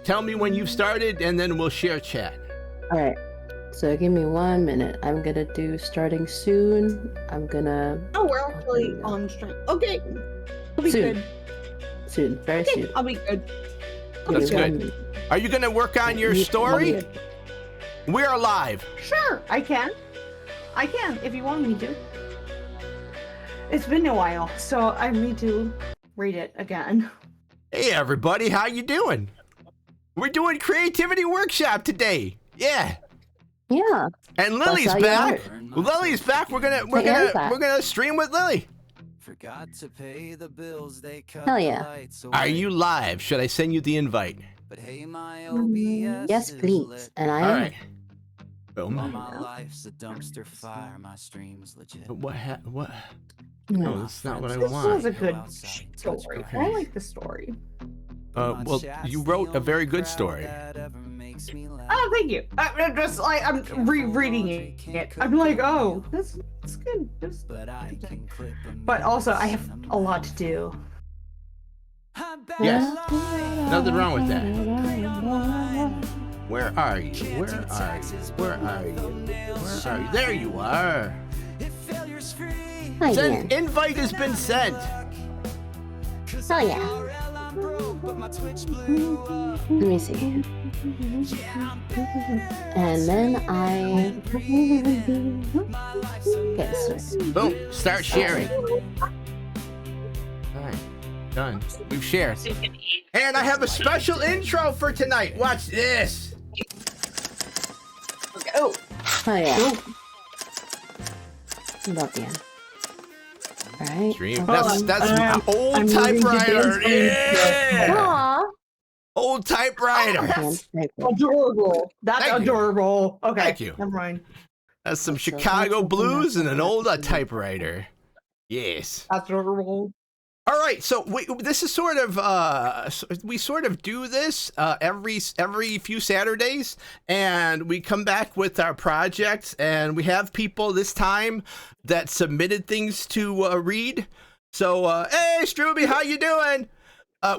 tell me when you've started, and then we'll share chat. All right. So give me 1 minute. I'm gonna do starting soon. I'm gonna. Oh, we're actually on stream. Okay. I'll be Soon. good. Soon. Very Okay, soon. I'll be good. Give me That's 1 good. minute. Are you gonna work on your You- story? you- We are live. Sure, I can. I can if you want me to. It's been a while, so I need to read it again. Hey everybody, how you doing? We're doing creativity workshop today. Yeah. Yeah. And Lily's how you back. are. Lily's back. We're gonna stream with Lily. Forgot to pay the bills, they cut Hell the yeah. lights Are away. you live? Should I send you the invite? But hey, my OBS Yes, is please. lit. And I All am. right. While Boom. my life's a dumpster fire, my stream's legit. What? What? No. No, that's not what I This was a want. good story. I like the story. Well, you wrote a very good story. Oh, thank you. I'm just like I'm rereading it. I'm like, oh, this is good. This, but also, I have a lot to do. Yes. Nothing wrong with that. Where are you? Where are you? Where are you? Where are you? There you are. Hi Send again. invite has been sent. Oh yeah. Let me see. And then I. Okay, so. Boom. Start sharing. All right. Done. We've shared. And I have a special intro for tonight. Watch this. Oh, Oh yeah. About the end. Alright. Stream. Hold That's on. my old I'm moving to typewriter. dance Yeah. Aw. Old typewriter. that's adorable. That's Thank you. adorable. Okay, Thank you. never mind. That's some So Chicago that's blues and an old something typewriter. Yes. That's adorable. All right, so this is sort of we sort of do this every few Saturdays, and we come back with our projects, and we have people this time that submitted things to read. So hey, Struby, how you doing?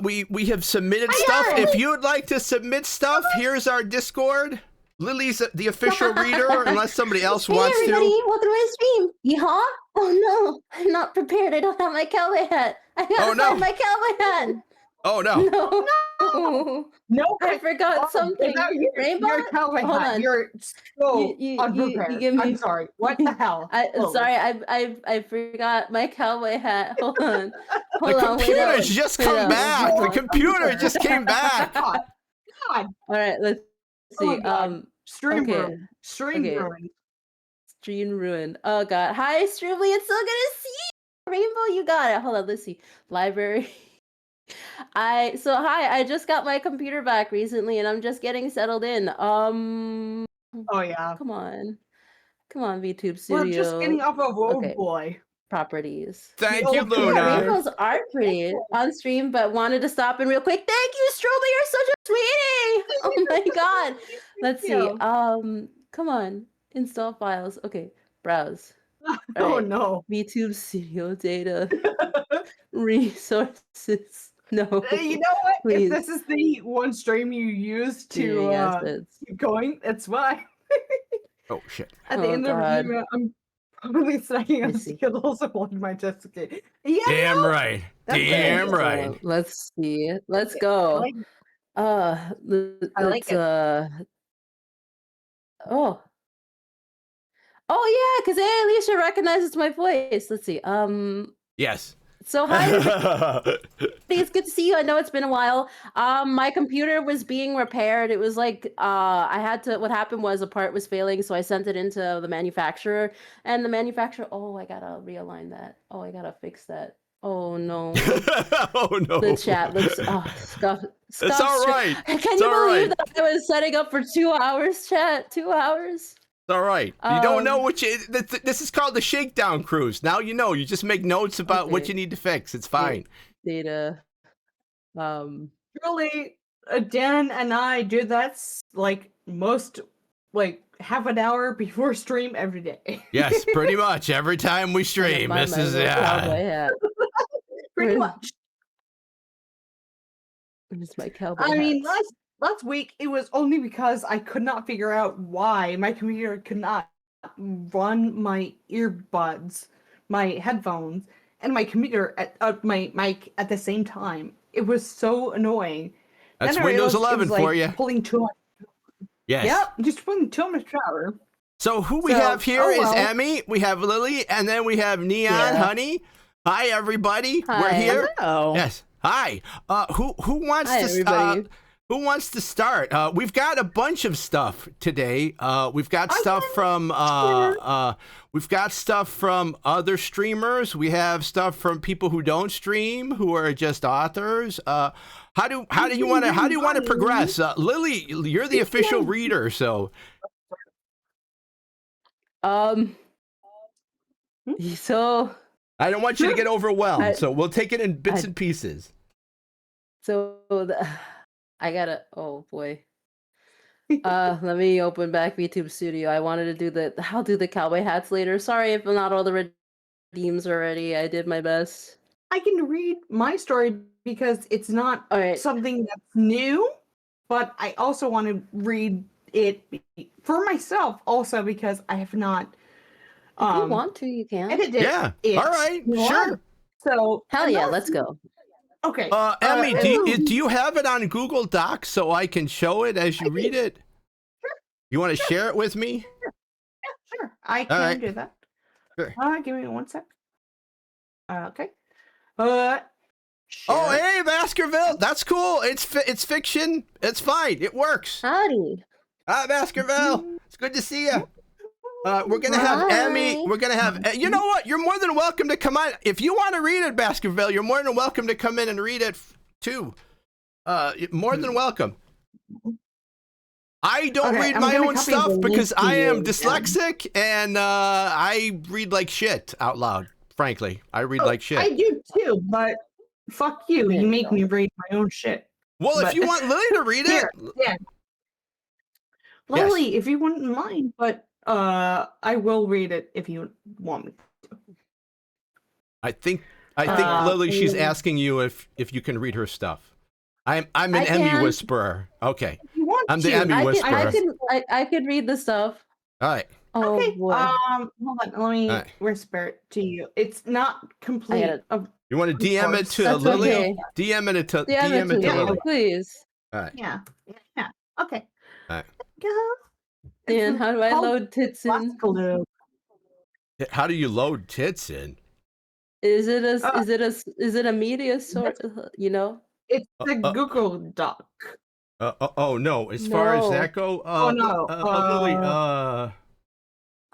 We have submitted stuff. If you would like to submit stuff, here's our Discord. Lily's the official reader, unless somebody else Hey wants everybody, to. welcome to my stream. Yeehaw! Oh no, I'm not prepared. I don't have my cowboy hat. I gotta Oh, no. find my cowboy hat. Oh no. No. No, I forgot something. Rainbow? You're cowboy Hold hat. on. You're so You unprepared. give me- I'm sorry. What the hell? Holy- Sorry, I forgot my cowboy hat. Hold on. The Hold on, wait up. computer's just Wait come up. back. The computer just came back. God, All right, let's Oh my see. God. Stream okay. ruined. Stream Okay. ruined. Stream ruined. Oh god. Hi, Strubly. It's so good to see you. Rainbow, you got it. Hold on, let's see. Library. Hi, I just got my computer back recently and I'm just getting settled in. Oh yeah. Come on. Come on, VTube We're Studio. just getting off of Road Okay. Boy. Properties. Thank Oh, you, yeah, Yeah, Luna. rainbows are pretty on stream, but wanted to stop in real quick. Thank you, Strobel. You're such a sweetie. Oh my god. Let's see. you. Come on. Install files. Okay. Browse. Oh Alright. no. VTube Studio data. Resources. No. You know what? Please. If this is the one stream you use to Yes, it's- keep going, it's why. Oh shit. At the Oh, end of the God. video, I'm probably snacking on Let's see. Skittles while my Jessica. Yeah. Damn right. That's it. Damn So, right. let's see. Let's I go. like I like it. Oh. Oh yeah, because Alicia recognizes my voice. Let's see. Yes. So hi, it's good to see you. I know it's been a while. My computer was being repaired. It was like what happened was a part was failing, so I sent it into the manufacturer, and the manufacturer, oh, I gotta realign that. Oh, I gotta fix that. Oh no. Oh no. The chat looks scuff. It's all right. Can It's you all believe right. that I was setting up for 2 hours, chat? 2 hours? It's all right. You don't know Um, what you. This is called the shakedown cruise. Now you know. You just make notes about what Okay. you need to fix. It's fine. Data. Really, Dan and I do that like most, like half an hour before stream every day. Yes, pretty much every time we stream. My This is little cowboy hat. Pretty Where's- much. Where's my cowboy I mean, hats? last week it was only because I could not figure out why my computer could not run my earbuds, my headphones, and my computer at my mic at the same time. It was so annoying. That's Then I Windows realized it 11 was, for like, you. Pulling too much. Yes. Yep, just pulling too much power. So who we So, have here oh is well. Emmy, we have Lily, and then we have Neon Yeah. Honey. Hi, everybody. We're Hi. here. Hello. Yes. Hi. Who wants Hi, to everybody. who wants to start? We've got a bunch of stuff today. We've got stuff from we've got stuff from other streamers. We have stuff from people who don't stream, who are just authors. How do you want to progress? Lily, you're the official reader, so So I don't want you to get overwhelmed. So we'll take it in bits I- and pieces. I gotta. Oh boy. Let me open back VTube Studio. I wanted to do I'll do the cowboy hats later. Sorry if not all the redeems already. I did my best. I can read my story because it's not All right. something that's new, but I also want to read it for myself also because I have not If you want to, you can. edited Yeah. it. All right. You know? Sure. So Hell yeah, let's go. Okay. Emmy, do you have it on Google Docs so I can show it as you read it? You want to share it with me? Sure. I can right. do that. Sure. Give me 1 sec. Okay. Oh, Share. hey, Baskerville. That's cool. It's fiction. It's fine. It works. Howdy. Hi, Baskerville. It's good to see you. We're gonna have Emmy. Hi. We're gonna have. You know what? You're more than welcome to come on. If you want to read it, Baskerville, you're more than welcome to come in and read it too. More than welcome. I don't Okay, read I'm my gonna own copy stuff the link because to I am you. dyslexic and I read like shit out loud. Frankly, I read like shit. I do too, but fuck you. Yeah. You make me read my own shit. Well, if But- you want Lily to read it, Here, yeah. Lily, if you wouldn't mind, but I will read it if you want me. I think Uh, Lily, she's mm. asking you if you can read her stuff. I'm an I Emmy can. whisperer. Okay, If you want I'm the to. Emmy I whisperer. could read the stuff. All right. Oh Okay. boy. Hold on. Let me Alright. whisper it to you. It's not complete. gotta- You want to DM it course. to That's Lily? okay. DM it to Damn it, DM it to Yeah. Lily. please. All right. Yeah. Okay. Alright. Go. Dan, how do I called load tits in? Baskaloo. How do you load tits in? Is it a Uh, is it a media source? You know? It's the uh, Google Doc. Oh no! As far as No. that go, no, Lily.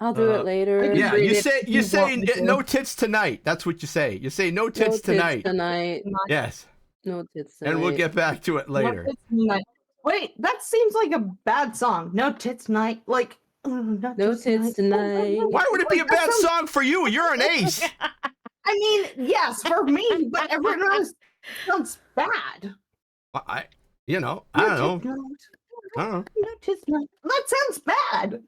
I'll do Uh, it later. Yeah, read you it say if you you say want me to. no tits tonight. That's what you say. You say no No tits tonight. tonight. Yes, No tits tonight. and we'll get back to it No later. Tits Night. Wait, that seems like a bad song. No Tits Night. Like, No tits tonight. Why would it be a Like, that bad sounds- song for you? You're an ace. I mean, yes, for me, but everyone else sounds bad. I don't know. I don't know. No Tits Night. That sounds bad.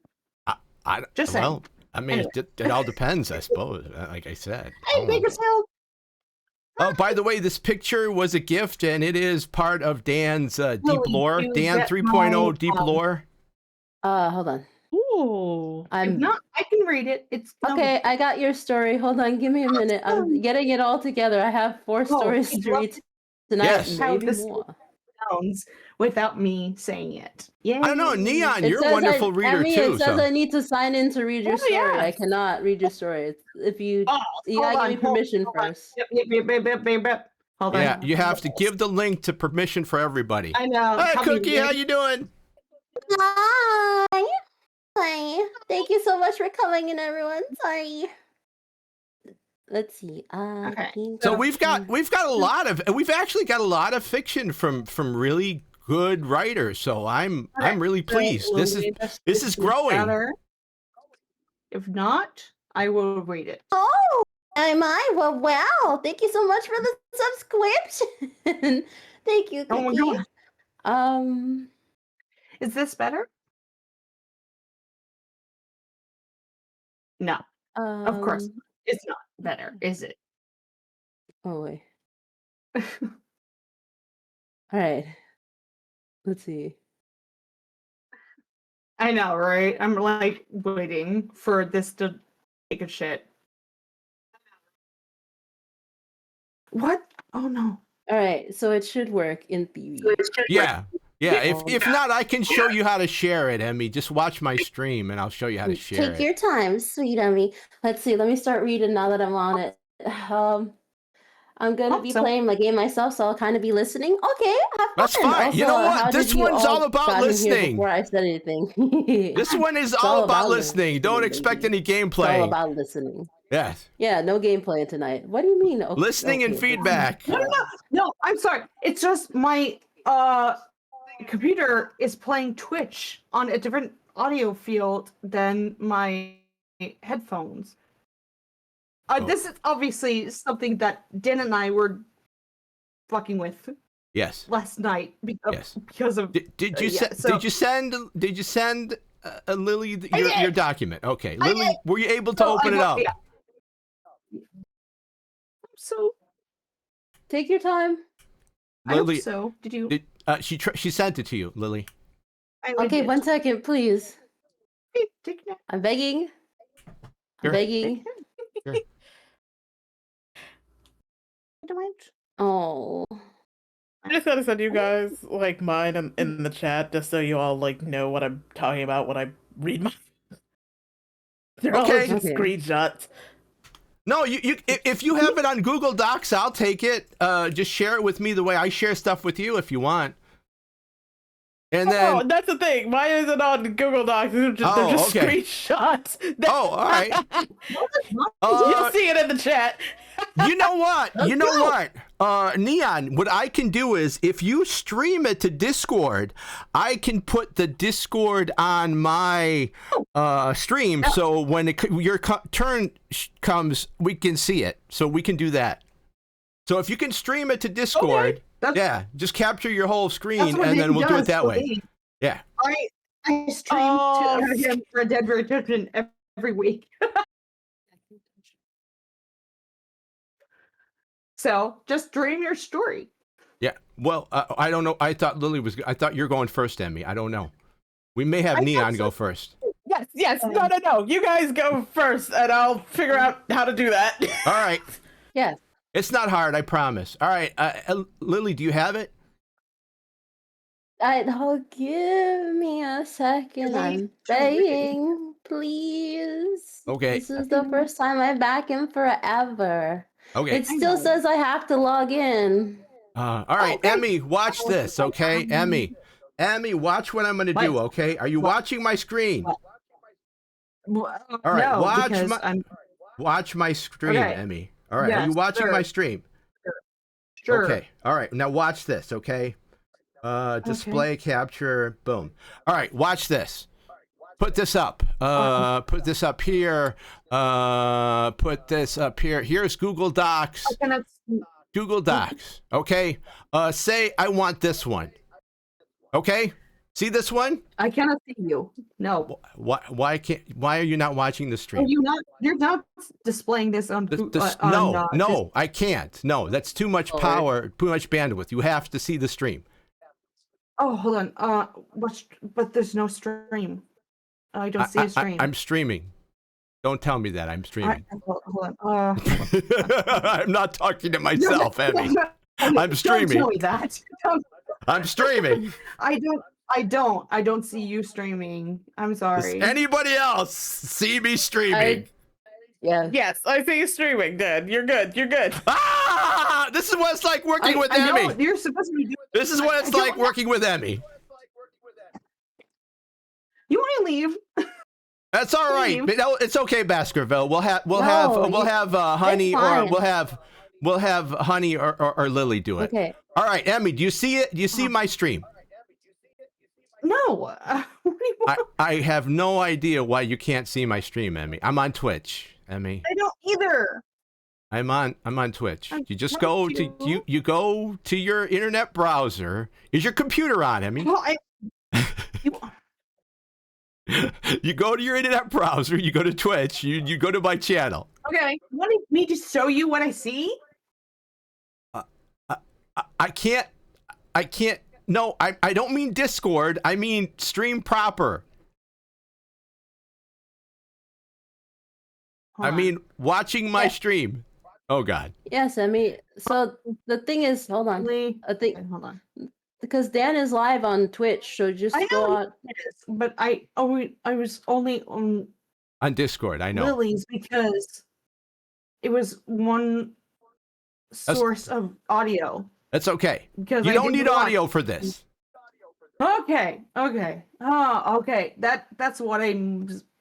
I Just saying. well, I mean, Anyway. it all depends, I suppose. Like I said. Hey, Bakersfield. Oh, by the way, this picture was a gift, and it is part of Dan's deep Lily, lore. you Dan get 3.0 my, deep lore. Hold on. Ooh. If I'm not, I can read it. It's no- okay. I got your story. Hold on. Give me a minute. I'm getting it all together. I have 4 stories I'd to love read tonight. Yes. How Maybe this- more. sounds without me saying it. Yeah. I don't know, Neon, It you're a says wonderful reader Emmy, too. It says So I need to sign in to read your Oh, story. I yes. cannot read your story. If you Oh, you hold gotta on, give me permission hold on. first. Yep. Hold on. yeah, you have to give the link to permission for everybody. I know. Hi, Copy Cookie, link. how you doing? Hi. Hi. Thank you so much for coming in, everyone. Sorry. Let's see. Okay. So we've got a lot of we've actually got a lot of fiction from really good writers. So I'm really pleased. So, This Lily, is growing. better. If not, I will read it. Oh, am I? Well, wow. Thank you so much for the subscription. Thank you, Oh my Cookie. god. Is this better? No, of course. It's not better, is it? Oh wait. All right. Let's see. I know, right? I'm like waiting for this to take a shit. What? Oh no. All right, so it should work in theory. Yeah. Yeah, if not, I can show you how to share it, Emmy. Just watch my stream, and I'll show you how to share Take it. your time, sweet Emmy. Let's see. Let me start reading now that I'm on it. I'm gonna be So- playing my game myself, so I'll kind of be listening. Okay, have That's fun. fine. You know Also, what? how This did you one's all got about in here listening. Before I said anything. This one is It's all about listening. Don't baby. expect any It's all gameplay. about listening. Yes. Yeah, no gameplay tonight. What do you mean? Okay, Listening and okay, feedback. No, I'm sorry. It's just my computer is playing Twitch on a different audio field than my headphones. Oh. This is obviously something that Dan and I were fucking with Yes. last night Yes. because of. Did you yeah, so- did you send Lily I your did. document? Okay, I Lily, did. were you able to So open I it got- up? yeah. So Take your time. I hope Lily, so. Did you? she sent it to you, Lily. I Okay, did. 1 second, please. Hey, take that. I'm begging. Sure. I'm begging. Oh. I just gotta send you guys like mine in the chat just so you all like know what I'm talking about when I read my. They're all Okay. just Okay. screenshots. No, if you have it on Google Docs, I'll take it. Just share it with me the way I share stuff with you if you want. And then Oh, that's the thing. Why is it on Google Docs? They're just okay. screenshots. Oh, all right. You'll see it in the chat. You know what? You know what? Neon, what I can do is if you stream it to Discord, I can put the Discord on my stream so when your turn comes, we can see it. So we can do that. So if you can stream it to Discord, That's- yeah, just capture your whole That's screen what and then Nick we'll do it does that for way. me. Yeah. I stream Oh. to him for Dead Redemption every week. So just stream your story. Yeah. Well, I don't know. I thought I thought you're going first, Emmy. I don't know. We may have I thought Neon so. go first. Yes. No. You guys go first, and I'll figure out how to do that. All right. Yes. It's not hard, I promise. All right, Lily, do you have it? Oh, give me a second. I'm begging, please. Okay. This is the first time I'm back in forever. Okay. It still know. says I have to log in. All right, Okay. Emmy, watch this, okay? Emmy, watch what I'm going to do, What? okay? Are you watching my screen? All right, no, watch because my- I'm Watch my screen, Okay. Emmy. All right, are you Yes, watching sure. my stream? sure. Okay. All right, now watch this, okay? Display capture, boom. All right, watch this. Put this up. Put this up here. Put this up here. Here's Google Docs. I cannot see- Google Docs. Okay. Say I want this one. Okay. See this one? I cannot see you. No. Why are you not watching the Are stream? you're not displaying this on No, I can't. No, that's too much power, too much bandwidth. You have to see the stream. Oh, hold on. But there's no stream. I don't see a stream. I'm streaming. Don't tell me that I'm streaming. Hold on. I'm not talking to myself, Emmy. I'm streaming. Don't tell me that. I'm streaming. I don't see you streaming. I'm Does sorry. anybody else see me streaming? Yeah. Yes, I see you streaming, Dad. You're good. Ah! This is what it's like working with I know Emmy. you're supposed to be doing. This is what it's like working with Emmy. You want to leave? That's all right. Leave. But no, it's okay, Baskerville. We'll have No, Honey, or fine. we'll have Honey or Lily do it. Okay. All right, Emmy, do you see it? Do you see my stream? No. What do you want? I have no idea why you can't see my stream, Emmy. I'm on Twitch, Emmy. I don't either. I'm on Twitch. I'm You just trying go to. you go to your internet browser. Is your computer on, Emmy? Well, you, You go to your internet browser, you go to Twitch, you go to my channel. okay. You want me to show you what I see? I can't no, I don't mean Discord. I mean stream proper. Hold I on. mean watching my stream. Oh God. Yes, I mean, so the thing is, hold on. Really? I think Okay, hold on. because Dan is live on Twitch, so just I go know on. it is, but I was only on On Discord, I know. Lily's because it was one source of audio. That's okay. Because You I don't didn't need watch- audio for this. Okay. Oh, okay. That's what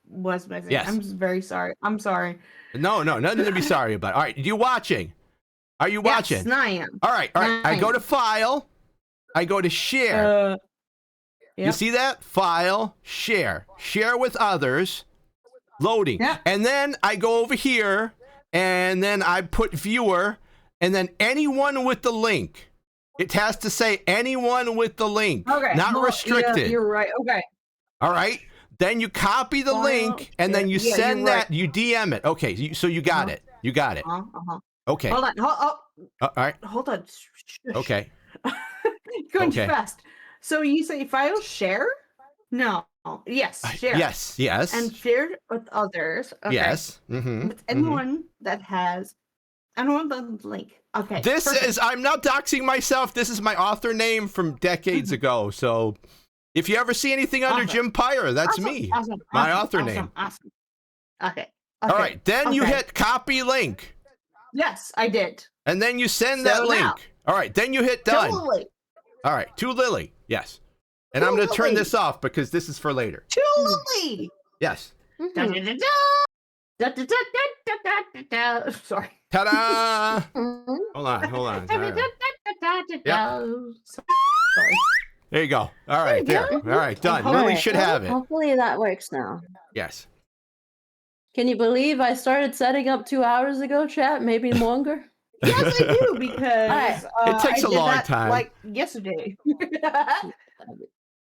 was missing. Yes. I'm very sorry. I'm sorry. No, nothing to be sorry about. All right, you watching? Are you watching? Yes, I am. All right. I go to file. I go to share. You Yep. see that? File, share with others, loading. Yep. And then I go over here and then I put viewer and then anyone with the link. It has to say anyone with the link, Okay. not well, restricted. Yeah, you're right. Okay. All right. Then you copy the File, link and then you yeah, send you're that, right. you DM it. Okay. So you got Uh-huh. it. You got it. Uh-huh. Okay. Hold on. All right. Hold on. Shush. Okay. Going Okay. too fast. So you say file share? No. Yes, share. Yes. And shared with others. Okay. Yes. Mm-hmm. With anyone that has anyone the link. Okay. This perfect. is, I'm not doxing myself. This is my author name from decades ago. So if you ever see anything under Awesome. Jim Pyre, that's Awesome, me. Awesome. My awesome, author awesome, name. Awesome. Okay. All right. Then you okay. hit copy link Yes, I did. and then you send that So link. now- All right. Then you hit done. Totally. All right. To Lily. Yes. And I'm going to turn this off because this is for later. Totally. Yes. Mhm. Sorry. Ta-da. Mhm. Hold on. All right. Sorry. There you go. All right. There There. you go. All right. Done. All Lily Alright, should well, have it. Hopefully that works now. Yes. Can you believe I started setting up 2 hours ago, chat? Maybe longer? Yes, I do because Alright. It takes I a did long that, time. Like yesterday.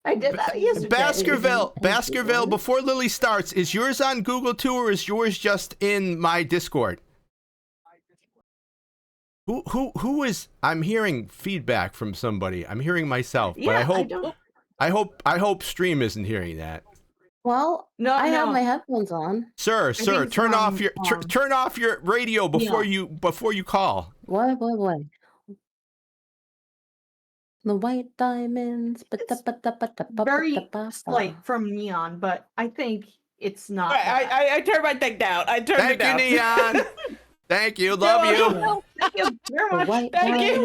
I did that yesterday. Baskerville, before Lily starts, is yours on Google too, or is yours just in my Discord? Who is? I'm hearing feedback from somebody. I'm hearing myself, but Yeah, I hope Stream isn't hearing that. Well, No, I have no. my headphones on. Sir, think it's turn off on, your turn off your radio before you call. Boy. The white diamonds. Very slight from Neon, but I think it's not. I turned my thing down. I turned it Thank you, down. Neon. Thank you. Love You're you. welcome. Thank you very The much. white Thank you.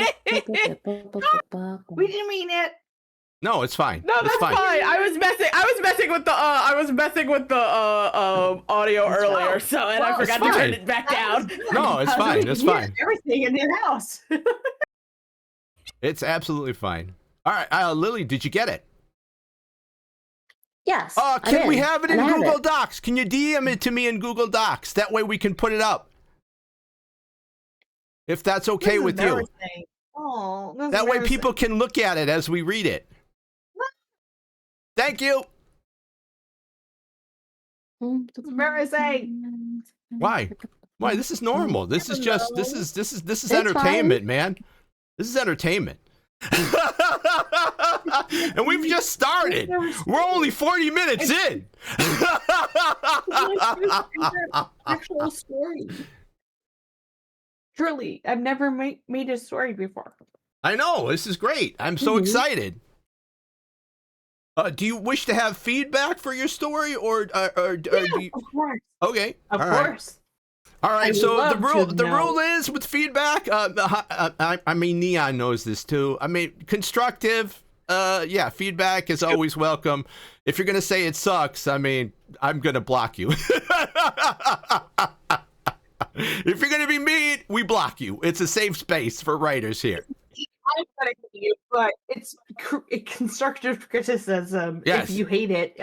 diamonds. We didn't mean it. No, it's fine. No, it's that's fine. I was messing with the audio earlier, so and I well, forgot it's to turn fine. it back down. No, it's fine. It's fine. Everything in your house. It's absolutely fine. All right, Lily, did you get it? Yes. Can we have it in and I have Google it. Docs? Can you DM it to me in Google Docs? That way we can put it up. If that's okay This is with you. embarrassing. Oh, this is That way embarrassing. people can look at it as we read it. Thank you. It's embarrassing. Why? Why? This is normal. This is just this is It's entertainment, man. This is entertainment. And we've just started. We're only 40 minutes in. Actual story. Truly, I've never made a story before. I know. This is great. I'm so Mhm. excited. Do you wish to have feedback for your story, or do you... Of course. Okay. Of all right. course. All right. I'd So love to the know. rule is with feedback. I mean, Neon knows this too. I mean, constructive. Yeah, feedback is always welcome. If you're gonna say it sucks, I mean, I'm gonna block you. If you're gonna be mean, we block you. It's a safe space for writers here. I'm gonna hate you, but it's constructive criticism. Yes. If you hate it,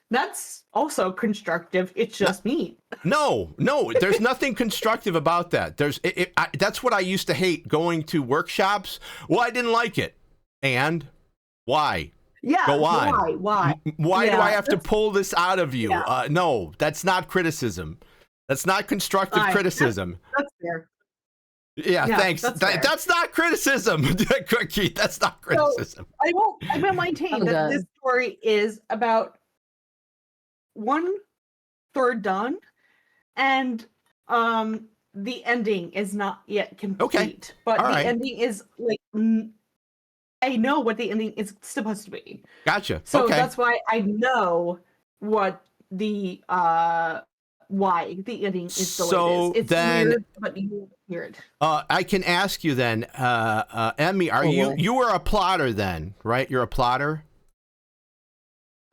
that's also constructive. It's just me. No, there's nothing constructive about that. That's what I used to hate, going to workshops. Well, I didn't like it. And why? Yeah. Go on. Why? Why do Yeah, I have to that's- pull this out of you? Yeah. No, that's not criticism. That's not constructive Alright, criticism. That's fair. Yeah, Yeah, thanks. that's fair. That's not criticism, Keith. That's not criticism. I will maintain I'm that done. this story is about 1/3 done, and the ending is not yet complete. But All the right. ending is like I know what the ending is supposed to be. Gotcha. So okay. that's why I know what the why the ending is the So way it is. It's then- weird, but you hear it. I can ask you then, Emmy, are you were a plotter then, right? You're a plotter?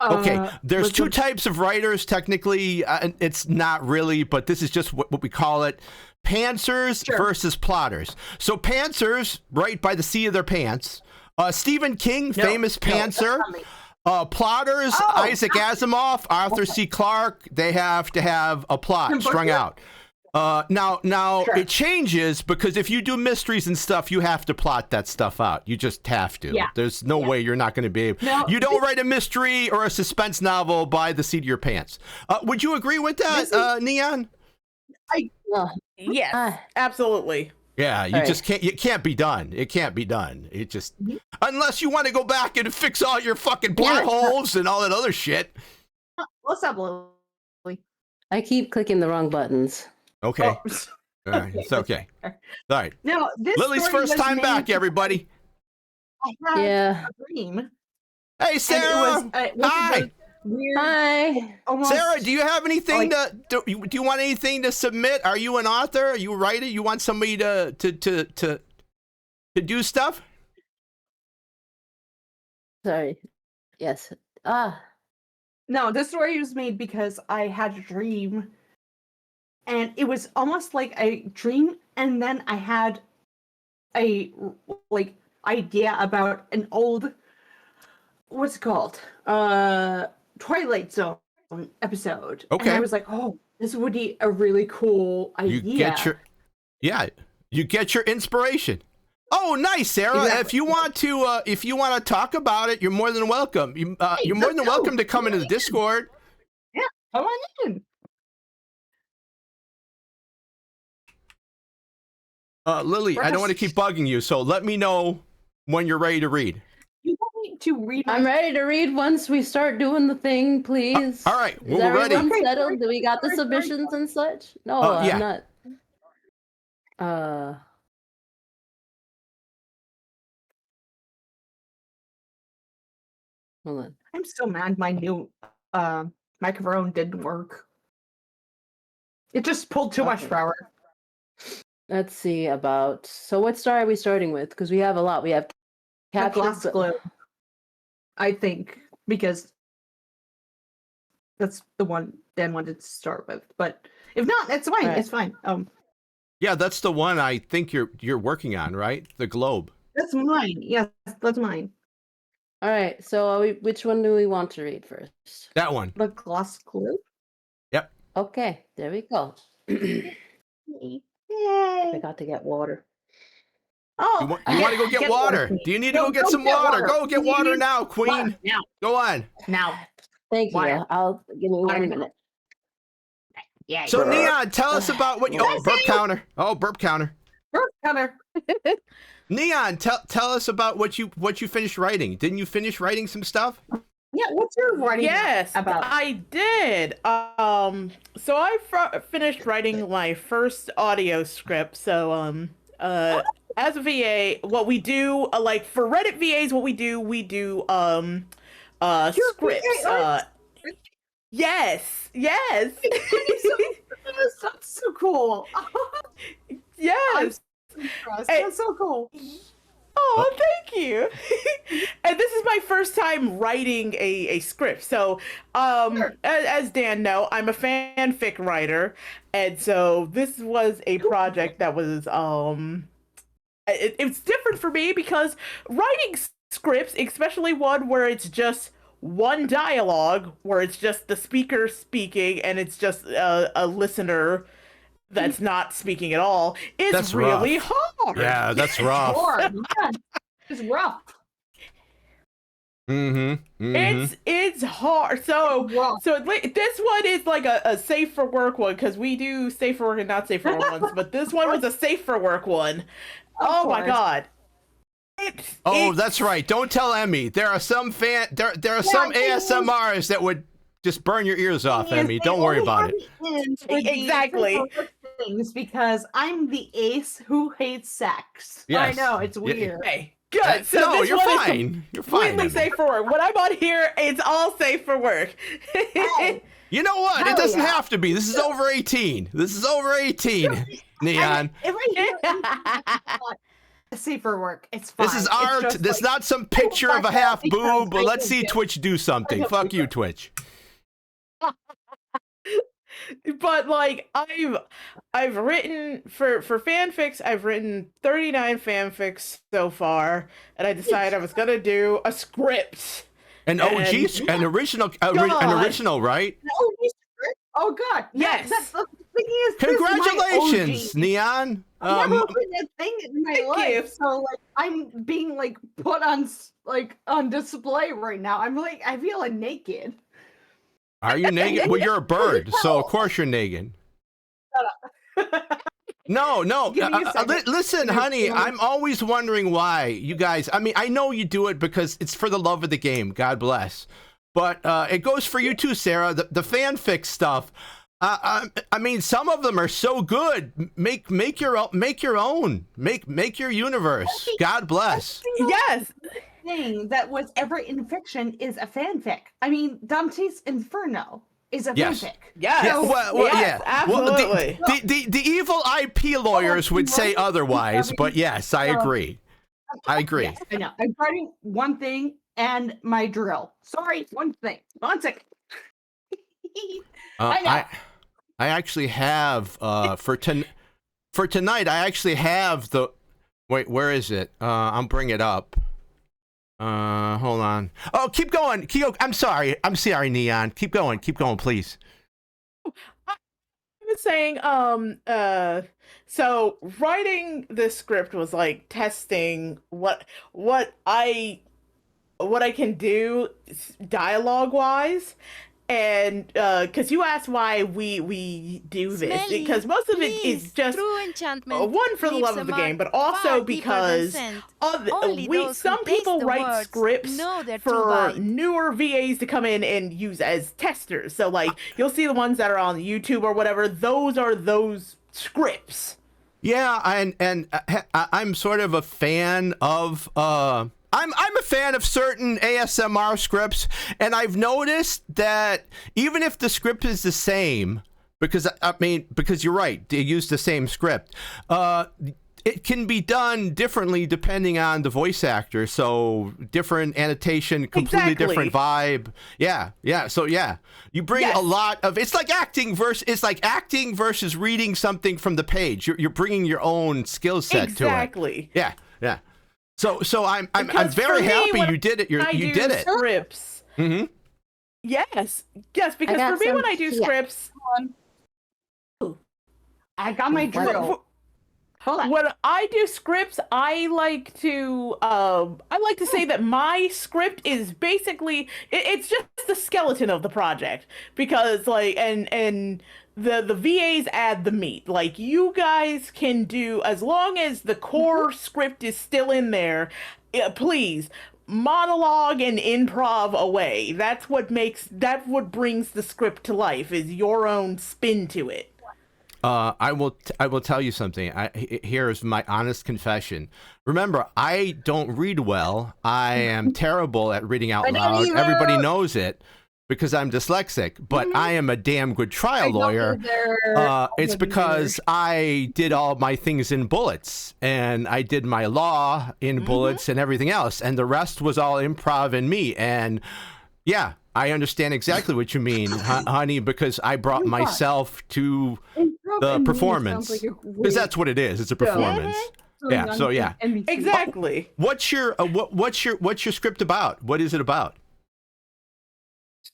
Okay, there's with two the- types of writers, technically. It's not really, but this is just what we call it. Pantsers Sure. versus plotters. So pantsers write by the seat of their pants. Stephen King, famous pantser. that's not me. Plotters, Oh, Isaac Asimov, Arthur C. Clarke, they have to have a plot Tim strung Burton? out. Now Sure. it changes because if you do mysteries and stuff, you have to plot that stuff out. You just have to. Yeah. There's no way you're not going to be able. No, you don't write a mystery or a suspense novel by the seat of your pants. Would you agree with that, This is- Neon? Yes, Ah. absolutely. Yeah, you All right. just can't. It can't be done. It can't be done. It just unless you want to go back and fix all your fucking plot Yeah. holes and all that other shit. What's up, Lily? I keep clicking the wrong buttons. Okay, Oh. all right, it's okay. All right, Now, this Lily's story first was time made back, because everybody. I had Yeah. a dream. Hey, And Sarah. it was Hi. weird. Hi. Almost, Sarah, do you have anything like- do you want anything to submit? Are you an author? Are you a writer? You want somebody to do stuff? Sorry. Yes. No, this story was made because I had a dream, and it was almost like a dream, and then I had a like idea about an old what's it called? Twilight Zone episode. And Okay. I was like, oh, this would be a really cool idea. You get your inspiration. Oh, nice, Sarah. Exactly. If you want to talk about it, you're more than welcome. You're more let's than go. welcome to come into the Discord. Come on in. Lily, I don't want to keep bugging you, so let me know when you're ready to read. You want me to read I'm ready to read once we start doing the thing, please. All right, Is we're ready. everyone Okay, settled? Do we got the sorry, submissions and such? No, Yeah. I'm not. Hold on. I'm so mad my new microphone didn't work. It just pulled too much Okay. power. Let's see about. So, what star are we starting with? Because we have a lot. We have The captured. glass globe. I think because that's the one Dan wanted to start with. But if not, it's fine. Alright. It's fine. Yeah, that's the one I think you're working on, right? The globe. That's mine. Yes, that's mine. All right. So, which one do we want to read first? That one. The glass globe. Okay, there we go. I Yay! got to get water. Oh, You want to go get water? Do you need to No, go get go some get water? water. Go get You water need now, Queen. Now, Go on. now. Thank you. Water. I'll give me Water. 1 minute. Yeah. So Neon, tell us about what you. Oh, Yes, burp I- counter. Oh, burp counter. Connor. Neon, tell us about what you finished writing. Didn't you finish writing some stuff? Yeah, what's your writing Yes, about? I did. So I finished writing my first audio script. So as a VA, what we do, like for Reddit VAs, what we do scripts. VA Yes. That's so cool. Yes. That's so cool. Oh, thank you. And this is my first time writing a script. So, as Dan know, I'm a fanfic writer, and so this was a project that was it's different for me because writing scripts, especially one where it's just one dialogue, where it's just the speaker speaking and it's just a listener that's not speaking at all, is That's really rough. hard. Yeah, that's rough. Lord, man, it's rough. It's hard. So Wow. this one is like a safe for work one because we do safe for work and not safe for work ones, but this one was a safe for work one. Oh my course. god. Oh, that's right. Don't tell Emmy. There are some there are some ASMRs that would just burn your ears off, Emmy. Don't worry about it. Exactly. Things because I'm the ace who hates sex. Yes. I know it's weird. Okay, good. So no, this you're one is fine. You're fine. completely Emmy. safe for work. When I'm on here, it's all safe for work. You know what? It Hell doesn't yeah. have to be. This is over 18. This is over 18. Neon. If I hear safer work, it's fine. This is It's art. just This is like- not some picture of a fuck half that because boob. I Let's can see get- Twitch do something. Fuck you, Twitch. But like I've written for fanfics, I've written 39 fanfics so far, and I decided I was gonna do a script. An And- OG, an original, an God. original, right? Oh god. Yes. The thing is, this is my Congratulations, OG. Neon. I've never written a thing in my Thank life, you. so like I'm being like put on on display right now. I'm like I feel like naked. Are you naked? Well, you're a bird, so of course you're naked. No. Give me a second. Listen, Give me- honey, give me- I'm always wondering why you guys. I mean, I know you do it because it's for the love of the game. God bless. But it goes for you too, Sarah. The fanfic stuff. I mean, some of them are so good. Make your own. Make your universe. God bless. Yes. Thing that was ever in fiction is a fanfic. I mean, Dante's Inferno is a Yes. fanfic. Yes. Yeah, well, Yes, yeah. Well, absolutely. the evil IP lawyers would say otherwise, but yes, I agree. I agree. Yes, I know. I'm writing one thing and my drill. Sorry, one thing. One second. I know. I actually have for tonight. I actually have the. Wait, where is it? I'll bring it up. Hold on. Oh, keep going. I'm sorry, Neon. Keep going, please. I was saying, so writing this script was like testing what I can do dialogue wise, and because you asked why we do this, Smelly, because most of it is please, just true enchantment one for the leaves love a of the mark game, but far also deeper than because scent. of Only those who some taste people the write words scripts know their true for bite. newer VAs to come in and use as testers. So like you'll see the ones that are on YouTube or whatever. Those are those scripts. Yeah, and I'm sort of a fan of I'm a fan of certain ASMR scripts, and I've noticed that even if the script is the same, because you're right, they use the same script. It can be done differently depending on the voice actor. So different annotation, completely Exactly. different vibe. Yeah. So yeah, you bring Yes. a lot of. It's like acting versus reading something from the page. You're bringing your own skill set Exactly. to it. Yeah. So I'm Because very for me, happy when you did it. I You do did it. Scripts. Mm-hmm. Yes, because got for me some- when I do yeah. scripts, I got my drill. Hold on. when I do scripts, I like to say that my script is basically it's just the skeleton of the project, because like and the VAs add the meat. Like you guys can do, as long as the core script is still in there, please monologue and improv away. That's what brings the script to life, is your own spin to it. I will tell you something. Here's my honest confession. Remember, I don't read well. I am terrible at reading out I don't loud. either. Everybody knows it because I'm dyslexic. But I am a damn good trial lawyer. It's because I did all my things in bullets, and I did my law in bullets and everything else, and the rest was all improv and me. And yeah, I understand exactly what you mean, honey, because I brought myself to the performance, because that's what it is. It's a performance. Yeah. So yeah. Exactly. What's your script about? What is it about?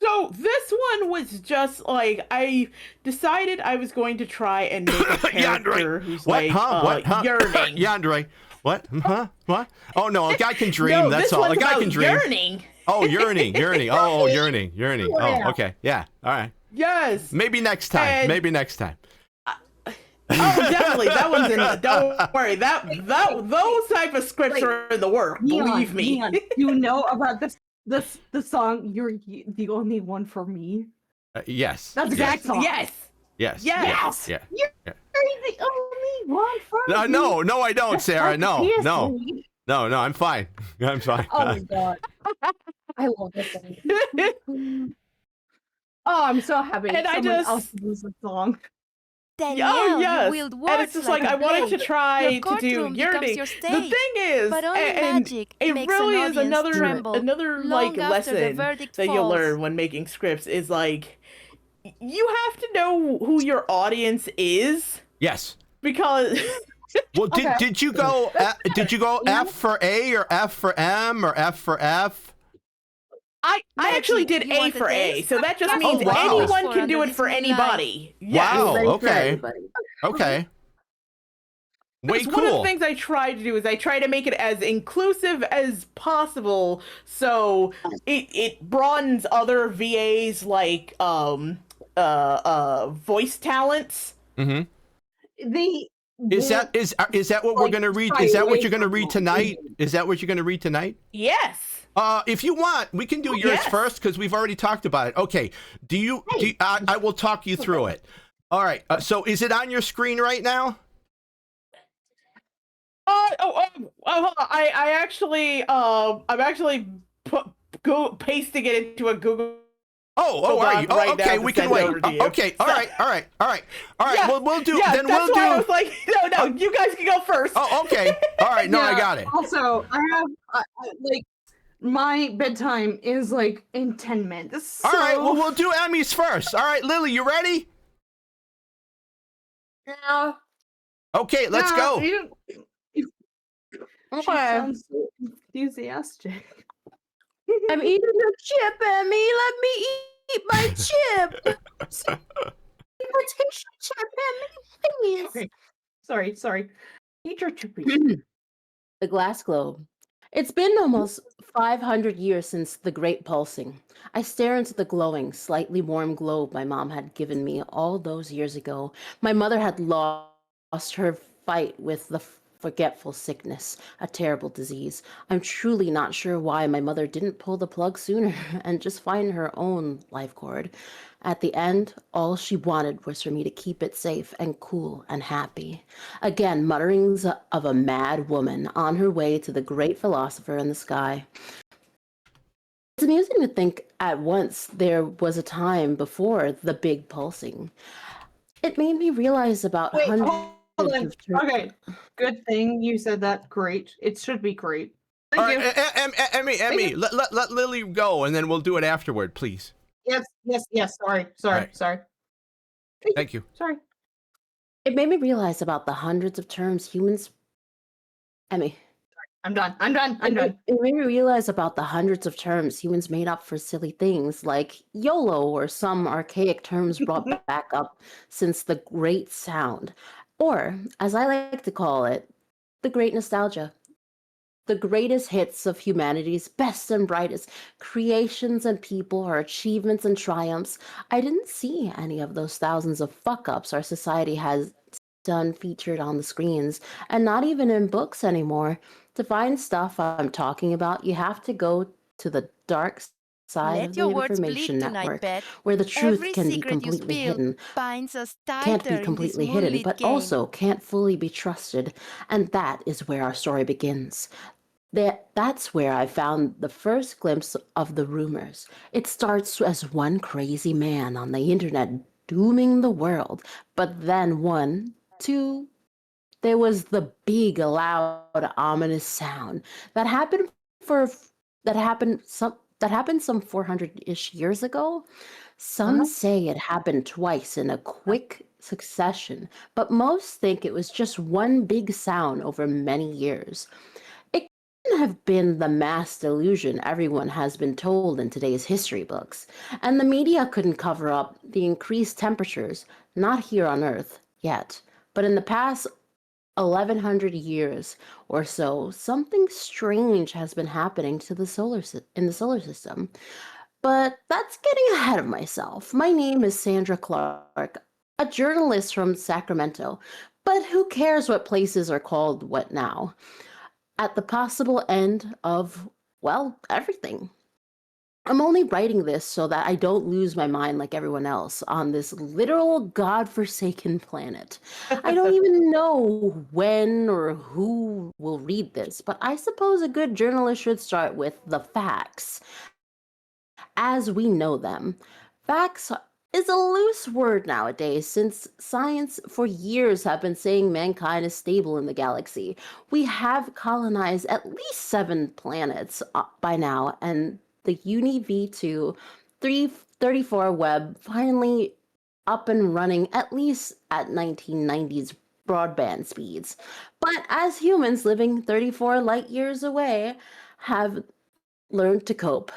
So this one was just like, I decided I was going to try and make a character who's What? like Huh? What? Huh? yearning. Yandere. What? Huh? What? Oh no, a guy can dream. No, That's this all. A one's guy about can dream. yearning. Oh, yearning. Oh, yearning. Oh, Yeah. okay. Yeah. All right. Yes. Maybe next time. And- Maybe next time. Oh, definitely. That one's in. Don't worry. Those type of scripts are in the work. Believe me. Neon, you know about the song "You're the Only One for Me"? Yes. That's the exact song. Yes. Yes. Yes. Yeah. You're the only one for me. No, I don't, Sarah. No. Seriously. No, I'm fine. I'm fine. Oh my god. I love this song. Oh, I'm so happy And I someone just- else knows the song. Danielle, Oh yes. you wield words And it's just like a I wanted to blade. try Your to do courtroom becomes yearning. your The stage, thing is, but only and magic it makes really an is audience tremble another like long after the lesson verdict that you'll falls. learn when making scripts is like you have to know who your audience is Yes. because Well, Okay. did you go F for A or F for M or F for F? I actually Magic, did you A want a for A, taste? so that just Oh, means wow. anyone can For do under it for this anybody. Yes. Wow. Thanks for okay. everybody. Okay. Way That's one of the cool. things I try to do is I try to make it as inclusive as possible, so it broadens other VAs like voice talents. Mm-hmm. They Is that what we're like, gonna read? shy Is that what away you're gonna from read it. tonight? Is that what you're gonna read tonight? Yes. If you want, we can do yours Yes. first because we've already talked about it. Okay. I will talk you through it. All right. So is it on your screen right now? Hold on. I'm actually pasting it into a Google. Oh, are you? Doc right Oh, okay. now We to can send it wait. over to you. Okay. All right. Yeah, Well, we'll do. Yeah, Then that's we'll why I do. was like, no, you guys can go first. Oh, okay. All right. No, I Yeah, got it. Also, I have like my bedtime is like in 10 minutes. All right. so- Well, we'll do Emmy's first. All right, Lily, you ready? Yeah. Okay, let's Yeah, go. She Okay. sounds so enthusiastic. I'm eating a chip, Emmy. Let me eat my chip. Invitation chip, Emmy, please. Okay. Sorry. Eat your chippy. The glass globe. It's been almost 500 years since the Great Pulsing. I stare into the glowing, slightly warm globe my mom had given me all those years ago. My mother had lost her fight with the forgetful sickness, a terrible disease. I'm truly not sure why my mother didn't pull the plug sooner and just find her own life cord. At the end, all she wanted was for me to keep it safe and cool and happy. Again, mutterings of a mad woman on her way to the great philosopher in the sky. It's amusing to think at once there was a time before the big pulsing. It made me realize about Wait, hundreds hold on. of terms. Okay. Good thing you said that. Great. It should be great. Thank All you. right, Emmy, let Lily go, and then we'll do it afterward, please. Yes. Sorry. Right. Sorry. Thank you. Sorry. It made me realize about the hundreds of terms humans. Emmy. I'm done. It made me realize about the hundreds of terms humans made up for silly things like YOLO or some archaic terms brought back up since the Great Sound. Or, as I like to call it, the Great Nostalgia. The greatest hits of humanity's best and brightest creations and people, our achievements and triumphs. I didn't see any of those thousands of fuck-ups our society has done featured on the screens, and not even in books anymore. To find stuff I'm talking about, you have to go to the dark side Let of your the words information bleed tonight, network, Beth. where the truth Every can be secret you completely spill hidden. binds us Can't tighter be in this completely hidden, moonlit but game. also can't fully be trusted. And that is where our story begins. That's where I found the first glimpse of the rumors. It starts as one crazy man on the internet dooming the world, but then there was the big, loud, ominous sound that happened some 400-ish years ago. Some say it happened twice in a quick succession, but most think it was just one big sound over many years. It couldn't have been the mass delusion everyone has been told in today's history books, and the media couldn't cover up the increased temperatures, not here on Earth yet, but in the past 1100 years or so, something strange has been happening to the in the solar system. But that's getting ahead of myself. My name is Sandra Clark, a journalist from Sacramento. But who cares what places are called what now? At the possible end of, well, everything. I'm only writing this so that I don't lose my mind like everyone else on this literal godforsaken planet. I don't even know when or who will read this, but I suppose a good journalist should start with the facts as we know them. Facts is a loose word nowadays since science for years have been saying mankind is stable in the galaxy. We have colonized at least 7 planets by now, and the Uni V2 334 web finally up and running at least at 1990s broadband speeds. But as humans living 34 light years away have learned to cope.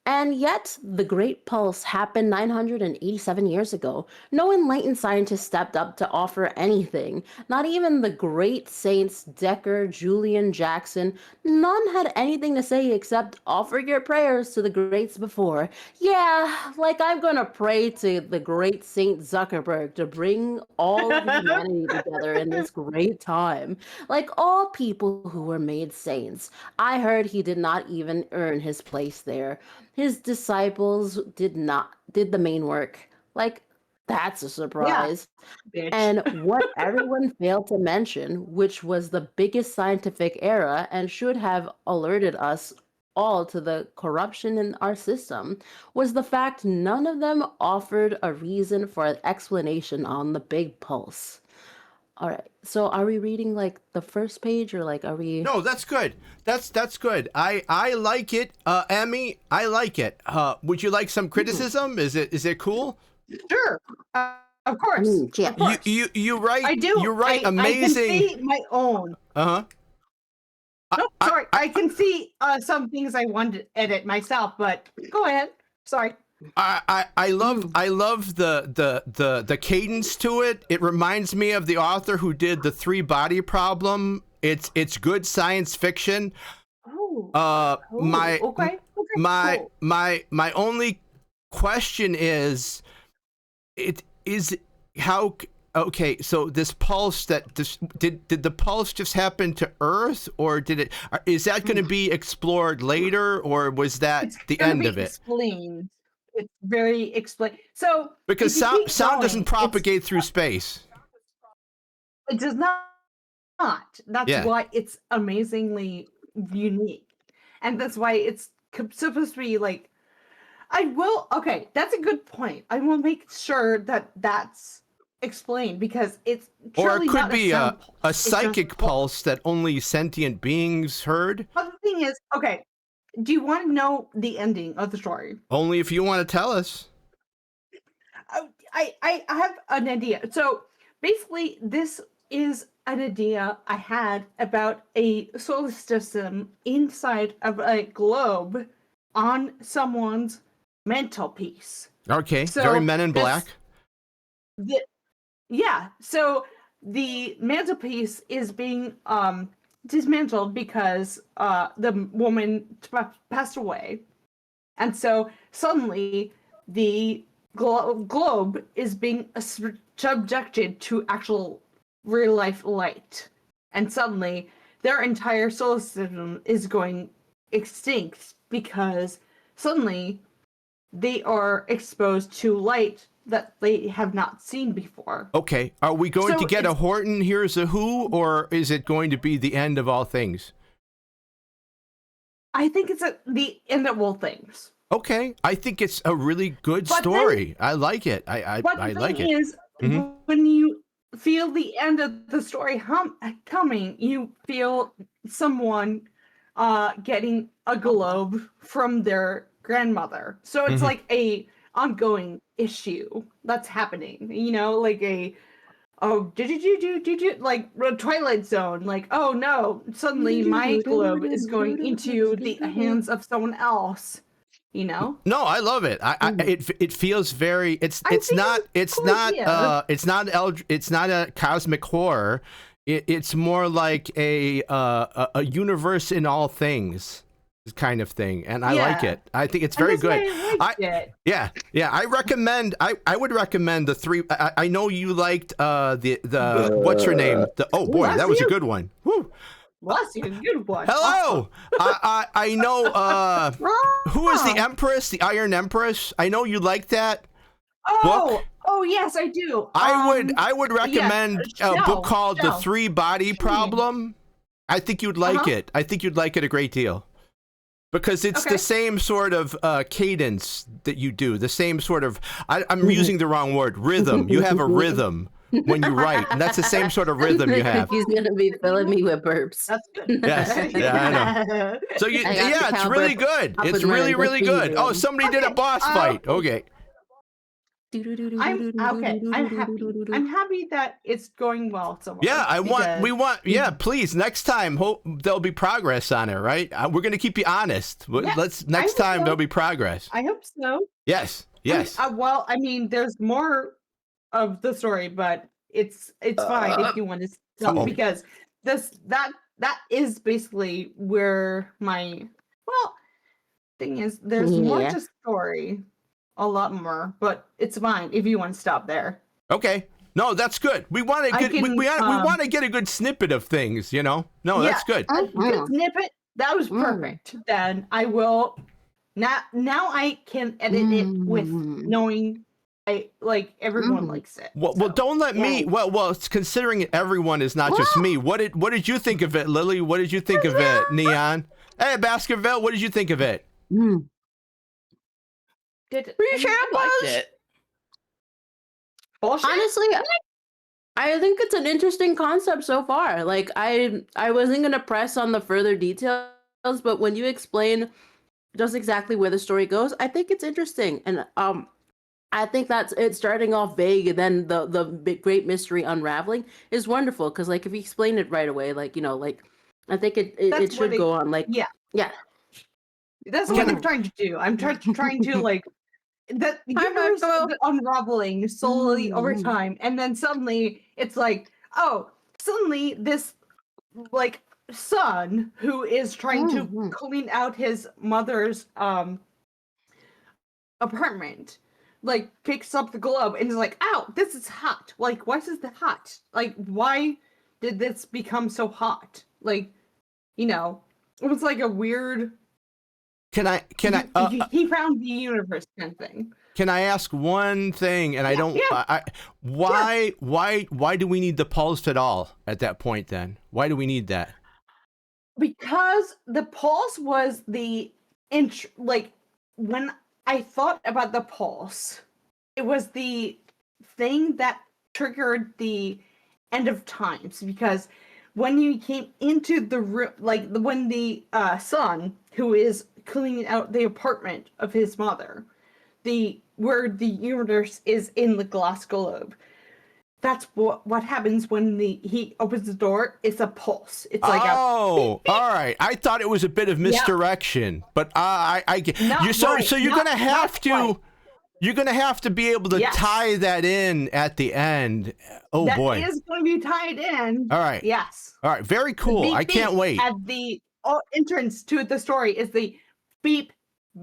And yet, the Great Pulse happened 987 years ago. No enlightened scientist stepped up to offer anything. Not even the great saints Decker, Julian, Jackson. None had anything to say except offer your prayers to the greats before. Yeah, like I'm gonna pray to the great Saint Zuckerberg to bring all of humanity together in this great time. Like all people who were made saints. I heard he did not even earn his place there. His disciples did the main work. Like, that's a surprise. Bitch. And what everyone failed to mention, which was the biggest scientific era and should have alerted us all to the corruption in our system, was the fact none of them offered a reason for an explanation on the big pulse. All right. So are we reading like the first page or like are we No, that's good. That's good. I like it. Emmy, I like it. Would you like some criticism? Is it cool? Sure. Of course. Yeah. Of course. You write. I do. You write I amazing. can see my own. Uh-huh. No, sorry. I can see some things I wanted to edit myself, but go ahead. Sorry. I love the cadence to it. It reminds me of the author who did the 3 Body Problem. It's good science fiction. Oh. My Okay. my Cool. my only question is, how okay, so this pulse did the pulse just happen to Earth, or is that going to be explored later, or was that It's the gonna end be of it? Explained. It's very explained. So Because if you keep sound going, doesn't propagate through space. it does not. That's Yeah. why it's amazingly unique, and that's why it's supposed to be like. Okay, that's a good point. I will make sure that that's explained because it's Or truly it could not be sound pulse, a it's just psychic pulse that only sentient beings heard. But the thing is, okay, do you want to know the ending of the story? Only if you want to tell us. I have an idea. So basically, this is an idea I had about a solar system inside of a globe on someone's mantelpiece. Okay, So very Men in this- Black. Yeah, so the mantelpiece is being dismantled because the woman passed away, and so suddenly the globe is being subjected to actual real life light, and suddenly their entire solar system is going extinct because suddenly they are exposed to light that they have not seen before. Okay, are we going So to get a it's- Horton Hears a Who, or is it going to be the end of all things? I think it's the end of all things. Okay, I think it's a really good But then- story. I like it. I But I the like thing it. is, Mhm. when you feel the end of the story coming, you feel someone getting a globe from their grandmother. So it's Mhm. like a ongoing issue that's happening. You know, like did you like a Twilight Zone? Like, oh no, suddenly my globe is going into the hands of someone else. You know? No, I love it. It feels very. It's I think not it's a cool idea. it's not a cosmic horror. It's more like a universe in all things kind of thing, and I like Yeah. it. I think it's And very that's why good. I liked it. Yeah. I recommend. I would recommend the three. I know you liked the what's her name? Oh boy, Bless that was a you. good one. Whew. Bless you, good one. Hello. I know. Who is the Oh. Empress? The Iron Empress. I know you like that. Oh, oh yes, I do. I would recommend a Shell, book called The Shell. 3-Body Problem. I think you'd like it. I think you'd like it a great deal. Because it's Okay. the same sort of cadence that you do, the same sort of, I'm using the wrong word, rhythm. You have a rhythm when you write, and that's the same sort of rhythm you have. He's gonna be filling me with burps. That's good. Yes, yeah, I know. So you, I got the yeah, it's really cowbird good. up It's in my really, really good. graffiti Oh, room. somebody did a Okay, boss fight. Okay. I'm okay. I'm happy. I'm happy that it's going well so far. Yeah, we want, yeah, Mhm. please, next time, hope there'll be progress on it, right? We're going to keep you honest. Yeah, Let's, next hope time, so. there'll be progress. I hope so. Yes, yes. Well, I mean, there's more of the story, but it's fine if you want to stop Uh-oh. because that is basically where my thing is. There's more Yeah. to story, a lot more, but it's fine if you want to stop there. Okay. No, that's good. We want to I get we can, want to get a good snippet of things, you know. No, Yeah. that's good. Good snippet. That was Mm. perfect. Then I will. Now I can edit it with Mm. knowing I like everyone Mm. likes it. Well, so. don't let me. Yeah. Well, it's considering everyone is not just me. What did you think of it, Lily? What did you think of it, Neon? Hey, Baskerville, what did you think of it? Mm. Did Pretty sure I Liked was. it. bullshit? Honestly, I think it's an interesting concept so far. Like I wasn't gonna press on the further details, but when you explain just exactly where the story goes, I think it's interesting. And I think that's it's starting off vague and then the great mystery unraveling is wonderful because like if you explain it right away, like like I think it That's should what go on like yeah. yeah. That's what I'm trying to do. I'm trying to like that universe Marco. unraveling slowly over Mm. time, and then suddenly it's like, oh, suddenly this like son who is trying to Mhm. clean out his mother's apartment like picks up the globe and is like, ow, this is hot. Like, why is this hot? Like, why did this become so hot? Like, it was like a weird. Can I? He found the universe kind of thing. Can I ask one thing? And I don't. yeah. Why do we need the pulse at all at that point? Then why do we need that? Because the pulse was the like when I thought about the pulse, it was the thing that triggered the end of times. Because when you came into the room, like when the son who is cleaning out the apartment of his mother, where the universe is in the glass globe. That's what happens when he opens the door. It's a pulse. It's like all right. I thought it was a bit of misdirection, but I get Not you. So right. so you're Not- gonna have not to. quite. You're gonna have to be able to Yes. tie that in at the end. Oh that boy! is going to be tied in. All right, Yes. all right, very The cool. beep I can't beep wait. At the entrance to the story is the beep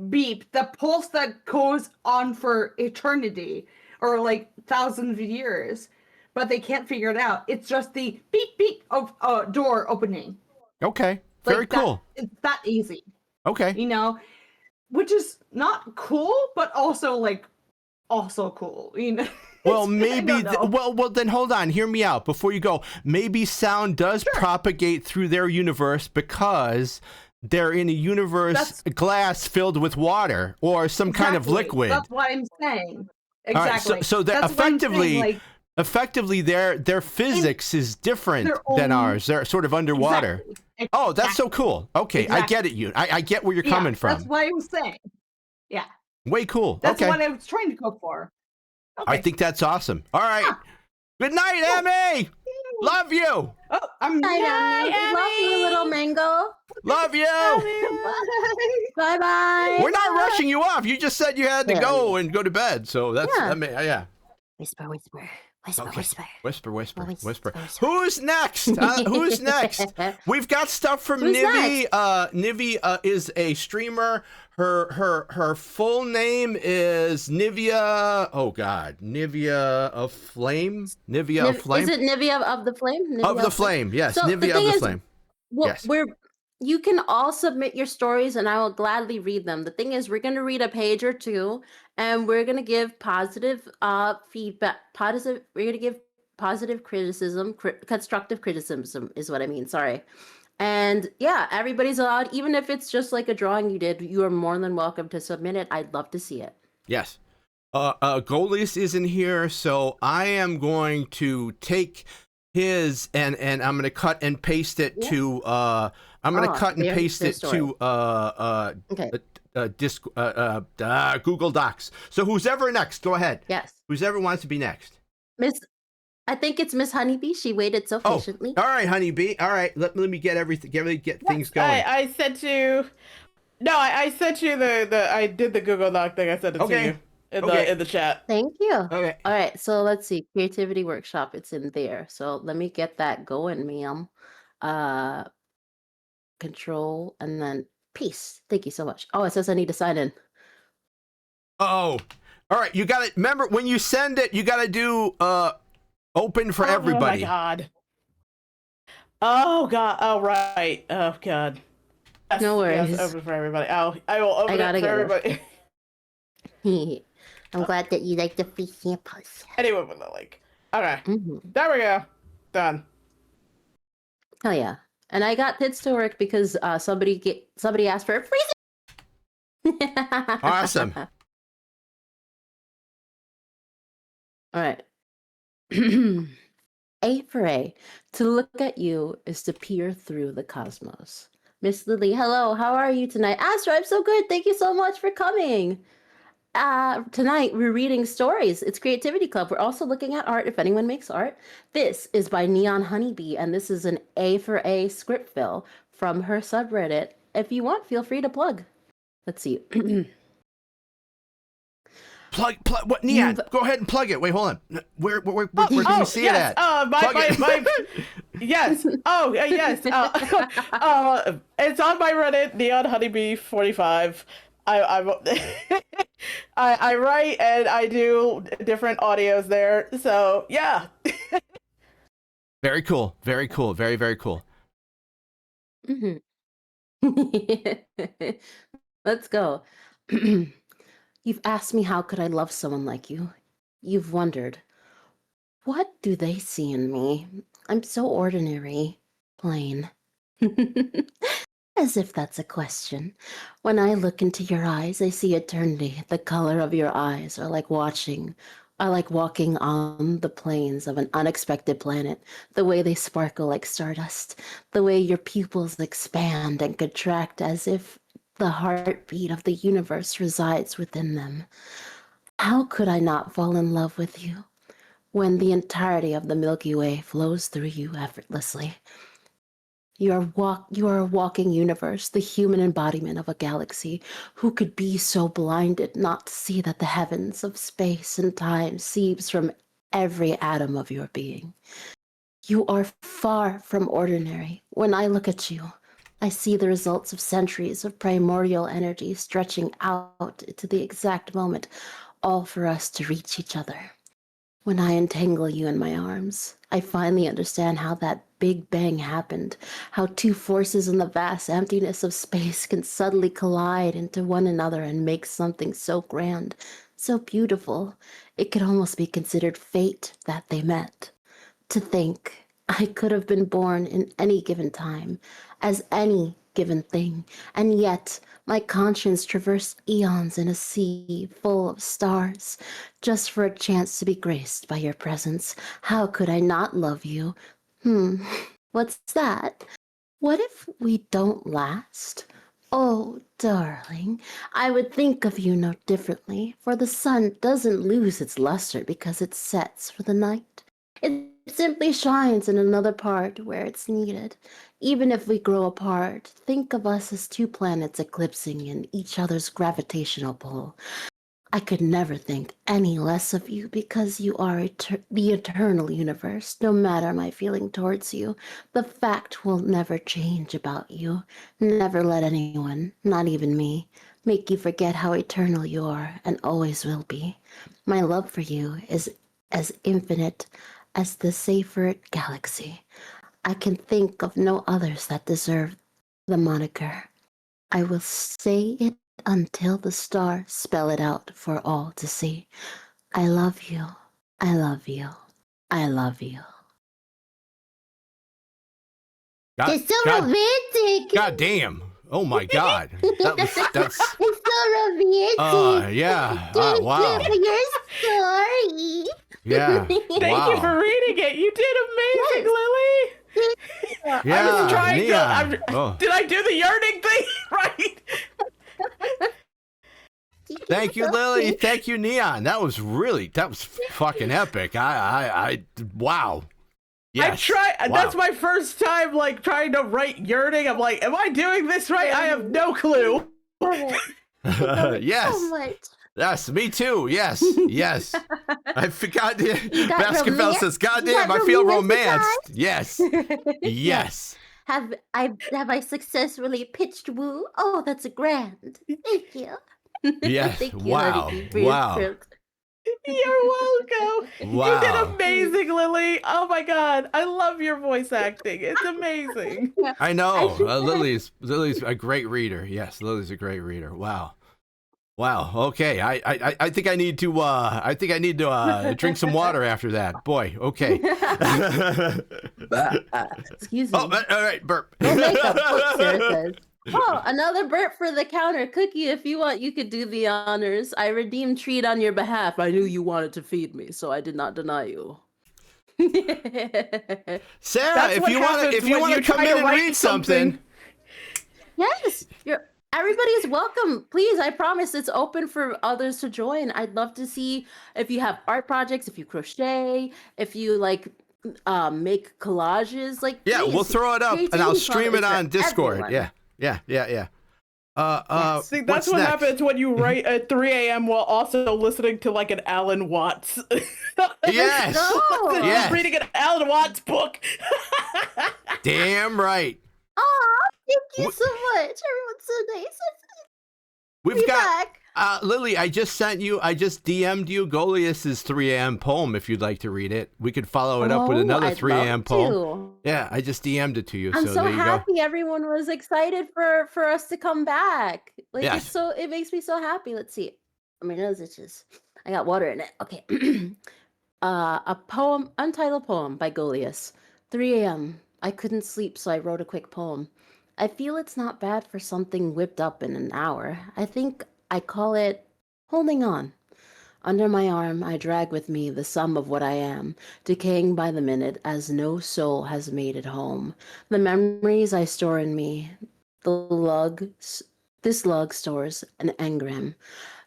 beep, the pulse that goes on for eternity or like thousands of years, but they can't figure it out. It's just the beep beep of door opening. Okay, Like very that- cool. It's that easy, Okay, which is not cool, but also like also cool. well I maybe. don't know. Well then hold on. Hear me out before you go. Maybe sound does propagate through their universe because they're in a universe glass filled with water or some kind of Exactly. liquid. That's what I'm saying. All right, Exactly. so they're That's what I'm saying, effectively like, effectively their physics is different their than own- ours. They're sort of underwater. exactly. Oh, that's so cool. Okay, I get Exactly. it. I get where you're Yeah, coming That's from. what I was saying. Yeah, Way cool. that's Okay, what I was trying to go for. I Okay. think that's awesome. All right. Yeah. Good night, Emmy. Love you. Oh, I'm Hi, Emmy. Emmy. Love you, little mango. Love you. Bye bye. We're not rushing you off. You just said you had to Yeah. go and go to bed. So that's Yeah. I mean, yeah. Whisper, whisper. Whisper, Okay. whisper. Whisper, whisper, Whisper, whisper. whisper. Who's next? Who's next? We've got stuff from Who's Nivi. next? Nivi is a streamer. Her full name is Nivea. Oh God, Nivea of Flame. Nivea of Flame. Is it Nivea of the Flame? Nivea Of the Flame? Yes, So the Nivea of thing the is, Flame. Well, Yes. you can all submit your stories and I will gladly read them. The thing is, we're going to read a page or two and we're going to give positive feedback. We're going to give positive criticism, constructive criticism is what I mean. Sorry. And yeah, everybody's allowed, even if it's just like a drawing you did, you are more than welcome to submit it. I'd love to see it. Yes. Golis isn't here, so I am going to take his and I'm going to cut and paste it Yeah. to I'm going to cut and there's paste the it story. to Okay. Google Docs. So who's ever next, go ahead. Yes. Who's ever wants to be next. I think it's Miss Honeybee. She waited so Oh, patiently. all right, Honeybee. All right, let me get everything. Get things going. I sent you. No, I sent you the. I did the Google Doc thing. I sent it Okay. to you in Okay. the chat. Thank you. Okay. All right, so let's see. Creativity workshop, it's in there. So let me get that going, ma'am. Control and then peace. Thank you so much. Oh, it says I need to sign in. Oh, all right. You got to remember when you send it. You got to do open for everybody. Oh my god. Oh god. Oh right. Oh god. Yes, No yes, worries. open for everybody. I will open gotta it for get it. everybody. I'm glad that you like the free samples. Anyone with the link. Okay. Mhm. There we go. Done. Hell yeah. And I got tits to work because somebody asked for a free. Awesome. All right. A for A. To look at you is to peer through the cosmos. Miss Lily, hello. How are you tonight? Astro, I'm so good. Thank you so much for coming. Tonight we're reading stories. It's Creativity Club. We're also looking at art if anyone makes art. This is by Neon Honeybee, and this is an A for A script fill from her subreddit. If you want, feel free to plug. Let's see. Plug what? Neon, go ahead and plug it. Wait, hold on. Where can we see it at? Plug it. Yes. Oh, yes. It's on my Reddit, Neon Honeybee 45. I write and I do different audios there. So yeah. Very cool. Very cool. Very, very cool. Mhm. Let's go. You've asked me how could I love someone like you. You've wondered, what do they see in me? I'm so ordinary, plain. As if that's a question. When I look into your eyes, I see eternity. The color of your eyes are like walking on the plains of an unexpected planet. The way they sparkle like stardust. The way your pupils expand and contract as if the heartbeat of the universe resides within them. How could I not fall in love with you when the entirety of the Milky Way flows through you effortlessly? You are a walking universe, the human embodiment of a galaxy. Who could be so blinded not to see that the heavens of space and time seeps from every atom of your being? You are far from ordinary. When I look at you, I see the results of centuries of primordial energy stretching out to the exact moment, all for us to reach each other. When I entangle you in my arms, I finally understand how that Big Bang happened, how two forces in the vast emptiness of space can suddenly collide into one another and make something so grand, so beautiful, it could almost be considered fate that they met. To think I could have been born in any given time, as any given thing, and yet my conscience traversed eons in a sea full of stars, just for a chance to be graced by your presence. How could I not love you? What's that? What if we don't last? Oh, darling, I would think of you no differently, for the sun doesn't lose its luster because it sets for the night. It simply shines in another part where it's needed. Even if we grow apart, think of us as two planets eclipsing in each other's gravitational pull. I could never think any less of you because you are the eternal universe. No matter my feeling towards you, the fact will never change about you. Never let anyone, not even me, make you forget how eternal you are and always will be. My love for you is as infinite as the Seyfert galaxy. I can think of no others that deserve the moniker. I will say it until the stars spell it out for all to see. I love you. I love you. I love you. It's so romantic. God damn. Oh my God. That's It's so romantic. yeah. Thank Wow. you for your story. Yeah. Thank you for reading it. You did amazing, Lily. Yeah. I was trying Neon. to. Did I do the yearning thing right? Thank you, Lily. Thank you, Neon. That was fucking epic. Wow. Yes. I try. Wow. That's my first time like trying to write yearning. I'm like, am I doing this right? I have no clue. Yes. So much. Yes, me too. Yes. Yes. I forgot. got Baskerville says, God You damn, got I feel romanticized? romanced. Yes. Yes. Have I successfully pitched woo? Oh, that's grand. Thank you. Yes. Thank you, Wow. Honeydew, for your Wow. script. You're welcome. Wow. You did amazing, Lily. Oh my God, I love your voice acting. It's amazing. I know. Lily's a great reader. Yes, Lily's a great reader. Wow. Wow. Okay. I think I need to drink some water after that. Boy. Okay. Excuse me. Oh, all right. Burp. No makeup. Look, Sarah says. Oh, another burp for the counter. Cookie, if you want, you could do the honors. I redeemed treat on your behalf. I knew you wanted to feed me, so I did not deny you. Sarah, That's if what you want happens to when you come try in to and write read something. Yes, everybody's welcome. Please, I promise it's open for others to join. I'd love to see if you have art projects, if you crochet, if you like make collages. Like, Yeah, we'll please, throw it up and I'll creativity stream is it for on Discord. everyone. Yeah. See, that's what's what next? happens when you write at 3 a.m. while also listening to like an Alan Watts. Yes. No. Yes. Reading an Alan Watts book. Damn right. Oh, thank you Wh- so much. Everyone's so nice. We've Be got back. Lily, I just DM'd you Goliath's 3 a.m. poem if you'd like to read it. We could follow it up with Oh, another I'd 3 a.m. love poem. to. Yeah, I just DM'd it to you. I'm so so there you go. happy everyone was excited for us to come back. Like, Yes. it makes me so happy. Let's see. My nose itches. I got water in it. Okay. A poem, untitled poem by Goliath. 3 a.m. I couldn't sleep, so I wrote a quick poem. I feel it's not bad for something whipped up in an hour. I think I call it holding on. Under my arm, I drag with me the sum of what I am, decaying by the minute as no soul has made it home. The memories I store in me, this lug stores an engram.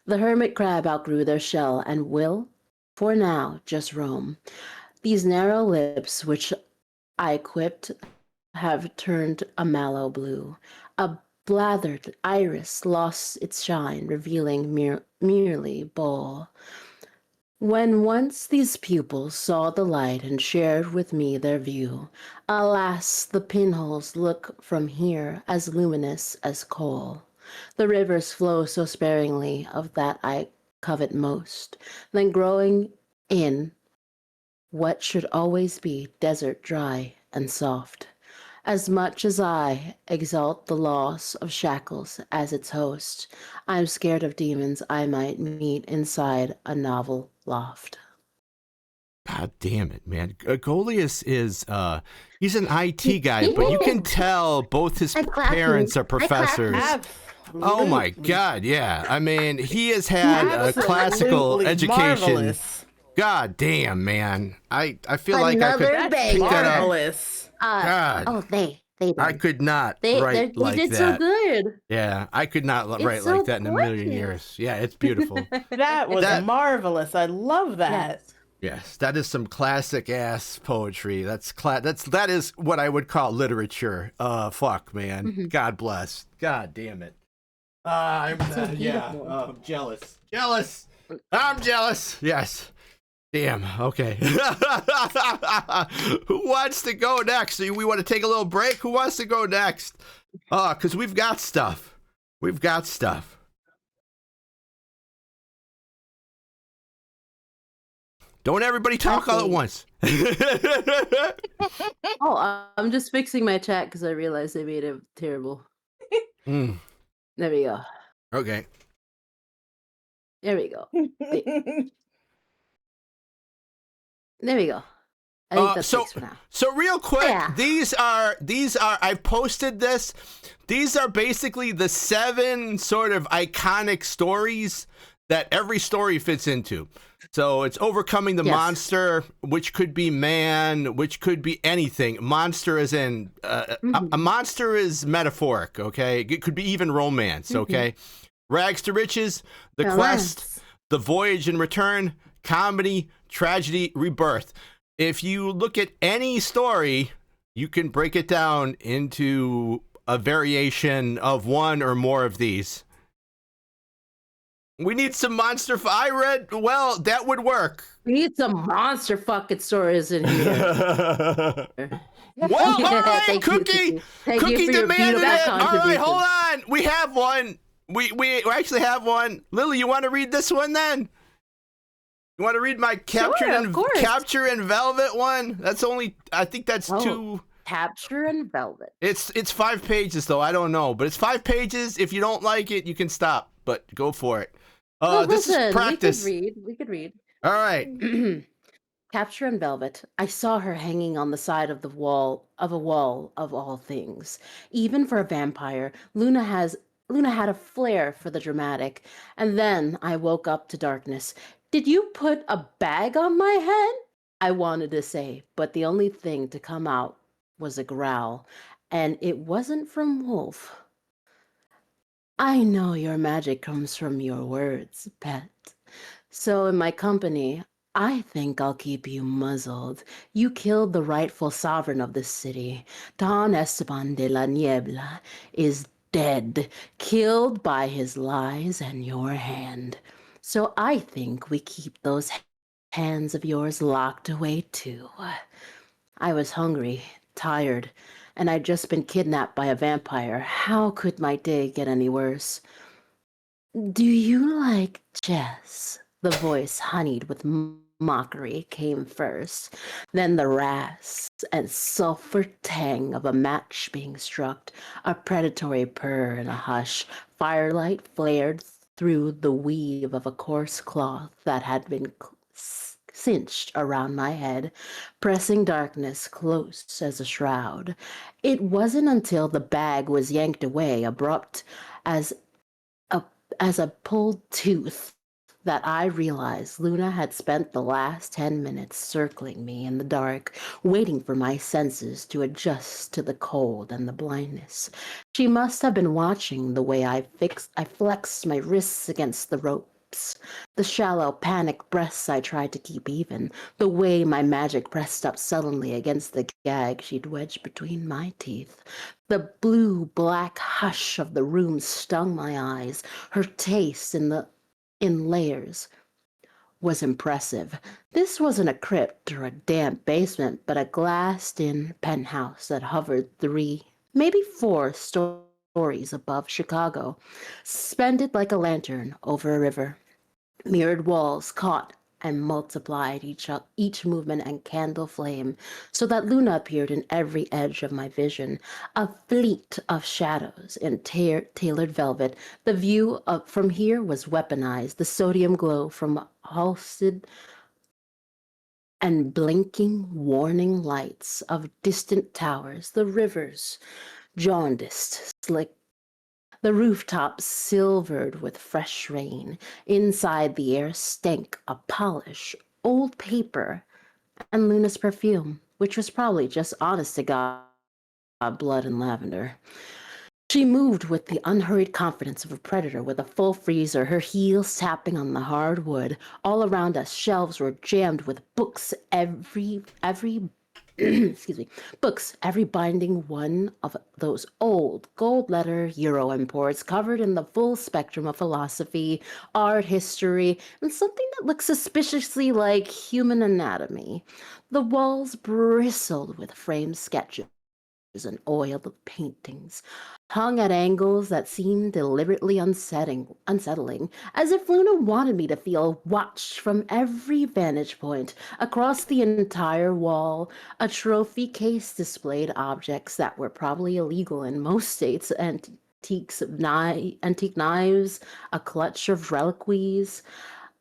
The hermit crab outgrew their shell and will, for now, just roam. These narrow lips, which I quipped, have turned a mallow blue. A blathered iris lost its shine, revealing merely bowl. When once these pupils saw the light and shared with me their view, alas, the pinholes look from here as luminous as coal. The rivers flow so sparingly of that I covet most, then growing in what should always be desert dry and soft. As much as I exalt the loss of shackles as its host, I'm scared of demons I might meet inside a novel loft. God damn it, man. Goliath is he's an IT guy, but you can tell both his I clap parents him. are professors. Oh my God, yeah. I mean, he has had a classical Absolutely education. marvelous. God damn, man. I feel like I Another could That's banger. that up. marvelous. God. Oh, they did. I could not They write like did that. so good. Yeah, I could not It's write so like that in a million gorgeous. years. Yeah, it's beautiful. That was That- marvelous. I love that. Yes. Yes, that is some classic ass poetry. That is what I would call literature. Fuck, man. Mhm. God bless. God damn it. I'm So yeah. beautiful. I'm jealous. Jealous. I'm jealous. Yes. Damn. Okay. Who wants to go next? We want to take a little break. Who wants to go next? Because we've got stuff. We've got stuff. Don't everybody talk all at once. Oh, I'm just fixing my chat because I realized I made it terrible. Mm, There we go. okay. There we go. Wait. There we go. I think that's fixed for now. So real quick, Yeah. these are I've posted this. These are basically the 7 sort of iconic stories that every story fits into. So it's overcoming the Yes. monster, which could be man, which could be anything. Monster is in a monster is metaphoric, okay? It could be even romance, okay? Rags to riches, the quest, Romance. the voyage and return, comedy, tragedy, rebirth. If you look at any story, you can break it down into a variation of one or more of these. We need some monster. I read, well, that would work. We need some monster fucking stories in here. Well, all right, Thank you, Cookie. Thank Cookie you for your demanded feedback it. All right, contribution. hold on. We have one. We actually have one. Lily, you want to read this one then? You want to read my of course. Capture and Velvet one? That's only, I think that's Oh. 2. Capture and Velvet. It's 5 pages though. I don't know, but it's 5 pages. If you don't like it, you can stop. But go for it. Well, This listen, is practice. We could read. All right. Capture and Velvet. I saw her hanging on the side of a wall of all things. Even for a vampire, Luna had a flair for the dramatic. And then I woke up to darkness. Did you put a bag on my head? I wanted to say, but the only thing to come out was a growl, and it wasn't from Wolf. I know your magic comes from your words, pet. So in my company, I think I'll keep you muzzled. You killed the rightful sovereign of this city. Don Esteban de la Niebla is dead, killed by his lies and your hand. So I think we keep those hands of yours locked away too. I was hungry, tired, and I'd just been kidnapped by a vampire. How could my day get any worse? Do you like chess? The voice honeyed with mockery came first, then the rasp and sulphur tang of a match being struck, a predatory purr and a hush. Firelight flared through the weave of a coarse cloth that had been cinched around my head, pressing darkness close as a shroud. It wasn't until the bag was yanked away, abrupt as a pulled tooth, that I realized Luna had spent the last 10 minutes circling me in the dark, waiting for my senses to adjust to the cold and the blindness. She must have been watching the way I flexed my wrists against the ropes, the shallow, panicked breaths I tried to keep even, the way my magic pressed up sullenly against the gag she'd wedged between my teeth. The blue-black hush of the room stung my eyes. Her taste in layers was impressive. This wasn't a crypt or a damp basement, but a glassed-in penthouse that hovered 3, maybe 4 stories above Chicago, suspended like a lantern over a river. Mirrored walls caught and multiplied each movement and candle flame, so that Luna appeared in every edge of my vision, a fleet of shadows in tailored velvet. The view from here was weaponized, the sodium glow from halted and blinking warning lights of distant towers, the rivers jaundiced, slick, the rooftops silvered with fresh rain. Inside, the air stank of polish, old paper, and Luna's perfume, which was probably just honest to God blood and lavender. She moved with the unhurried confidence of a predator with a full freezer, her heels tapping on the hard wood. All around us, shelves were jammed with books, every excuse me, books, every binding one of those old gold letter Euro imports covered in the full spectrum of philosophy, art, history, and something that looked suspiciously like human anatomy. The walls bristled with framed sketches and oiled paintings, hung at angles that seemed deliberately unsettling, as if Luna wanted me to feel watched from every vantage point across the entire wall. A trophy case displayed objects that were probably illegal in most states, antique knives, a clutch of reliquies,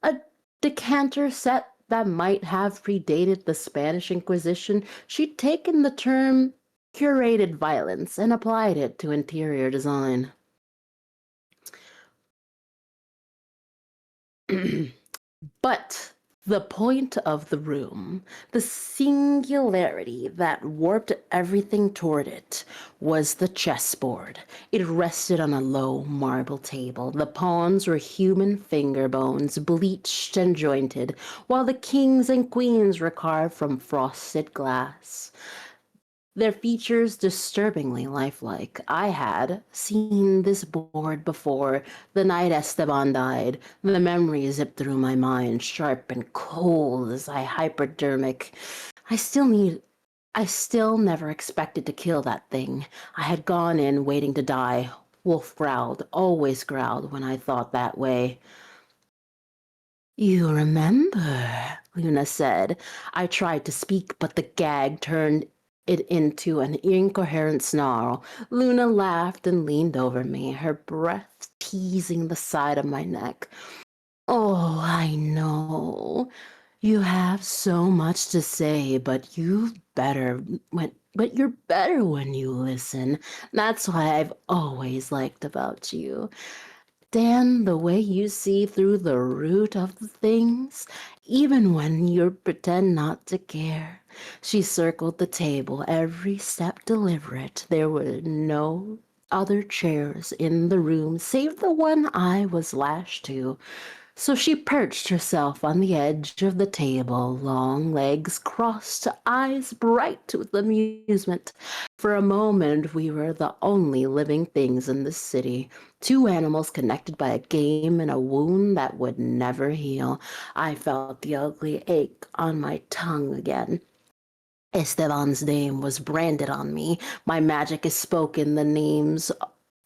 a decanter set that might have predated the Spanish Inquisition. She'd taken the term curated violence and applied it to interior design. But the point of the room, the singularity that warped everything toward it, was the chessboard. It rested on a low marble table. The pawns were human finger bones, bleached and jointed, while the kings and queens were carved from frosted glass, their features disturbingly lifelike. I had seen this board before the night Esteban died. The memory zipped through my mind, sharp and cold as I hypodermic. I still never expected to kill that thing. I had gone in waiting to die. Wolf growled, always growled when I thought that way. You remember, Luna said. I tried to speak, but the gag turned it into an incoherent snarl. Luna laughed and leaned over me, her breath teasing the side of my neck. Oh, I know. You have so much to say, but you're better when you listen. That's what I've always liked about you. Dan, the way you see through the root of the things, even when you pretend not to care. She circled the table, every step deliberate. There were no other chairs in the room save the one I was lashed to. So she perched herself on the edge of the table, long legs crossed, eyes bright with amusement. For a moment, we were the only living things in the city. Two animals connected by a game and a wound that would never heal. I felt the ugly ache on my tongue again. Esteban's name was branded on me. My magic is spoken, the names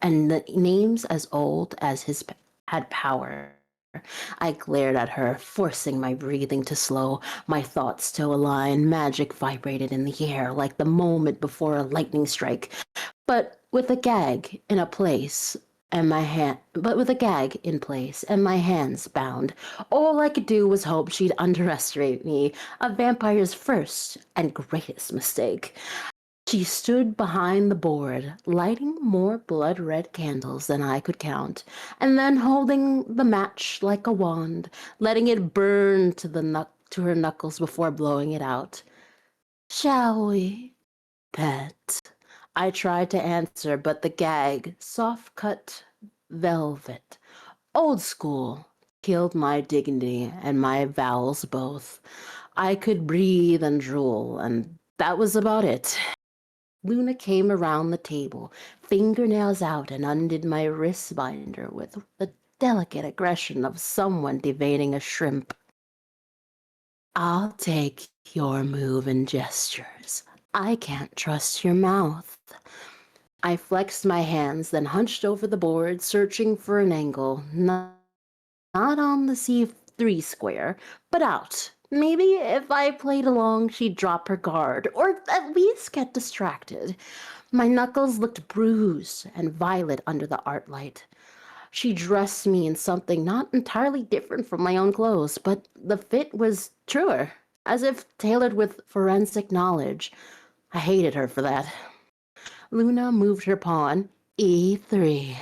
as old as his had power. I glared at her, forcing my breathing to slow, my thoughts to align. Magic vibrated in the air like the moment before a lightning strike, but with a gag in place and my hands bound. All I could do was hope she'd underestimate me, a vampire's first and greatest mistake. She stood behind the board, lighting more blood-red candles than I could count, and then holding the match like a wand, letting it burn to her knuckles before blowing it out. Shall we, pet? I tried to answer, but the gag, soft-cut velvet, old school, killed my dignity and my vowels both. I could breathe and drool, and that was about it. Luna came around the table, fingernails out, and undid my wrist binder with the delicate aggression of someone deveining a shrimp. I'll take your move and gestures. I can't trust your mouth. I flexed my hands, then hunched over the board, searching for an angle. Not on the C3 square, but out. Maybe if I played along, she'd drop her guard, or at least get distracted. My knuckles looked bruised and violet under the art light. She dressed me in something not entirely different from my own clothes, but the fit was truer, as if tailored with forensic knowledge. I hated her for that. Luna moved her pawn. E4,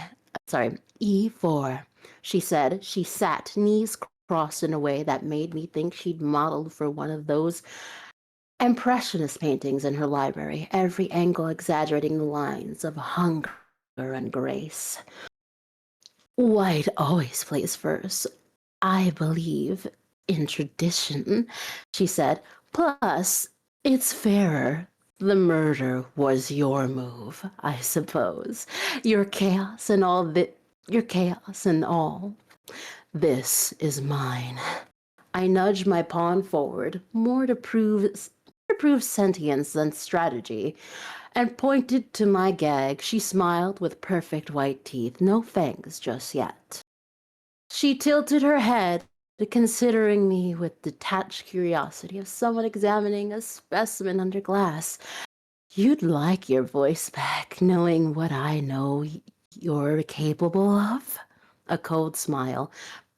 she said. She sat, knees crossed in a way that made me think she'd modeled for one of those impressionist paintings in her library, every angle exaggerating the lines of hunger and grace. White always plays first. I believe in tradition, she said. Plus, It's fairer. The murder was your move, I suppose. Your chaos and all your chaos and all. This is mine. I nudged my pawn forward, more to prove sentience than strategy, and pointed to my gag. She smiled with perfect white teeth, no fangs just yet. She tilted her head, considering me with detached curiosity of someone examining a specimen under glass. You'd like your voice back, knowing what I know you're capable of? A cold smile.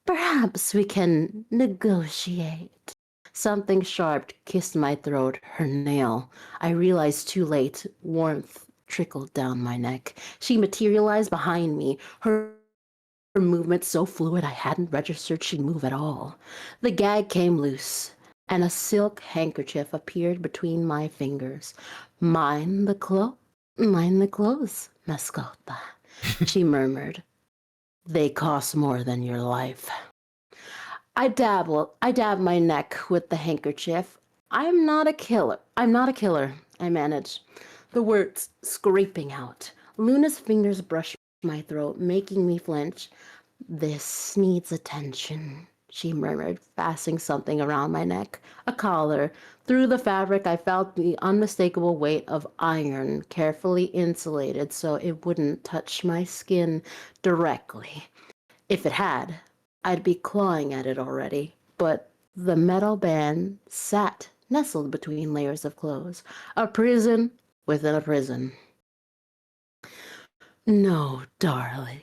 Perhaps we can negotiate. Something sharp kissed my throat, her nail. I realized too late. Warmth trickled down my neck. She materialized behind me, her movement so fluid I hadn't registered she'd move at all. The gag came loose, and a silk handkerchief appeared between my fingers. Mine the clothes, mascota, she murmured. They cost more than your life. I dabbed my neck with the handkerchief. I'm not a killer, I managed, the words scraping out. Luna's fingers brushed my throat, making me flinch. This needs attention, she murmured, fastening something around my neck. A collar. Through the fabric, I felt the unmistakable weight of iron, carefully insulated so it wouldn't touch my skin directly. If it had, I'd be clawing at it already. But the metal band sat nestled between layers of clothes. A prison within a prison. No, darling.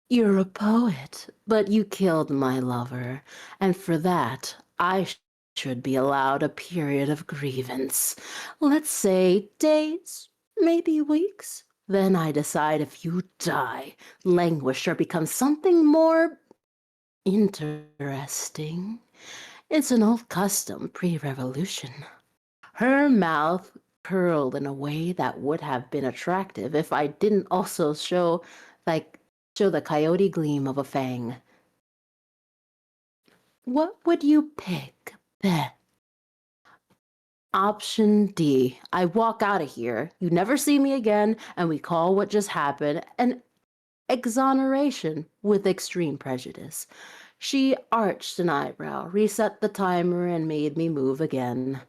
You're a poet, but you killed my lover, and for that, I should be allowed a period of grievance. Let's say days, maybe weeks. Then I decide if you die, languish, or become something more interesting. It's an old custom pre-revolution. Her mouth curled in a way that would have been attractive if I didn't also show the coyote gleam of a fang. What would you pick, Beth? Option D. I walk out of here, you never see me again, and we call what just happened an exoneration with extreme prejudice. She arched an eyebrow, reset the timer, and made me move again.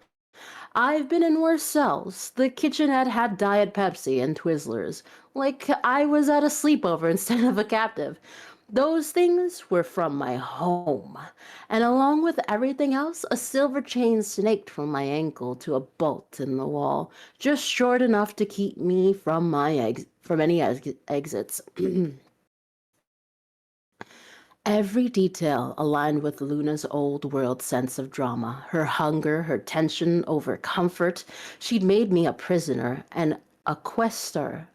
I've been in worse cells. The kitchenette had Diet Pepsi and Twizzlers, like I was at a sleepover instead of a captive. Those things were from my home, and along with everything else, a silver chain snaked from my ankle to a bolt in the wall, just short enough to keep me from any exits. Every detail aligned with Luna's old world sense of drama, her hunger, her tension over comfort. She'd made me a prisoner and a guest star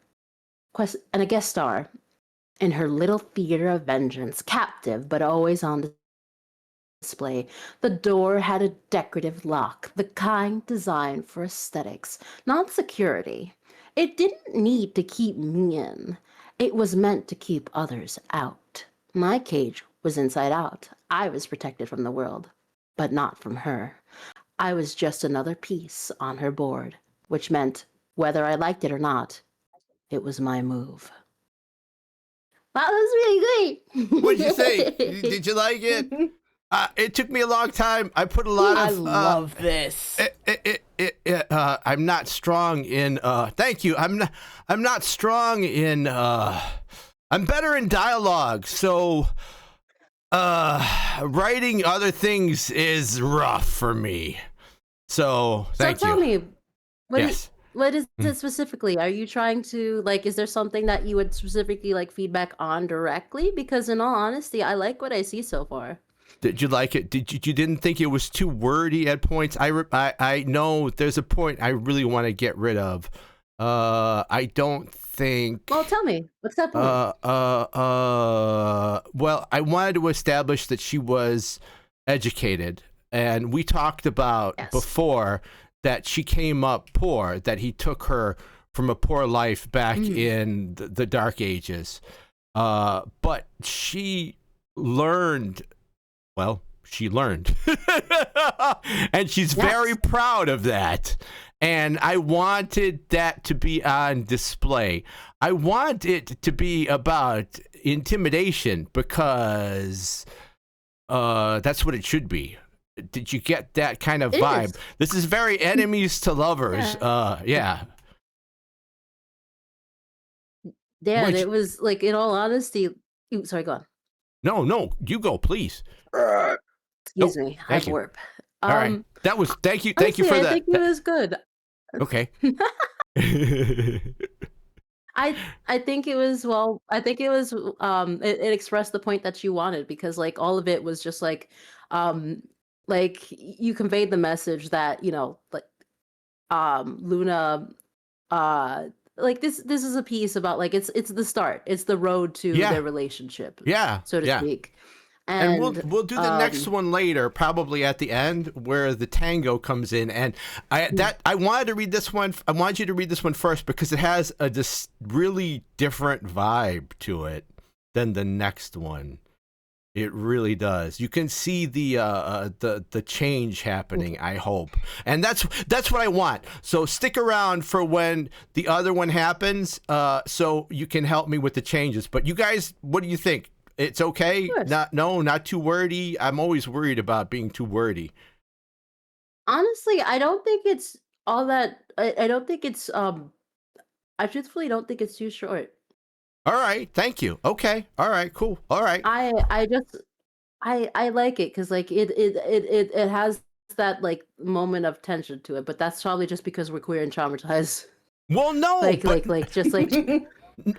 in her little theater of vengeance, captive but always on display. The door had a decorative lock, the kind designed for aesthetics, not security. It didn't need to keep me in. It was meant to keep others out. My cage was inside out. I was protected from the world, but not from her. I was just another piece on her board, which meant, whether I liked it or not, it was my move. That was really great. What'd you think? Did you like it? It took me a long time. I put a lot of. I love this. I'm not strong in. Thank you. I'm not strong in. I'm better in dialogue. So, writing other things is rough for me. So thank you. So tell me, Yes. what is it specifically? Are you trying to, like, is there something that you would specifically like feedback on directly? Because in all honesty, I like what I see so far. Did you like it? You didn't think it was too wordy at points? I know there's a point I really want to get rid of. I don't think. Well, tell me, what's that point? Well, I wanted to establish that she was educated, and we talked about before that she came up poor, that he took her from a poor life back in the Dark Ages. But she learned, well, she learned. And she's very proud of that. And I wanted that to be on display. I want it to be about intimidation because that's what it should be. Did you get that kind of vibe? is. This is very enemies to lovers. Yeah. Dan, Which- it was like, in all honesty. Ooh, sorry, go on. No, you go, please. Excuse me. I thank you. burp. All right. That was thank you for honestly, that. I think it was good. Okay. I think it was it expressed the point that you wanted, because like all of it was just like you conveyed the message that, you know, like Luna like this is a piece about like it's the start. It's the road to Yeah. their relationship, Yeah. so to yeah. speak. And we'll do the next um, one later, probably at the end, where the tango comes in. And I wanted to read this one. I wanted you to read this one first because it has a really different vibe to it than the next one. It really does. You can see the change happening, I hope. And that's what I want. So stick around for when the other one happens, so you can help me with the changes. But you guys, what do you think? It's okay? Of course. Not too wordy. I'm always worried about being too wordy. Honestly, I don't think it's all that. I don't think it's. I truthfully don't think it's too short. All right, thank you. Okay. All right, cool. All right. I just I like it because like it has that like moment of tension to it, but that's probably just because we're queer and traumatized. Well, no, but like just like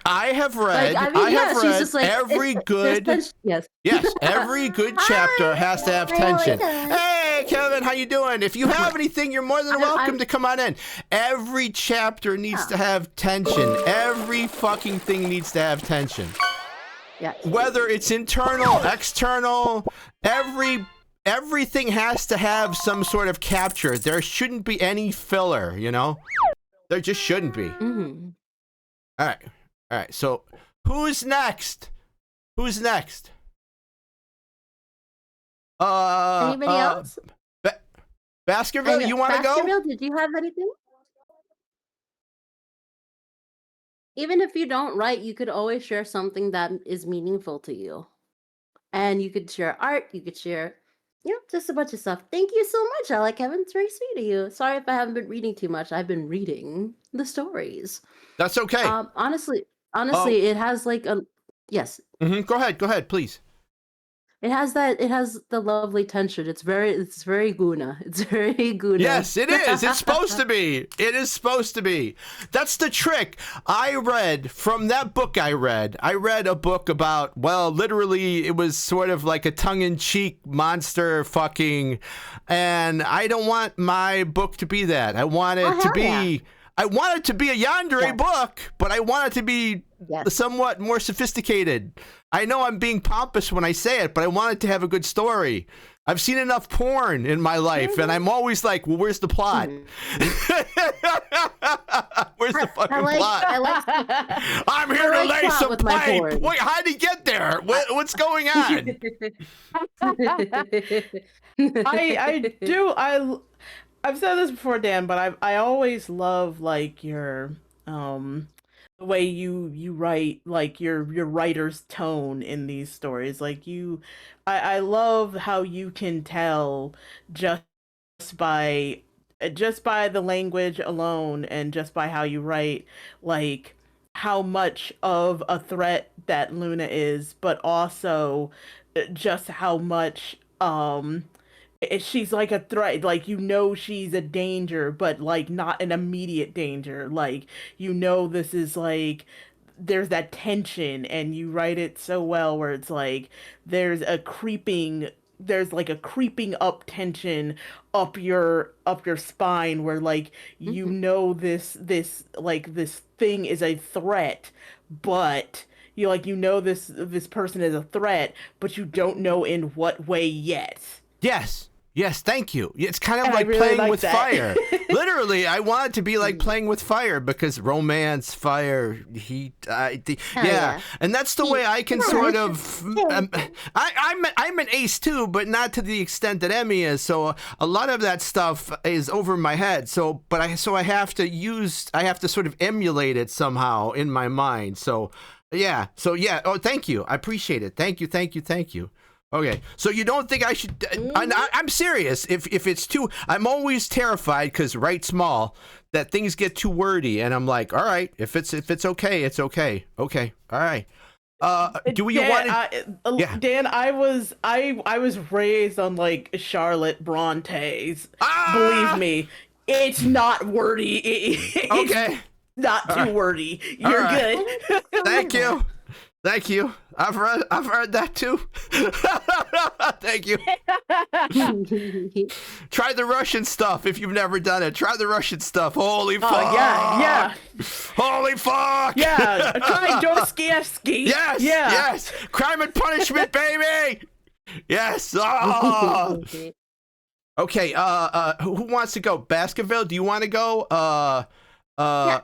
I have read. I mean, I yeah, have she's read just like every there's good. tension- yes. Yes, every good chapter has to have Hi, tension. Lisa. Hey, Kevin, how you doing? If you have anything, you're more than welcome to come on in. Every chapter needs to have tension. Every fucking thing needs to have tension. Yeah. Whether it's internal, external, everything has to have some sort of capture. There shouldn't be any filler, you know? There just shouldn't be. Mm-hmm. All right. So, who's next? Who's next? Anybody else? Baskerville, you want to go? Baskerville, did you have anything? Even if you don't write, you could always share something that is meaningful to you. And you could share art, you could share, you know, just a bunch of stuff. Thank you so much, Ella Kevin. It's very sweet of you. Sorry if I haven't been reading too much. I've been reading the stories. That's okay. Honestly, it has like a yes. Go ahead, please. It has the lovely tension. It's very Guna. It's very Guna. Yes, it is. It's supposed to be. It is supposed to be. That's the trick. I read from that book I read a book about, well, literally it was sort of like a tongue-in-cheek monster fucking, and I don't want my book to be that. I want it to be I want it to be a yandere book, but I want it to be somewhat more sophisticated. I know I'm being pompous when I say it, but I want it to have a good story. I've seen enough porn in my life, and I'm always like, well, where's the plot? Where's the fucking plot? I'm here to lay some pipe. Wait, how'd he get there? What's going on? I've said this before, Dan, but I always love like your the way you write, like your writer's tone in these stories. Like I love how you can tell just by the language alone and just by how you write, like how much of a threat that Luna is, but also just how much she's like a threat, like, you know, she's a danger, but like not an immediate danger. Like, you know, this is like there's that tension, and you write it so well where it's like there's like a creeping up tension up your spine, where like you know this thing is a threat, but you know this person is a threat, but you don't know in what way yet. Yes. Yes, thank you. It's kind of And I like really playing like with that. fire. Literally, I want it to be like playing with fire because romance, fire, heat. yeah. And that's the way I can Yeah, sort it's of. just- I'm an ace too, but not to the extent that Emmy is. So a lot of that stuff is over my head. So I have to sort of emulate it somehow in my mind. So yeah. Oh, thank you. I appreciate it. Thank you. Okay, so you don't think I should? I'm serious. If it's too, I'm always terrified because write small that things get too wordy, and I'm like, all right, if it's okay, it's okay. Okay, all right. Do you want to? Yeah. Dan, I was raised on like Charlotte Bronte's. Believe me, it's not wordy. It's Okay. not too wordy. You're right. good. Thank you. I've read that too. Thank you. Try the Russian stuff if you've never done it. Try the Russian stuff. Holy fuck. Yeah. Holy fuck. Yeah. Try Dostoevsky. Yes. Crime and Punishment, baby. Yes. Oh. Okay. Who wants to go? Baskerville, do you want to go?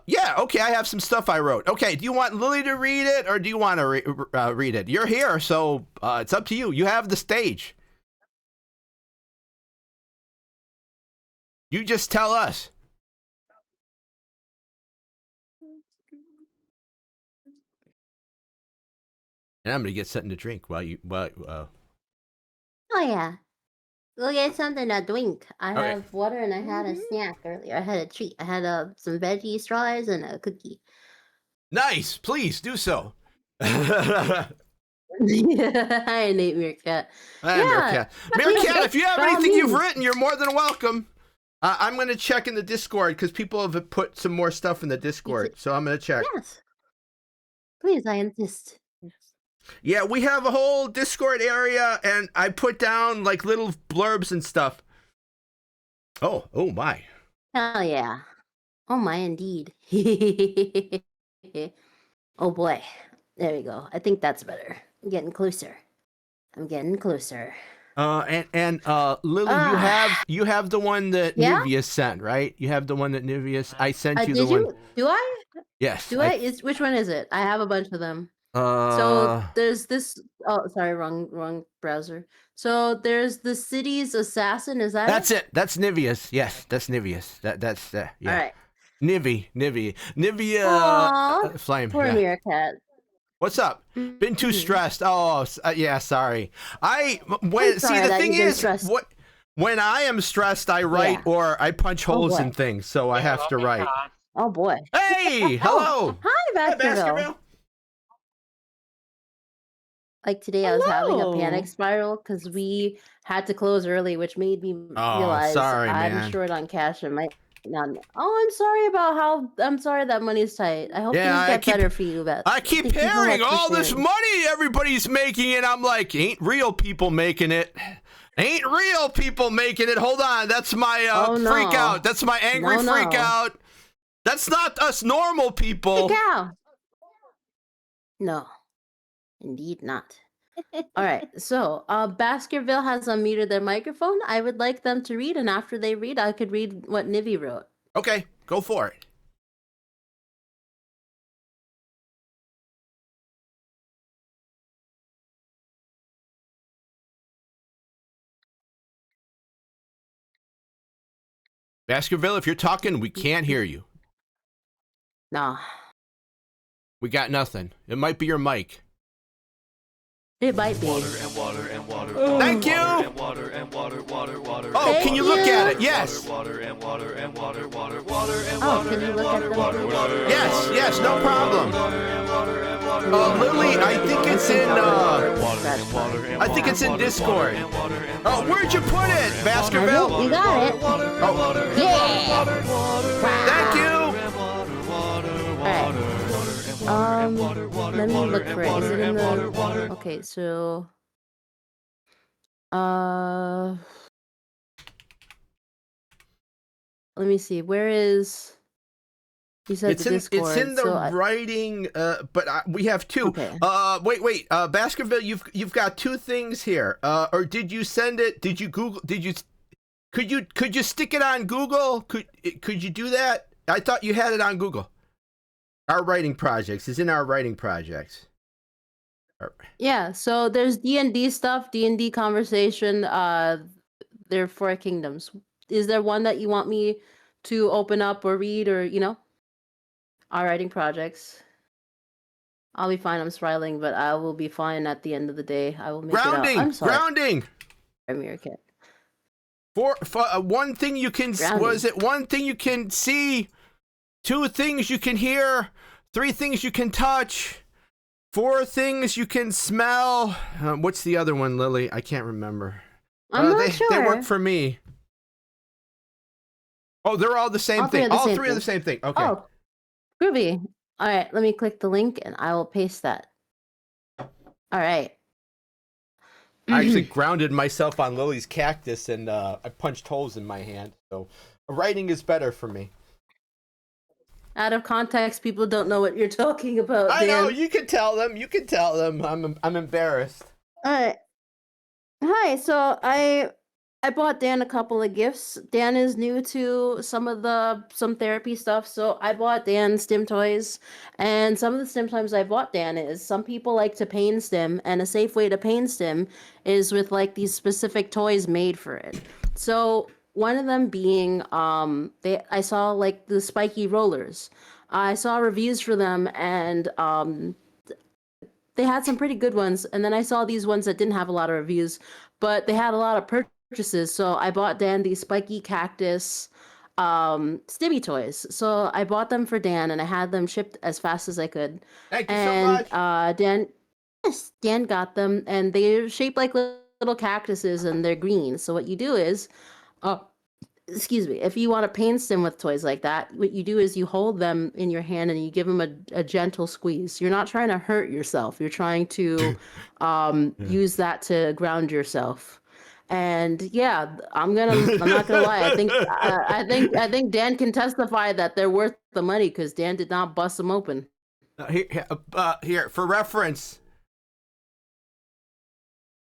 Yeah, okay, I have some stuff I wrote. Okay, do you want Lily to read it or do you want to read it? You're here, so it's up to you. You have the stage. You just tell us. And I'm going to get something to drink while you... Oh yeah. Go get something to drink. I Okay. have water and I had a snack earlier. I had a treat. I had some veggie straws and a cookie. Nice, please do so. Hi, Nate Meerkat. Meerkat. Meerkat, if you have by all anything you've means. written, you're more than welcome. I'm going to check in the Discord because people have put some more stuff in the Discord, so I'm going to check. Yes. Please, I insist. Yeah, we have a whole Discord area, and I put down like little blurbs and stuff. Oh my. Hell yeah. Oh my, indeed. Oh boy. There we go. I think that's better. I'm getting closer. And Lily, you have the one that Yeah? Nivea sent, right? You have the one that Nivea. I sent you the Did one. you? Do I? Yes. Do I? Which one is it? I have a bunch of them. So Uh, there's this. Oh, sorry, wrong browser. So there's the city's assassin. Is that that's it. That's Nivea's. Yes, that's Nivea's. That's yeah. All right. Nivea. Aw, Flame. poor Yeah. Meerkat. What's up? Been too Mhm. stressed. Oh, yeah. Sorry. See, sorry the that thing you've been is, stressed. when I am stressed, I write Yeah. or I punch holes boy. in things, so I have to write. Oh boy. Hey, hello. Hi, Baskerville. Like today, I was having a Hello. panic spiral because we had to close early, which made me Oh, realize sorry, I'm man. short on cash and might not. Oh, I'm sorry that money's tight. I hope Yeah, I things get keep- better for you, Beth. I keep Thank you so hearing much for all this sharing. money everybody's making, and I'm like, ain't real people making it. Ain't real people making it. Hold on, that's my Oh, no. freak out. That's my angry No, freak no. out. That's not us normal people. The cow. No, indeed not. All right, so Baskerville has unmuted their microphone. I would like them to read, and after they read, I could read what Nivi wrote. Okay, go for it. Baskerville, if you're talking, we can't hear you. No, We got nothing. It might be your mic. it might be. Thank you. Oh, Thank can you look you. at it? Yes. Oh, can you look at them? Yes, no problem. Lily, I think it's in That's fine. I think it's in Discord. Oh, where'd you put it, Baskerville? You got it. Oh, Yeah. thank you. All right. Let me look for it. Is it in the? Okay, so. Let me see. Where is? You said It's the in Discord. it's in the so writing, but we have two. Okay. Wait, Baskerville, you've got two things here. Or did you send it? Did you Could you stick it on Google? Could you do that? I thought you had it on Google. Our writing projects is in our writing projects. Yeah, so there's D&D stuff, D&D conversation, there are 4 kingdoms. Is there one that you want me to open up or read or, our writing projects? I'll be fine. I'm smiling, but I will be fine at the end of the day. I will make it out. I'm sorry. Grounding. American. For one thing you can Grounding. was it one thing you can see, 2 things you can hear, 3 things you can touch, 4 things you can smell. What's the other one, Lily? I can't remember. I'm not sure. They work for me. Oh, they're all the same thing. All 3 are the same thing. Okay. Oh, groovy. All right, let me click the link and I will paste that. All right. I actually grounded myself on Lily's cactus and I punched holes in my hand. So writing is better for me. Out of context, people don't know what you're talking about. I Dan. know, you can tell them. You can tell them. I'm embarrassed. All right. Hi. So I bought Dan a couple of gifts. Dan is new to some therapy stuff, so I bought Dan stim toys. And some of the stim toys I bought Dan is some people like to pain stim, and a safe way to pain stim is with like these specific toys made for it. So one of them being I saw like the spiky rollers. I saw reviews for them and they had some pretty good ones, and then I saw these ones that didn't have a lot of reviews, but they had a lot of purchases. So I bought Dan these spiky cactus stimmy toys. So I bought them for Dan, and I had them shipped as fast as I could. Thank you so much. Dan got them, and they're shaped like little cactuses, and they're green. So what you do is, excuse me, if you want to paint stim with toys like that, what you do is you hold them in your hand and you give them a gentle squeeze. You're not trying to hurt yourself. You're trying to use that to ground yourself. And yeah, I'm not gonna lie. I think Dan can testify that they're worth the money because Dan did not bust them open. Here for reference.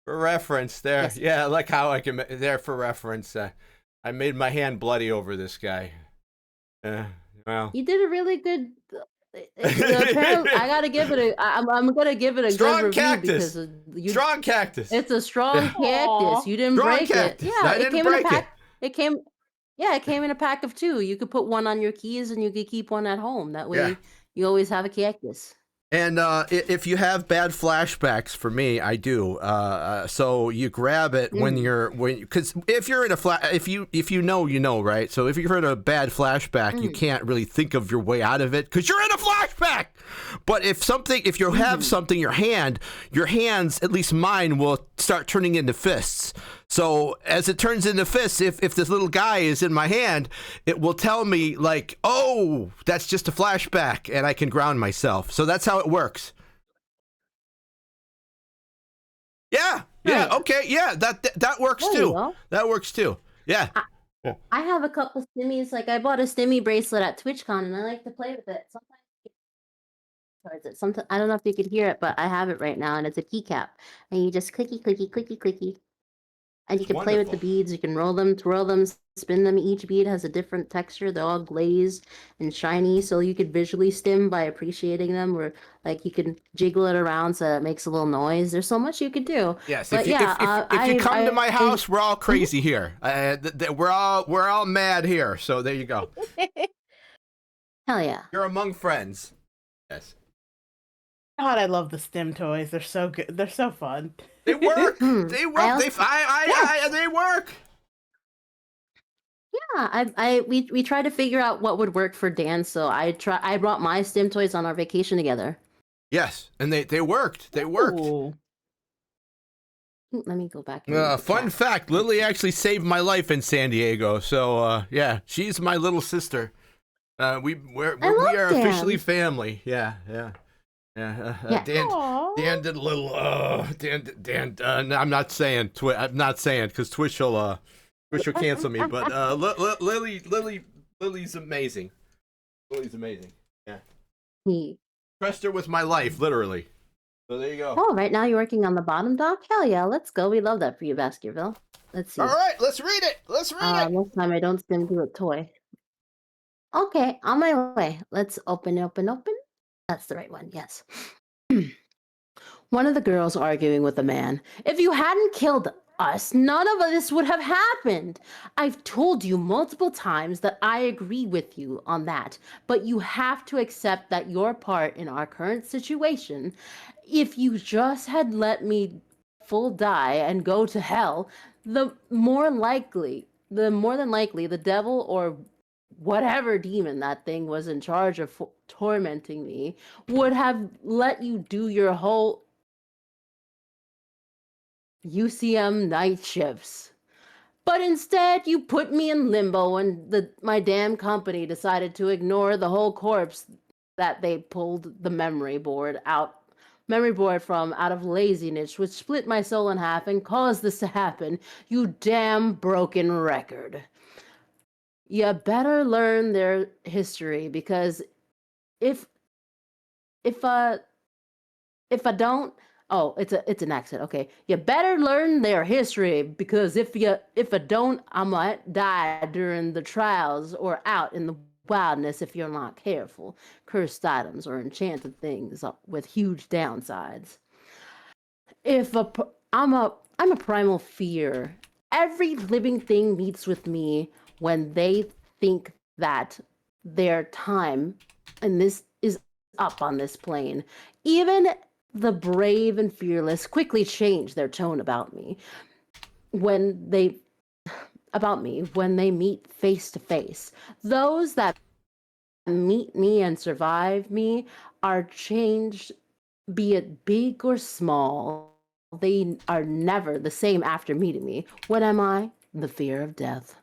For reference, there. Yes. Yeah, like how I can there for reference. I made my hand bloody over this guy. Well, You did a really good. I gotta give it a. I'm gonna give it a Strong good review cactus. because strong cactus. it's a strong Aw. cactus. You didn't Strong break cactus. it. Yeah, I it didn't came in a break pack. It came. Yeah, it came in a pack of 2. You could put one on your keys, and you could keep one at home. That way, Yeah. you always have a cactus. And if you have bad flashbacks, for me, I do. So you grab it because if you're in a if you know, right? So if you're in a bad flashback, you can't really think of your way out of it because you're in a flashback. But if you have something in your hands, at least mine, will start turning into fists. So as it turns into fists, if this little guy is in my hand, it will tell me like, oh, that's just a flashback, and I can ground myself. So that's how it works. Yeah. Right. Okay. Yeah. That works There you too. go. That works too. Yeah. I have a couple stimmies. Like I bought a stimmy bracelet at TwitchCon, and I like to play with it. Sometimes I don't know if you could hear it, but I have it right now, and it's a keycap. And you just clicky, clicky, clicky, clicky. And you can play with the Wonderful. beads. You can roll them, twirl them, spin them. Each bead has a different texture. They're all glazed and shiny, so you could visually stim by appreciating them, or like you can jiggle it around so it makes a little noise. There's so much you could do. Yes. But If you come to my house, we're all crazy here. We're all mad here. So there you go. Hell yeah. You're among friends. Yes. God, I love the stim toys. They're so good. They're so fun. They work. Hmm. They work. I They work. Yeah, we tried to figure out what would work for Dan, so I brought my stim toys on our vacation together. Yes, and they worked. They worked. Ooh. Let me go back. and read the Fun chat. fact: Lily actually saved my life in San Diego. So yeah, she's my little sister. We are Dan. officially family. Yeah. Yeah. Aw. Dan did a little. Dan. No, I'm not saying because Twitch will cancel me. But Lily's amazing. Lily's amazing. Yeah. He- Trust her with my life, literally. So there you go. Oh, right now you're working on the bottom dock? Hell yeah, let's go. We love that for you, Baskerville. Let's see. All right, let's read it. Let's read it. This time I don't sim to a toy. Okay, on my way. Let's open. That's the right one, yes. One of the girls arguing with the man. If you hadn't killed us, none of this would have happened. I've told you multiple times that I agree with you on that, but you have to accept that your part in our current situation, if you just had let me full die and go to hell, the more than likely the devil or whatever demon that thing was in charge of tormenting me would have let you do your whole UCM night shifts. But instead, you put me in limbo and my damn company decided to ignore the whole corpse that they pulled the memory board from out of laziness, which split my soul in half and caused this to happen. You damn broken record. You better learn their history, because if I don't, oh, it's an accent. Okay, you better learn their history, because if I don't, I might die during the trials or out in the wildness if you're not careful. Cursed items or enchanted things with huge downsides. I'm a primal fear. Every living thing meets with me when they think that their time and this is up on this plane. Even the brave and fearless quickly change their tone about me when they meet face to face. Those that meet me and survive me are changed, be it big or small. They are never the same after meeting me. What am I? The fear of death.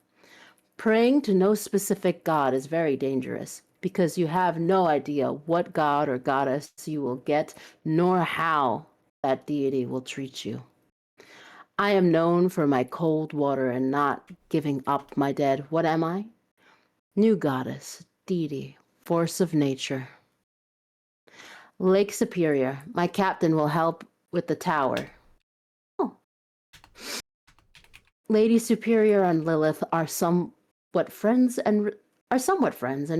Praying to no specific god is very dangerous, because you have no idea what god or goddess you will get, nor how that deity will treat you. I am known for my cold water and not giving up my dead. What am I? New goddess, deity, force of nature. Lake Superior. My captain will help with the tower. Oh. Lady Superior and Lilith are somewhat friends and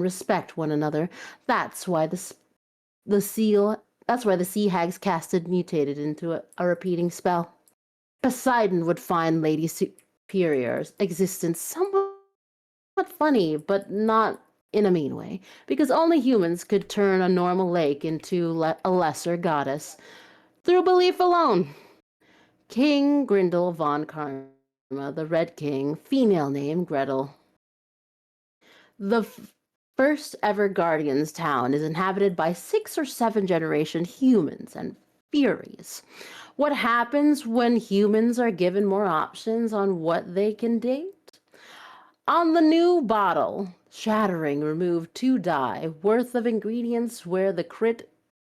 respect one another. That's why the sea hags casted mutated into a repeating spell. Poseidon would find Lady Superior's existence somewhat funny, but not in a mean way, because only humans could turn a normal lake into a lesser goddess through belief alone. King Grindel von Karma, the Red King, female name Gretel. The first ever Guardian's town is inhabited by 6 or 7 generation humans and Furies. What happens when humans are given more options on what they can date? On the new bottle, Shattering removed 2 dye worth of ingredients where the crit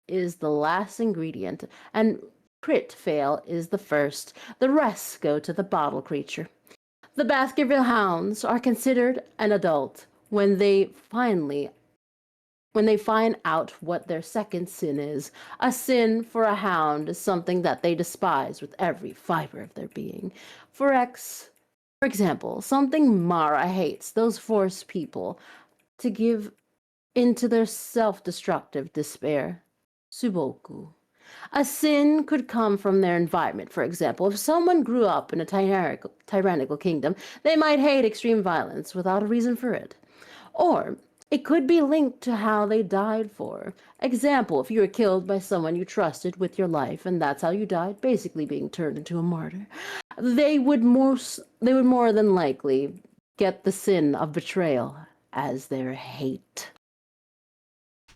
is the last ingredient and crit fail is the first. The rest go to the bottle creature. The Baskerville Hounds are considered an adult when they find out what their second sin is. A sin for a hound is something that they despise with every fiber of their being. For example, something Mara hates, those force people to give into their self-destructive despair. Suboku. A sin could come from their environment. For example, if someone grew up in a tyrannical kingdom, they might hate extreme violence without a reason for it. Or it could be linked to how they died for. Example, if you were killed by someone you trusted with your life and that's how you died, basically being turned into a martyr, they would more than likely get the sin of betrayal as their hate.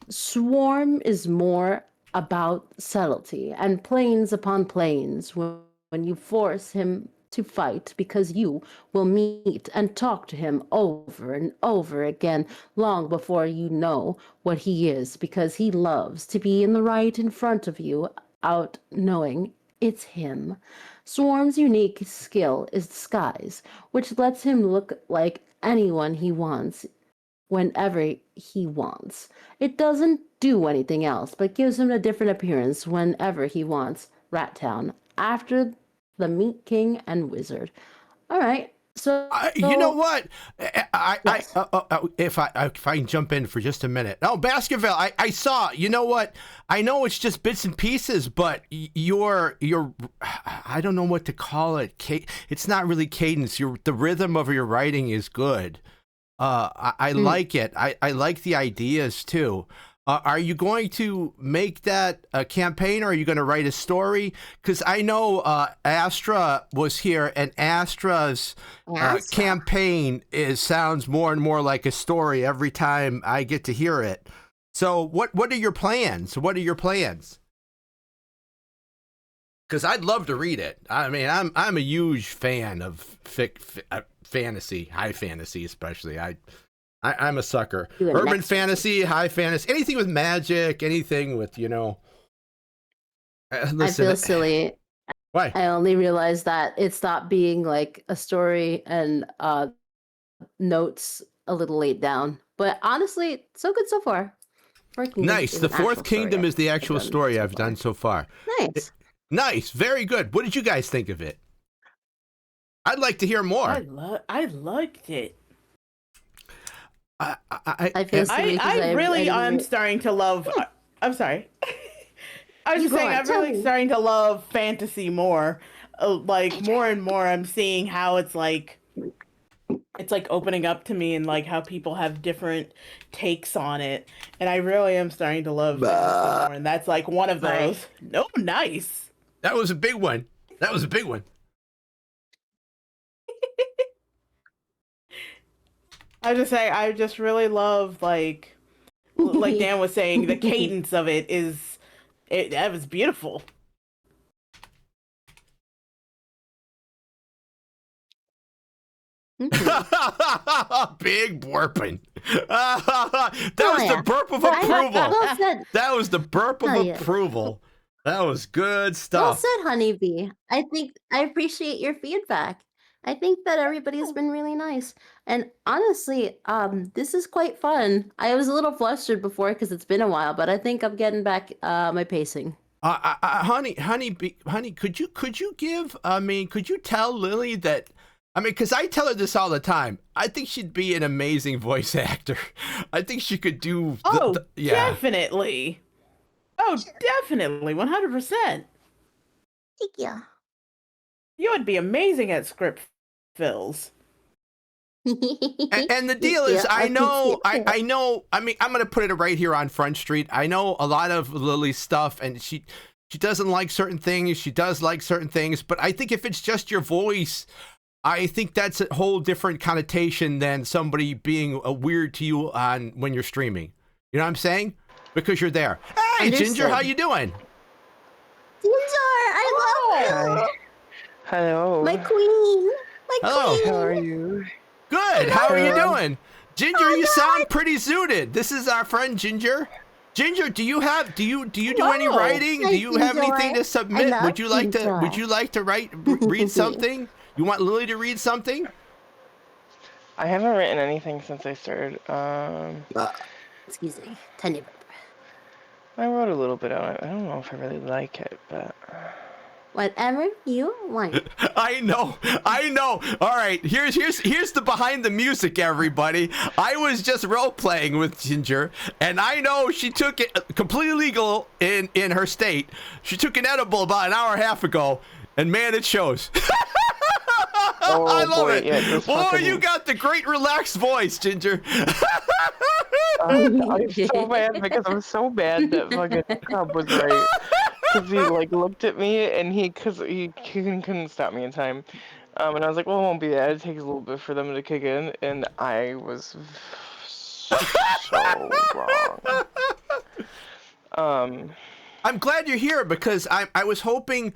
Swarm is more about subtlety and planes upon planes when you force him to fight, because you will meet and talk to him over and over again long before you know what he is, because he loves to be in the right in front of you out knowing it's him. Swarm's unique skill is disguise, which lets him look like anyone he wants whenever he wants. It doesn't do anything else, but gives him a different appearance whenever he wants. Rat Town. After the Meat King and Wizard. All right. So You know what? Yes. If I can jump in for just a minute. Oh, Baskerville, I saw. You know what? I know it's just bits and pieces, but your I don't know what to call it. It's not really cadence. The rhythm of your writing is good. I like it. I like the ideas too. Are you going to make that a campaign, or are you going to write a story? Because I know Astra was here, and Astra's campaign sounds more and more like a story every time I get to hear it. So what are your plans? What are your plans? Because I'd love to read it. I mean, I'm a huge fan of fantasy, high fantasy especially. I'm a sucker. Urban fantasy, high fantasy, anything with magic, anything with, listen, I feel silly. Why? I only realized that it stopped being like a story and notes a little laid down. But honestly, so good so far. Nice. The Fourth Kingdom is the actual story I've done so far. Nice. Nice. Very good. What did you guys think of it? I'd like to hear more. I liked it. I feel silly 'cause I really I am starting to love. I'm sorry. I was You just saying, go on, I'm tell really me. starting to love fantasy more. Like more and more, I'm seeing how it's like opening up to me, and like how people have different takes on it. And I really am starting to love fantasy more. And that's like one of those. No, nice. That was a big one. That was a big one. I just say I just really love like Dan was saying, the cadence of it is that was beautiful. Big burping. That was yeah. the burp of Well approval. said. That was the burp of Oh, yeah. approval. That was good Well stuff. said, Honeybee. I think I appreciate your feedback. I think that everybody's been really nice. And honestly, this is quite fun. I was a little flustered before because it's been a while, but I think I'm getting back my pacing. Honey, could you give? I mean, could you tell Lily that? I mean, because I tell her this all the time. I think she'd be an amazing voice actor. I think she could do. Yeah. Definitely. Oh, definitely, 100%. Thank you. You would be amazing at script fills. And the deal is, I know. I mean, I'm gonna put it right here on Front Street. I know a lot of Lily's stuff, and she doesn't like certain things. She does like certain things, but I think if it's just your voice, I think that's a whole different connotation than somebody being weird to you on when you're streaming. You know what I'm saying? Because you're there. Hey, Understood. Ginger, how you doing? Ginger, I love you. Hello. My queen. My Hello. queen. How are you? Good. How are you Hello. doing? Ginger, you sound pretty zooted. This is our friend Ginger. Ginger, do you do any Whoa. writing? Hi, Do you have Ginger. anything to submit? love Would you like to read something? You want Lily to read something? I haven't written anything since I started. Excuse me. Tanya. I wrote a little bit on it. I don't know if I really like it, but Whatever you want. I know. All right, here's the behind the music, everybody. I was just role playing with Ginger, and I know she took it completely legal in her state. She took an edible about an hour and a half ago, and man, it shows. oh, I love boy, it. Yeah, this Boy, fucking- you got the great relaxed voice, Ginger. I'm so mad because I'm so mad that fucking Cub was right. Because he like looked at me and he couldn't stop me in time. And I was like, well, it won't be that. It takes a little bit for them to kick in, and I was so wrong. I'm glad you're here because I was hoping,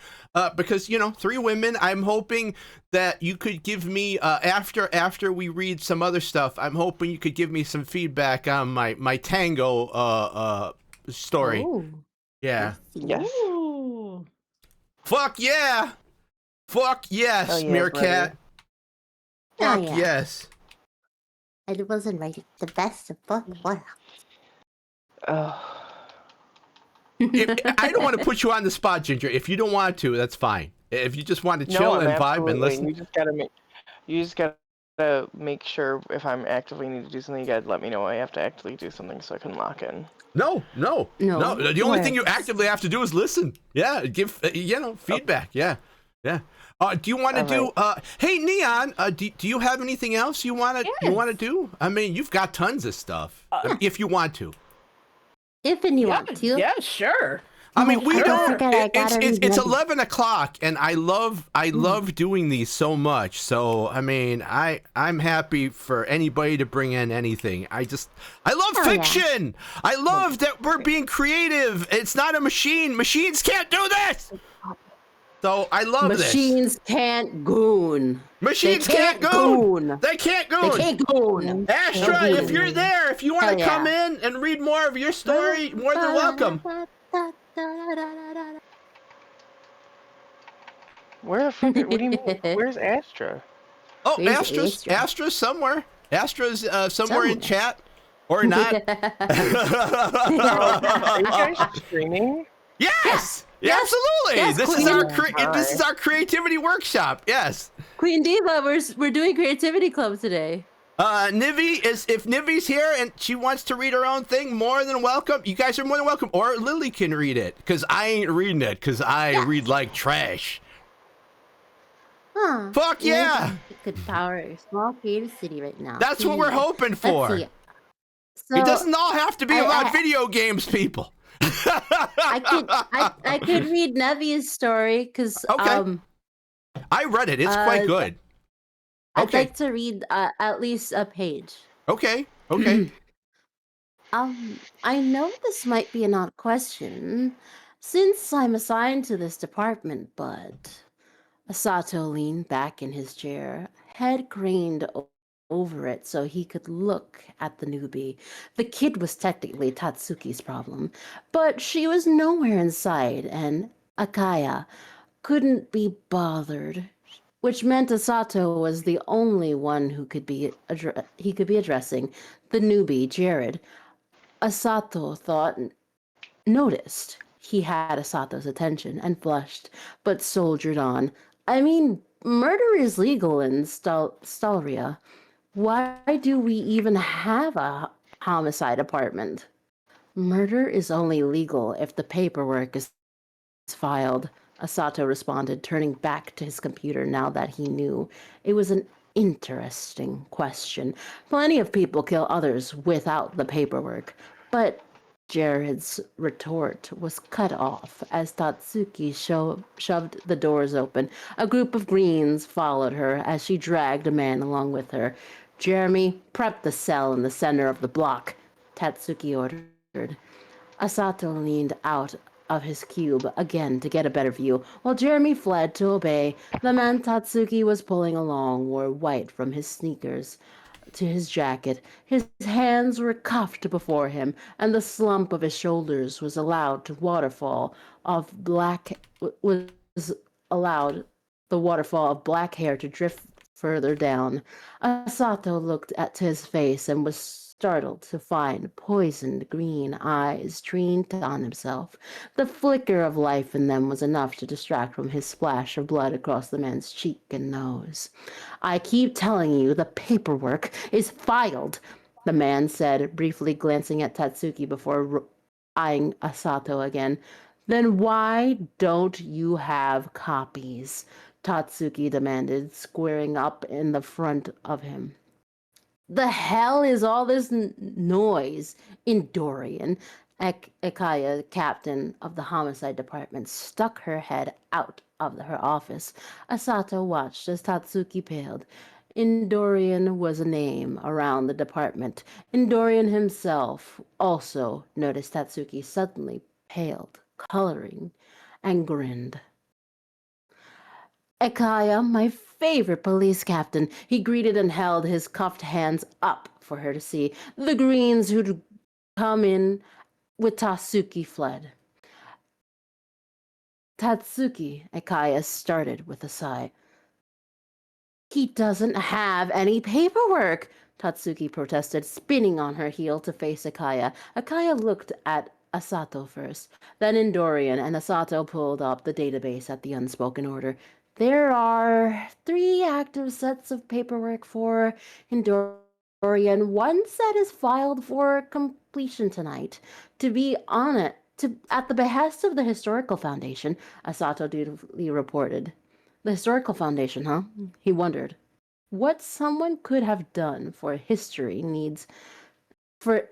because 3 women. I'm hoping that you could give me after we read some other stuff. I'm hoping you could give me some feedback on my tango story. Oh. Yeah. Yes. Ooh. Fuck yeah. Fuck yes, Oh, yeah, Meerkat. Oh, Fuck yeah. yes. I wasn't writing the best of both worlds. Oh. I don't want to put you on the spot, Ginger. If you don't want to, that's fine. If you just want to chill No, and vibe and listen. You just gotta make. You just gotta make sure if I'm actively need to do something, you gotta let me know I have to actively do something so I can lock in. No. No, The only thing you words. actively have to do is listen. Yeah, give feedback. Yeah. Do you want to do? Hey, Neon. Do you have anything else you want to do? I mean, you've got tons of stuff. If you want to. If and you want to. Yeah, sure. I mean, we I don't. forgot I gotta read It's Nebby. 11 o'clock, and I love doing these so much. So I mean, I'm happy for anybody to bring in anything. I love Oh, yeah. fiction. I love that we're being creative. It's not a machine. Machines can't do this. So I love this. Machines can't goon. Machines They can't can't goon. goon. They can't They goon. can't goon. Astra, No if you're gooning. there, if you want to Hell come yeah. in and read more of your story, more than welcome. Where the fuck? What do you mean? Where's Astra? Oh, Where's Astra's Astra? somewhere. Astra's somewhere in Somewhere. chat or not. Are you guys streaming? Yes. Yeah, Yes. absolutely. Yes, this is Queen. this is our creativity workshop. Yes. Queen Diva, we're doing creativity club today. Nivi if Nivi's here and she wants to read her own thing, more than welcome. You guys are more than welcome. Or Lily can read it, because I ain't reading it, because I read like trash. Huh. Fuck yeah. It could power a small creative city right now. That's what we're Please. hoping Let's for. see. So It doesn't all have to be I- about I- video games, people. I could read Nevi's story because Okay. I read it. It's quite good. I'd Okay. like to read at least a page. Okay. I know this might be an odd question, since I'm assigned to this department, but Asato leaned back in his chair, head craned over it so he could look at the newbie. The kid was technically Tatsuki's problem, but she was nowhere in sight, and Akaya couldn't be bothered, which meant Asato was the only one who could be addressing the newbie, Jared. Asato noticed he had Asato's attention and flushed, but soldiered on. I mean, murder is legal in Stalria. Why do we even have a homicide department? Murder is only legal if the paperwork is filed, Asato responded, turning back to his computer now that he knew. It was an interesting question. Plenty of people kill others without the paperwork, but Jared's retort was cut off as Tatsuki shoved the doors open. A group of greens followed her as she dragged a man along with her. Jeremy, prep the cell in the center of the block, Tatsuki ordered. Asato leaned out of his cube again to get a better view, while Jeremy fled to obey. The man Tatsuki was pulling along wore white from his sneakers to his jacket. His hands were cuffed before him, and the slump of his shoulders was allowed the waterfall of black hair to drift further down. Asato looked to his face and was startled to find poisoned green eyes trained on himself. The flicker of life in them was enough to distract from his splash of blood across the man's cheek and nose. I keep telling you, the paperwork is filed, the man said, briefly glancing at Tatsuki before eyeing Asato again. Then why don't you have copies? Tatsuki demanded, squaring up in the front of him. The hell is all this noise? In Dorian, Akaya, captain of the homicide department, stuck her head out of her office. Asato watched as Tatsuki paled. Indorian was a name around the department. Indorian himself also noticed Tatsuki suddenly paled, coloring, and grinned. Akaya, my favorite police captain, he greeted and held his cuffed hands up for her to see. The greens who'd come in with Tatsuki fled. Tatsuki, Akaya started with a sigh. He doesn't have any paperwork, Tatsuki protested, spinning on her heel to face Akaya. Akaya looked at Asato first, then Indorian, and Asato pulled up the database at the unspoken order. There are 3 active sets of paperwork for Endorian. One set is filed for completion tonight. To be on it, at the behest of the Historical Foundation, Asato dutifully reported. The Historical Foundation, huh? He wondered. What someone could have done for history needs for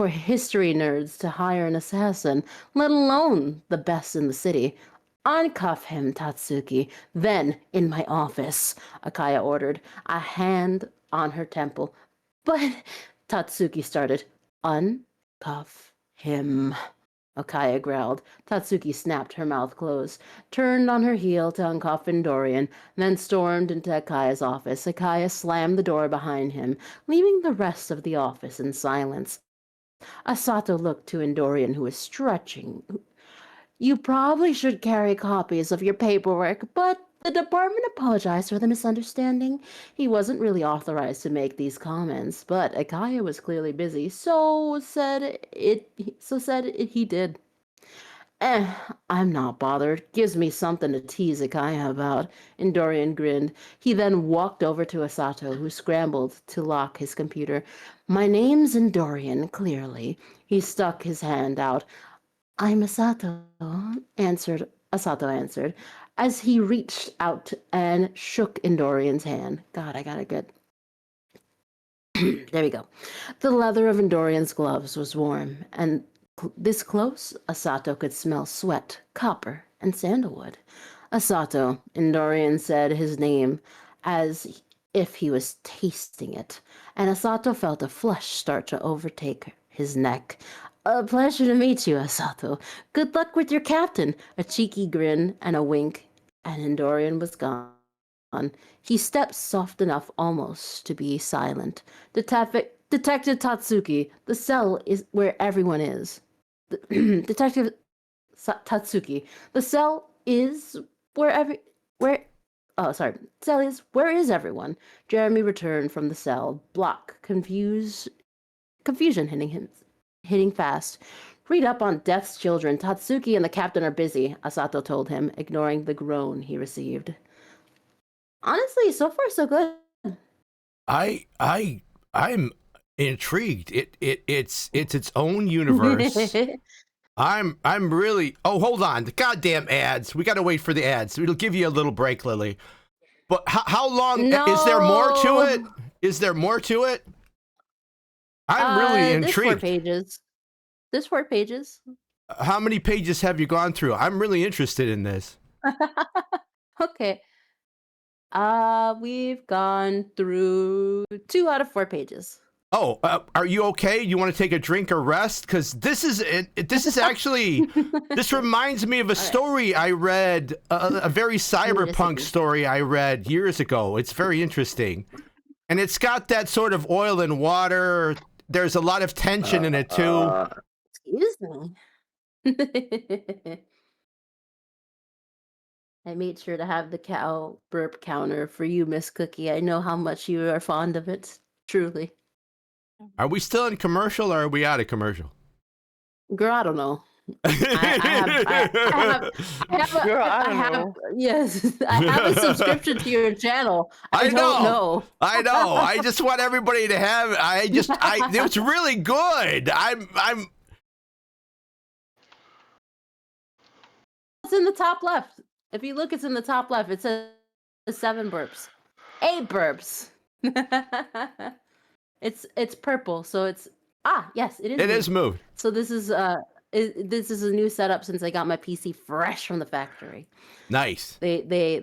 history nerds to hire an assassin, let alone the best in the city. Uncuff him, Tatsuki. Then, in my office, Akaya ordered, a hand on her temple. But, Tatsuki started. Uncuff him, Akaya growled. Tatsuki snapped her mouth closed, turned on her heel to uncuff Endorian, then stormed into Akaya's office. Akaya slammed the door behind him, leaving the rest of the office in silence. Asato looked to Endorian, who was stretching. You probably should carry copies of your paperwork, but the department apologized for the misunderstanding. He wasn't really authorized to make these comments, but Akaya was clearly busy, so said he did. I'm not bothered. Gives me something to tease Akaya about. Endorian grinned. He then walked over to Asato, who scrambled to lock his computer. My name's Endorian, clearly. He stuck his hand out. I'm Asato answered, as he reached out and shook Endorian's hand. God, I gotta get... There we go. The leather of Endorian's gloves was warm, and this close, Asato could smell sweat, copper, and sandalwood. Asato, Endorian said his name as if he was tasting it, and Asato felt a flush start to overtake his neck. A pleasure to meet you, Asato. Good luck with your captain. A cheeky grin and a wink, and Endorian was gone. He stepped soft enough almost to be silent. Detective Tatsuki, the cell is where everyone is. Detective Tatsuki, the cell is where is everyone? Jeremy returned from the cell, confusion hitting fast. Read up on Death's children. Tatsuki and the captain are busy, Asato told him, ignoring the groan he received. Honestly, so far so good. I'm intrigued. It's its own universe. I'm really. Oh, hold on. The goddamn ads. We got to wait for the ads. It'll give you a little break, Lily. But how long? No. Is there more to it? Is there more to it? I'm really intrigued. There's 4 pages. How many pages have you gone through? I'm really interested in this. Okay. We've gone through 2 out of 4 pages. Oh, are you okay? You want to take a drink or rest? Because this is actually this reminds me of a story I read, a very cyberpunk story I read years ago. It's very interesting, and it's got that sort of oil and water. There's a lot of tension in it too. Excuse me. I made sure to have the cow burp counter for you, Miss Cookie. I know how much you are fond of it. Truly. Are we still in commercial or are we out of commercial? Girl, I don't know. Yes, I have a subscription to your channel. I don't know. I know. I just want everybody to have. It was really good. It's in the top left. If you look, it's in the top left. It says 7 burps, 8 burps. It's purple, so it's yes, it is. It is moved. So this is a new setup since I got my PC fresh from the factory. Nice. They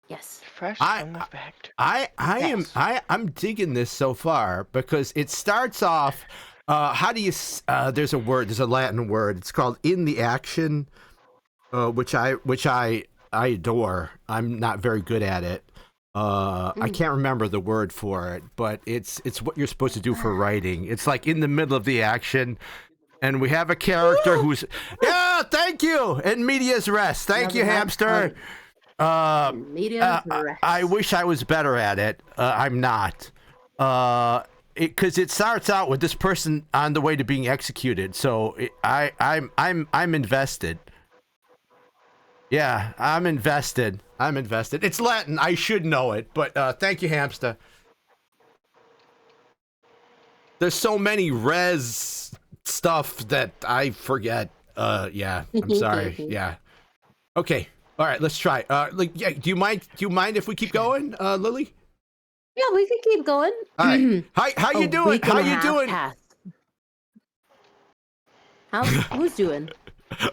yes. Fresh from the factory. I'm digging this so far because it starts off. How do you? There's a Latin word. It's called in the action, which I adore. I'm not very good at it. I can't remember the word for it, but it's what you're supposed to do for writing. It's like in the middle of the action, and we have a character who's thank you, and medias res. Thank you, hamster. Medias res. I wish I was better at it. I'm not. Because it starts out with this person on the way to being executed, so I'm invested. Yeah, I'm invested. It's Latin. I should know it, but thank you, Hamster. There's so many res stuff that I forget. Yeah, I'm sorry. Yeah. Okay. All right, let's try. Yeah, do you mind if we keep going, Lily? Yeah, we can keep going. All right. How you doing? How you doing? Who's doing?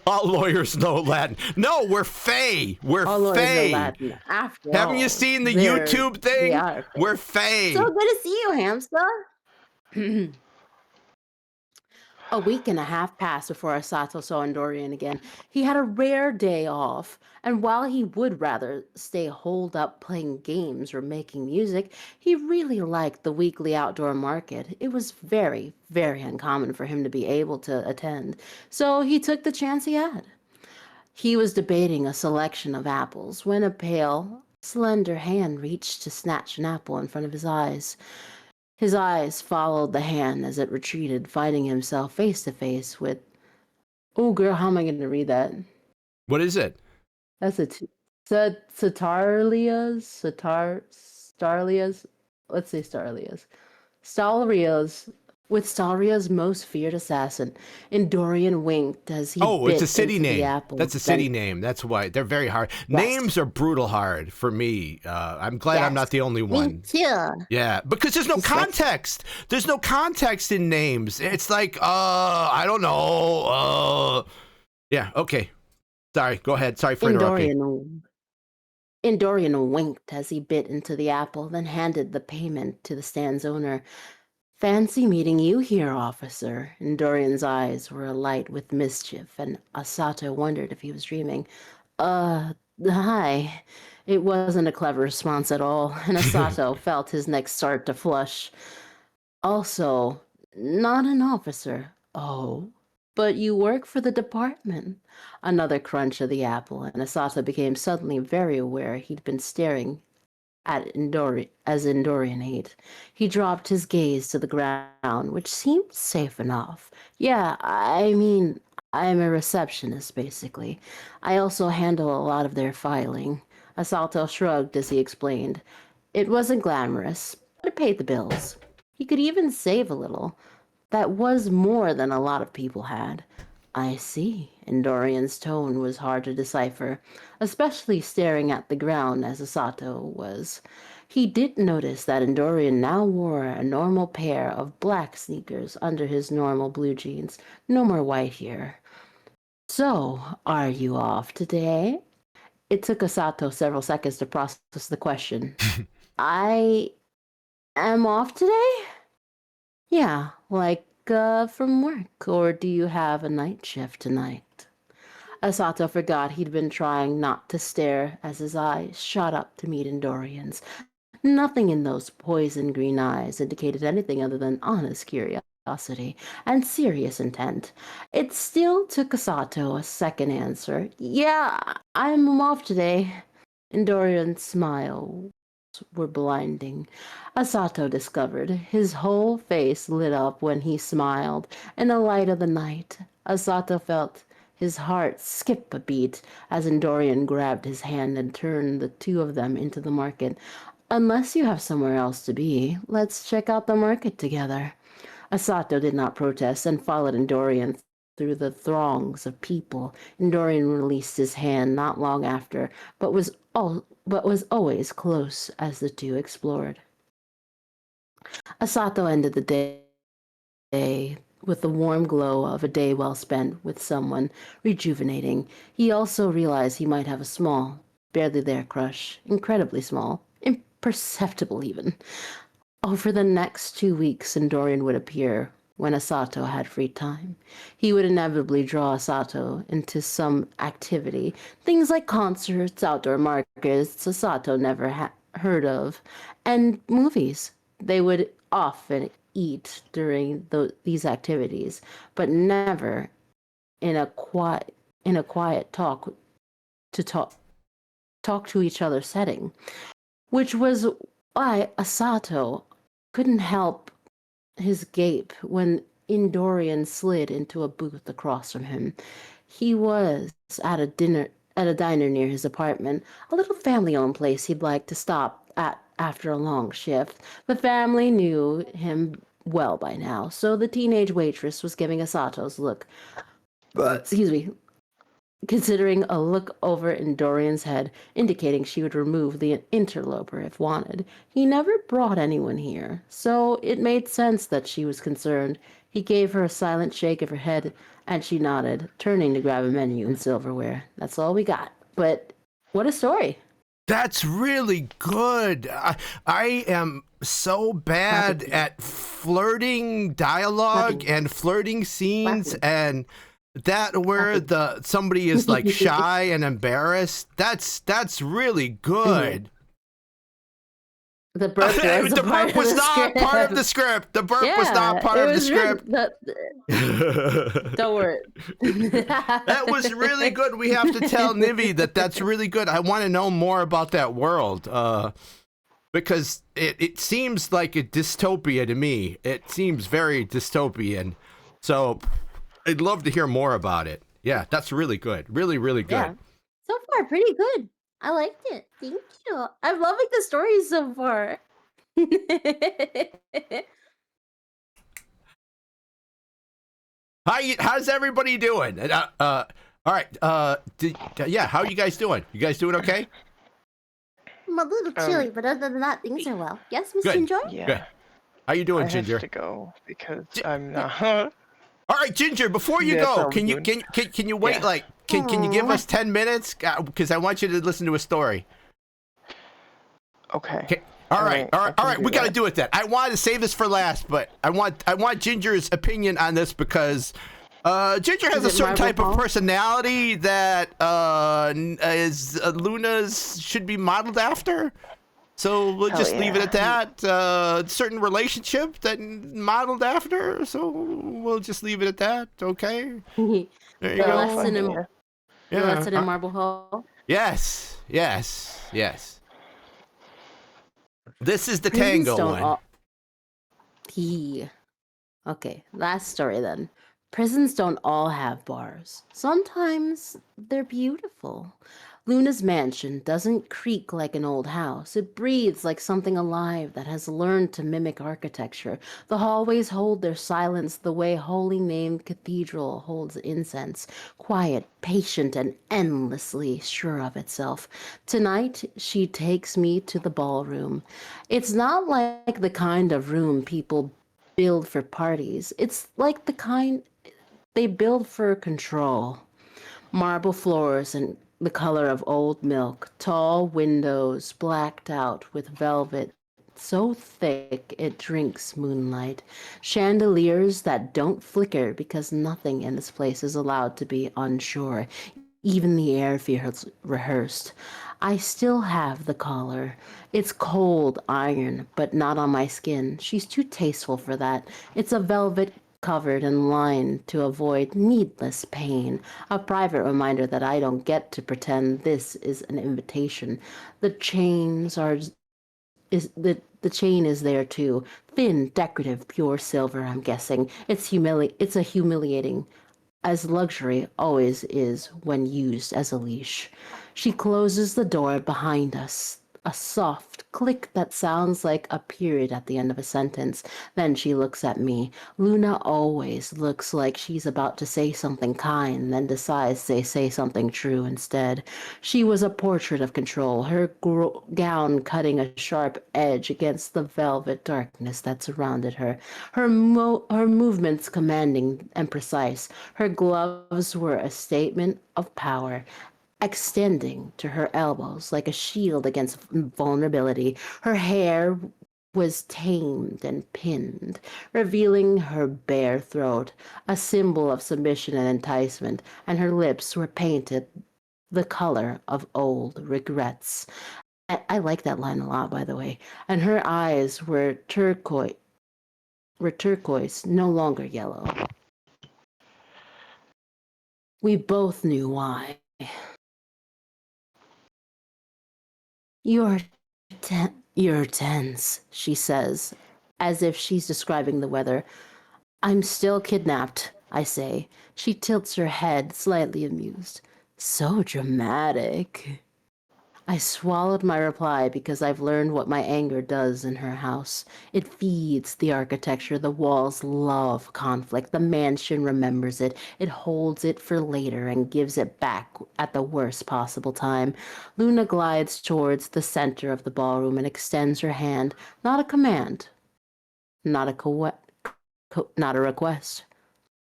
All lawyers know Latin. No, we're Fae. We're All lawyers know Fae. Latin. After Haven't all, you seen the they're- YouTube they thing? are Fae. We're Fae. So good to see you, Hamster. A week and a half passed before Asato saw Endorian again. He had a rare day off, and while he would rather stay holed up playing games or making music, he really liked the weekly outdoor market. It was very, very uncommon for him to be able to attend, so he took the chance he had. He was debating a selection of apples when a pale, slender hand reached to snatch an apple in front of his eyes. His eyes followed the hand as it retreated, finding himself face to face with... Oh, girl, how am I going to read that? What is it? That's a... Starlias? Let's say Starlias. Stalrios... With Stalria's most feared assassin, Endorian winked as he Oh, bit it's a city into the name. apple. That's a city name. That's why they're very hard. Yes. Names are brutal hard for me. I'm glad I'm Yes. not the only Me one. too. Yeah, because there's no Just like- context. There's no context in names. It's like, I don't know. Yeah, okay. Sorry, go ahead. Sorry for interrupting. Endorian winked as he bit into the apple, then handed the payment to the stand's owner. Fancy meeting you here, officer. Endorian's eyes were alight with mischief, and Asato wondered if he was dreaming. Hi. It wasn't a clever response at all, and Asato felt his neck start to flush. Also, not an officer. Oh, but you work for the department. Another crunch of the apple, and Asato became suddenly very aware he'd been staring at Endorian ate. He dropped his gaze to the ground, which seemed safe enough. Yeah, I mean, I'm a receptionist, basically. I also handle a lot of their filing. Asato shrugged as he explained. It wasn't glamorous, but it paid the bills. He could even save a little. That was more than a lot of people had. I see. Endorian's tone was hard to decipher, especially staring at the ground as Asato was. He did notice that Endorian now wore a normal pair of black sneakers under his normal blue jeans. No more white here. So, are you off today? It took Asato several seconds to process the question. I am off today? Yeah, like from work, or do you have a night shift tonight? Asato forgot he'd been trying not to stare as his eyes shot up to meet Endorian's. Nothing in those poison green eyes indicated anything other than honest curiosity and serious intent. It still took Asato a second answer. Yeah, I'm off today. Endorian's smile were blinding. Asato discovered his whole face lit up when he smiled. In the light of the night, Asato felt his heart skip a beat as Endorian grabbed his hand and turned the two of them into the market. Unless you have somewhere else to be, let's check out the market together. Asato did not protest and followed Endorian through the throngs of people. Endorian released his hand not long after, but was always close as the two explored. Asato ended the day with the warm glow of a day well spent with someone, rejuvenating. He also realized he might have a small, barely there crush, incredibly small, imperceptible even. Over the next 2 weeks, Endorian would appear when Asato had free time. He would inevitably draw Asato into some activity, things like concerts, outdoor markets Asato never heard of, and movies. They would often eat during these activities, but never in a quiet talk to each other setting, which was why Asato couldn't help his gape when Endorian slid into a booth across from him. He was at at a diner near his apartment, a little family-owned place he'd like to stop at after a long shift. The family knew him well by now, so the teenage waitress was giving Asato's look. Excuse me. Considering a look over in Dorian's head, indicating she would remove the interloper if wanted. He never brought anyone here, so it made sense that she was concerned. He gave her a silent shake of her head, and she nodded, turning to grab a menu and silverware. That's all we got. But what a story. That's really good. I am so bad at flirting dialogue and flirting scenes and that where somebody is like shy and embarrassed. That's really good. The burp, the burp was not part of the script. The burp was not part of the script. Don't worry. That was really good. We have to tell Nivi that's really good. I want to know more about that world because it seems like a dystopia to me. It seems very dystopian. So I'd love to hear more about it. Yeah, that's really good. Really, really good. Yeah. So far, pretty good. I liked it. Thank you. I'm loving the story so far. How's everybody doing? All right. Yeah, how are you guys doing? You guys doing okay? I'm a little chilly, but other than that, things are well. Yes, Miss Good. Ginger? Yeah. Good. How you doing, I Ginger? have to go because I'm not. All right, Ginger. Before you Yeah, go, sounds can you good. can you wait? Yeah. Like, can you give us 10 minutes? Because I want you to listen to a story. Okay. Okay. All right. We got to do it then. I wanted to save this for last, but I want Ginger's opinion on this because Ginger has a certain type of personality that is Luna's should be modeled after. So we'll just leave it at that. Certain relationship that modeled after. So we'll just leave it at that. Okay. There you The go. lesson in Marble Hall. Yes. This is the Prisons tango don't one. Okay, last story then. Prisons don't all have bars. Sometimes they're beautiful. Luna's mansion doesn't creak like an old house. It breathes like something alive that has learned to mimic architecture. The hallways hold their silence the way Holy Name Cathedral holds incense, quiet, patient, and endlessly sure of itself. Tonight, she takes me to the ballroom. It's not like the kind of room people build for parties. It's like the kind they build for control. Marble floors and the color of old milk, tall windows blacked out with velvet so thick it drinks moonlight, chandeliers that don't flicker because nothing in this place is allowed to be unsure. Even the air feels rehearsed. I still have the collar. It's cold iron, but not on my skin. She's too tasteful for that. It's a velvet covered and lined to avoid needless pain, a private reminder that I don't get to pretend this is an invitation. The chain is there too, thin, decorative, pure silver. I'm guessing it's a humiliating, as luxury always is when used as a leash. She closes the door behind us. A soft click that sounds like a period at the end of a sentence. Then she looks at me. Luna always looks like she's about to say something kind, then decides to say something true instead. She was a portrait of control, her gown cutting a sharp edge against the velvet darkness that surrounded her. Her movements commanding and precise. Her gloves were a statement of power, extending to her elbows like a shield against vulnerability. Her hair was tamed and pinned, revealing her bare throat, a symbol of submission and enticement, and her lips were painted the color of old regrets. I like that line a lot, by the way. And her eyes were turquoise, no longer yellow. We both knew why. You're tense, she says, as if she's describing the weather. I'm still kidnapped, I say. She tilts her head, slightly amused. So dramatic. I swallowed my reply because I've learned what my anger does in her house. It feeds the architecture. The walls love conflict. The mansion remembers it. It holds it for later and gives it back at the worst possible time. Luna glides towards the center of the ballroom and extends her hand. Not a command. Not a not a request.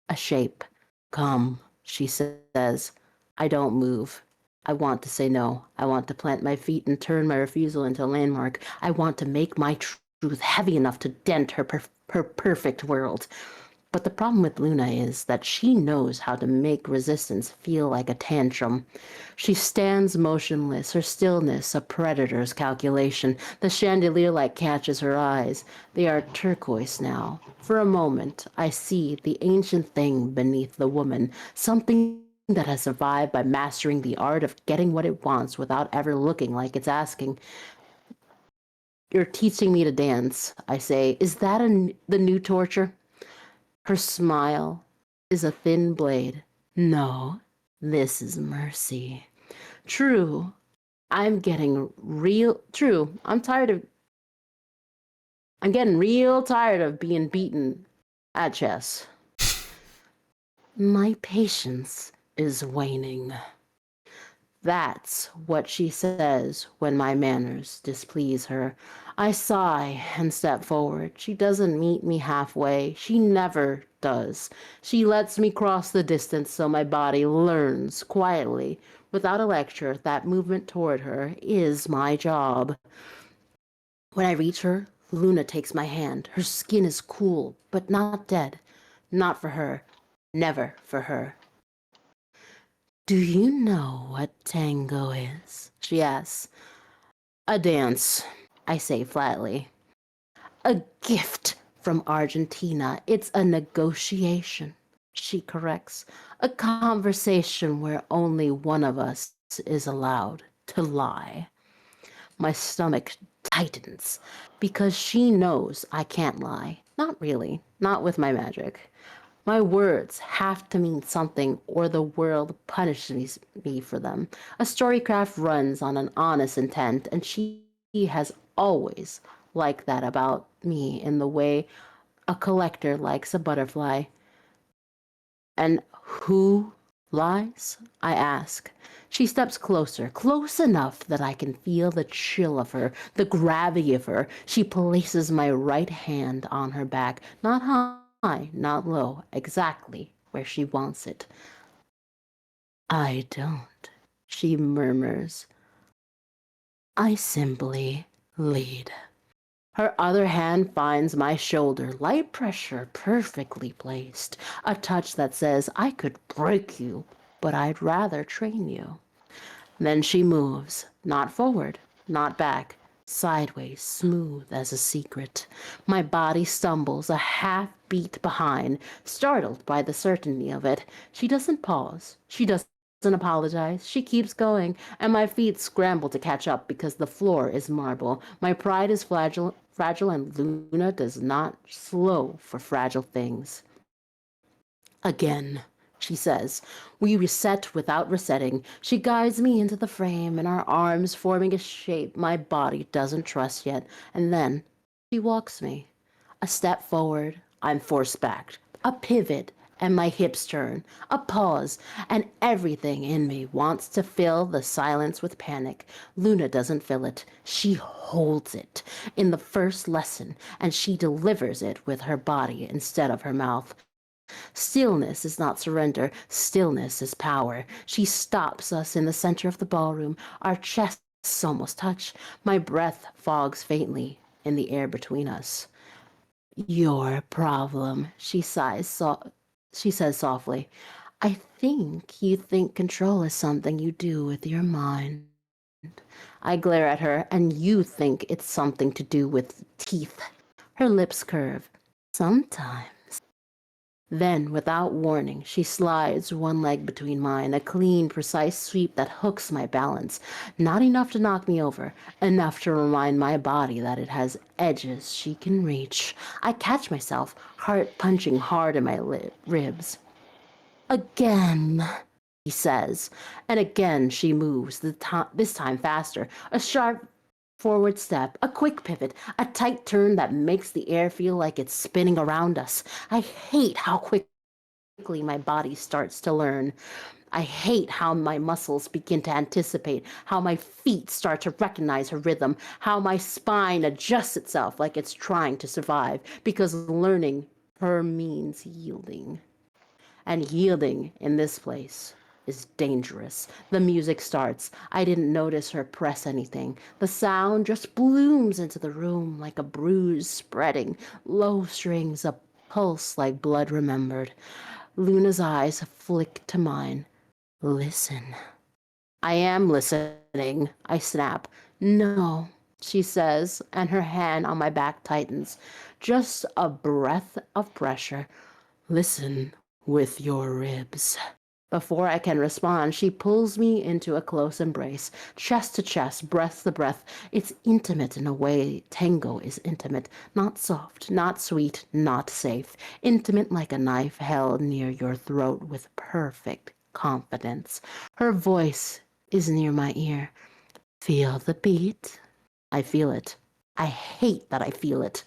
A shape. Come, she says. I don't move. I want to say no. I want to plant my feet and turn my refusal into a landmark. I want to make my truth heavy enough to dent her perfect world. But the problem with Luna is that she knows how to make resistance feel like a tantrum. She stands motionless, her stillness a predator's calculation. The chandelier light catches her eyes. They are turquoise now. For a moment, I see the ancient thing beneath the woman, something that has survived by mastering the art of getting what it wants without ever looking like it's asking. You're teaching me to dance, I say. Is that the new torture? Her smile is a thin blade. No, this is mercy. True, I'm getting real tired of being beaten at chess. My patience is waning. That's what she says when my manners displease her. I sigh and step forward. She doesn't meet me halfway. She never does. She lets me cross the distance so my body learns quietly, without a lecture, that movement toward her is my job. When I reach her, Luna takes my hand. Her skin is cool, but not dead. Not for her. Never for her. Do you know what tango is? She asks. A dance, I say flatly. A gift from Argentina. It's a negotiation, she corrects. A conversation where only one of us is allowed to lie. My stomach tightens because she knows I can't lie. Not really, not with my magic. My words have to mean something or the world punishes me for them. A storycraft runs on an honest intent, and she has always liked that about me in the way a collector likes a butterfly. And who lies? I ask. She steps closer, close enough that I can feel the chill of her, the gravity of her. She places my right hand on her back, not high, not low, exactly where she wants it. I don't, she murmurs. I simply lead. Her other hand finds my shoulder, light pressure, perfectly placed. A touch that says, I could break you, but I'd rather train you. Then she moves, not forward, not back, sideways, smooth as a secret. My body stumbles a half beat behind, startled by the certainty of it. She doesn't pause. She doesn't apologize. She keeps going, and my feet scramble to catch up because the floor is marble. My pride is fragile, and Luna does not slow for fragile things. Again, she says. We reset without resetting. She guides me into the frame, and our arms forming a shape my body doesn't trust yet. And then she walks me. A step forward, I'm forced back. A pivot, and my hips turn. A pause, and everything in me wants to fill the silence with panic. Luna doesn't fill it. She holds it in the first lesson, and she delivers it with her body instead of her mouth. Stillness is not surrender. Stillness is power. She stops us in the center of the ballroom. Our chests almost touch. My breath fogs faintly in the air between us. Your problem, she sighs. She says softly. I think you think control is something you do with your mind. I glare at her, and you think it's something to do with teeth. Her lips curve. Sometimes. Then, without warning, she slides one leg between mine, a clean, precise sweep that hooks my balance. Not enough to knock me over, enough to remind my body that it has edges she can reach. I catch myself, heart punching hard in my ribs. Again, says. And again she moves, this time faster. A sharp forward step, a quick pivot, a tight turn that makes the air feel like it's spinning around us. I hate how quickly my body starts to learn. I hate how my muscles begin to anticipate, how my feet start to recognize her rhythm, how my spine adjusts itself like it's trying to survive, because learning her means yielding. And yielding in this place is dangerous. The music starts. I didn't notice her press anything. The sound just blooms into the room like a bruise spreading, low strings, a pulse like blood remembered. Luna's eyes flick to mine. Listen. I am listening, I snap. No, she says, and her hand on my back tightens. Just a breath of pressure. Listen with your ribs. Before I can respond, she pulls me into a close embrace, chest to chest, breath to breath. It's intimate in a way tango is intimate, not soft, not sweet, not safe. Intimate like a knife held near your throat with perfect confidence. Her voice is near my ear. Feel the beat? I feel it. I hate that I feel it.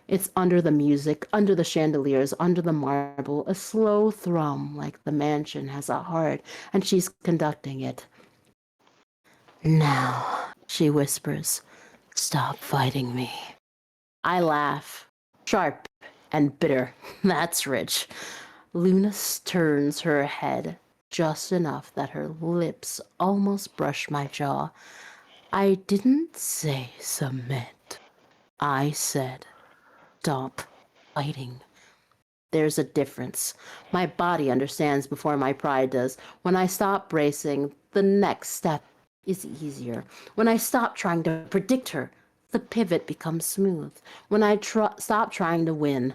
It's under the music, under the chandeliers, under the marble, a slow thrum like the mansion has a heart and she's conducting it. Now, she whispers, stop fighting me. I laugh, sharp and bitter. That's rich. Luna turns her head just enough that her lips almost brush my jaw. I didn't say submit. I said stop fighting. There's a difference. My body understands before my pride does. When I stop bracing, the next step is easier. When I stop trying to predict her, the pivot becomes smooth. When I stop trying to win,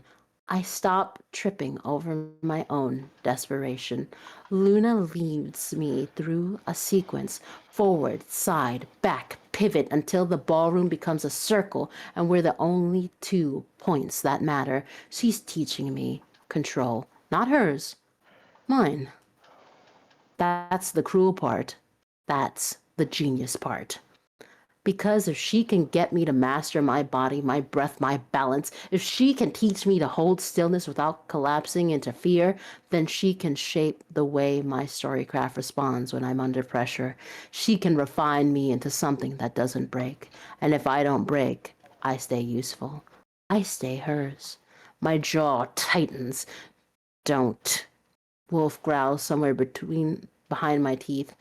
I stop tripping over my own desperation. Luna leads me through a sequence, forward, side, back, pivot, until the ballroom becomes a circle and we're the only 2 points that matter. She's teaching me control, not hers, mine. That's the cruel part. That's the genius part. Because if she can get me to master my body, my breath, my balance, if she can teach me to hold stillness without collapsing into fear, then she can shape the way my storycraft responds when I'm under pressure. She can refine me into something that doesn't break. And if I don't break, I stay useful. I stay hers. My jaw tightens. Don't. Wolf growls somewhere behind my teeth.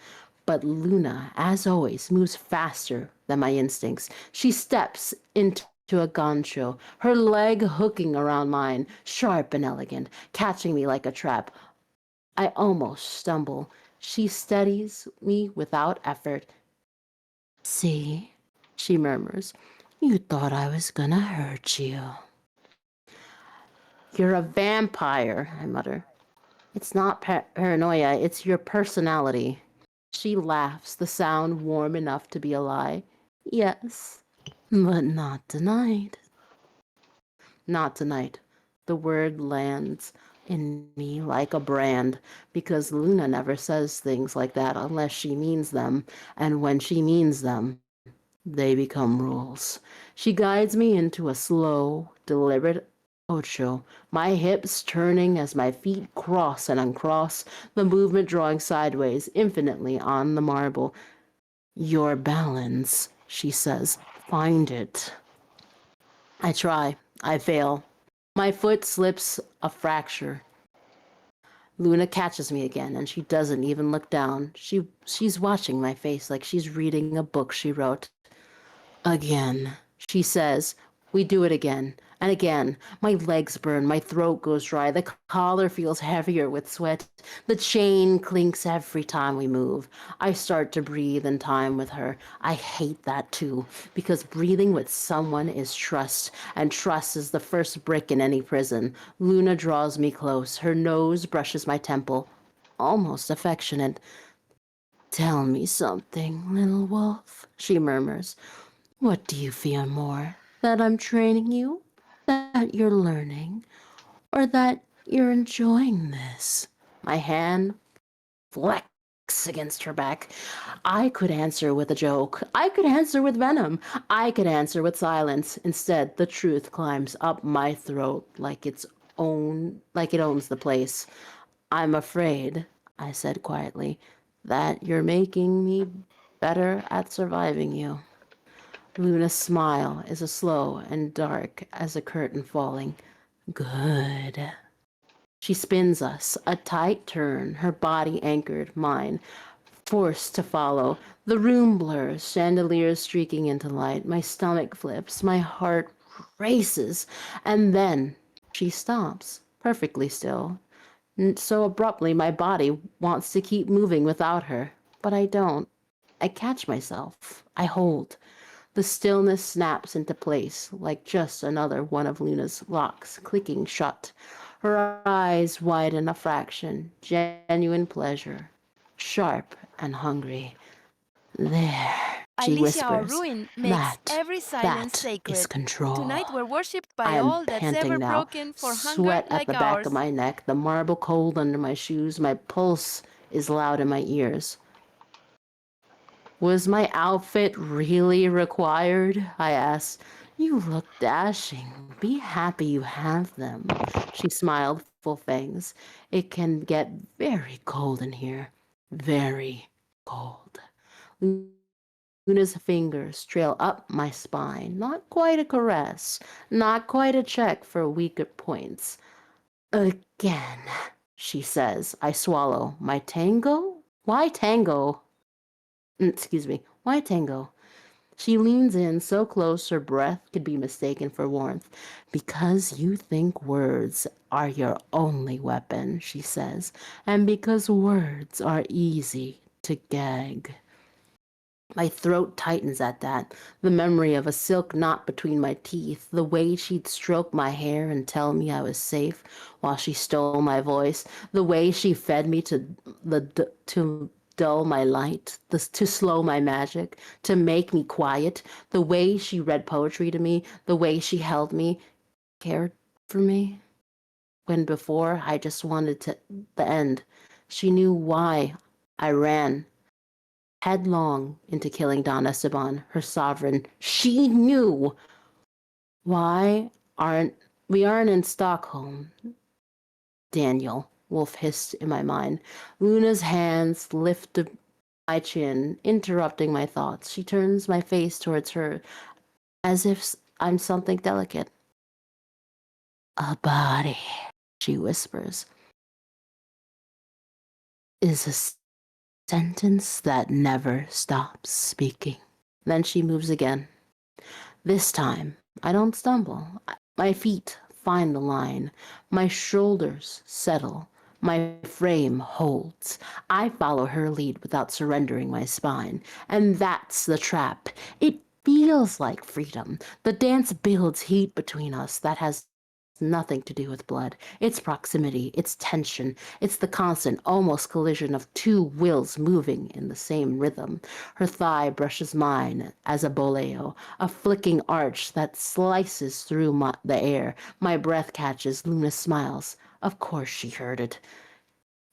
But Luna, as always, moves faster than my instincts. She steps into a gancho, her leg hooking around mine, sharp and elegant, catching me like a trap. I almost stumble. She steadies me without effort. See, she murmurs, you thought I was gonna hurt you. You're a vampire, I mutter. It's not paranoia, it's your personality. She laughs, the sound warm enough to be a lie. Yes, but not tonight. Not tonight. The word lands in me like a brand, because Luna never says things like that unless she means them, and when she means them, they become rules. She guides me into a slow, deliberate ocho, my hips turning as my feet cross and uncross, the movement drawing sideways infinitely on the marble. Your balance, she says. Find it. I try. I fail. My foot slips a fracture. Luna catches me again, and she doesn't even look down. She's watching my face like she's reading a book she wrote. Again, she says. We do it again and again. My legs burn, my throat goes dry, the collar feels heavier with sweat. The chain clinks every time we move. I start to breathe in time with her. I hate that too, because breathing with someone is trust, and trust is the first brick in any prison. Luna draws me close. Her nose brushes my temple, almost affectionate. Tell me something, little wolf, she murmurs. What do you fear more? That I'm training you? That you're learning? Or that you're enjoying this? My hand against her back. I could answer with a joke. I could answer with venom. I could answer with silence. Instead, the truth climbs up my throat like it owns the place. I'm afraid, I said quietly, that you're making me better at surviving you. Luna's smile is as slow and dark as a curtain falling. Good. She spins us, a tight turn, her body anchored, mine forced to follow. The room blurs, chandeliers streaking into light. My stomach flips, my heart races, and then she stops, perfectly still. So abruptly, my body wants to keep moving without her, but I don't. I catch myself. I hold. The stillness snaps into place, like just another one of Luna's locks clicking shut. Her eyes widen a fraction, genuine pleasure, sharp and hungry. There, she Alicia whispers. O'Ruin makes every silence That sacred. is control. Tonight we're worshipped I by am all that's panting ever now, broken for hunger sweat at like the back ours. of my neck, the marble cold under my shoes, my pulse is loud in my ears. Was my outfit really required? I asked. You look dashing. Be happy you have them. She smiled, full fangs. It can get very cold in here. Very cold. Luna's fingers trail up my spine. Not quite a caress. Not quite a check for weaker points. Again, she says. I swallow. My tango? Why tango? Excuse me. Why tango? She leans in so close her breath could be mistaken for warmth. Because you think words are your only weapon, she says, and because words are easy to gag. My throat tightens at that, the memory of a silk knot between my teeth, the way she'd stroke my hair and tell me I was safe while she stole my voice, the way she fed me to dull my light, to slow my magic, to make me quiet, the way she read poetry to me, the way she held me, cared for me. When before I just wanted the end. She knew why I ran headlong into killing Don Esteban, her sovereign. She knew. Why aren't we in Stockholm? Daniel, Wolf hissed in my mind. Luna's hands lifted my chin, interrupting my thoughts. She turns my face towards her as if I'm something delicate. A body, she whispers, is a sentence that never stops speaking. Then she moves again. This time, I don't stumble. My feet find the line. My shoulders settle. My frame holds. I follow her lead without surrendering my spine. And that's the trap. It feels like freedom. The dance builds heat between us that has nothing to do with blood. It's proximity, it's tension, it's the constant, almost collision of two wills moving in the same rhythm. Her thigh brushes mine as a boleo, a flicking arch that slices through the air. My breath catches, Luna smiles. Of course she heard it.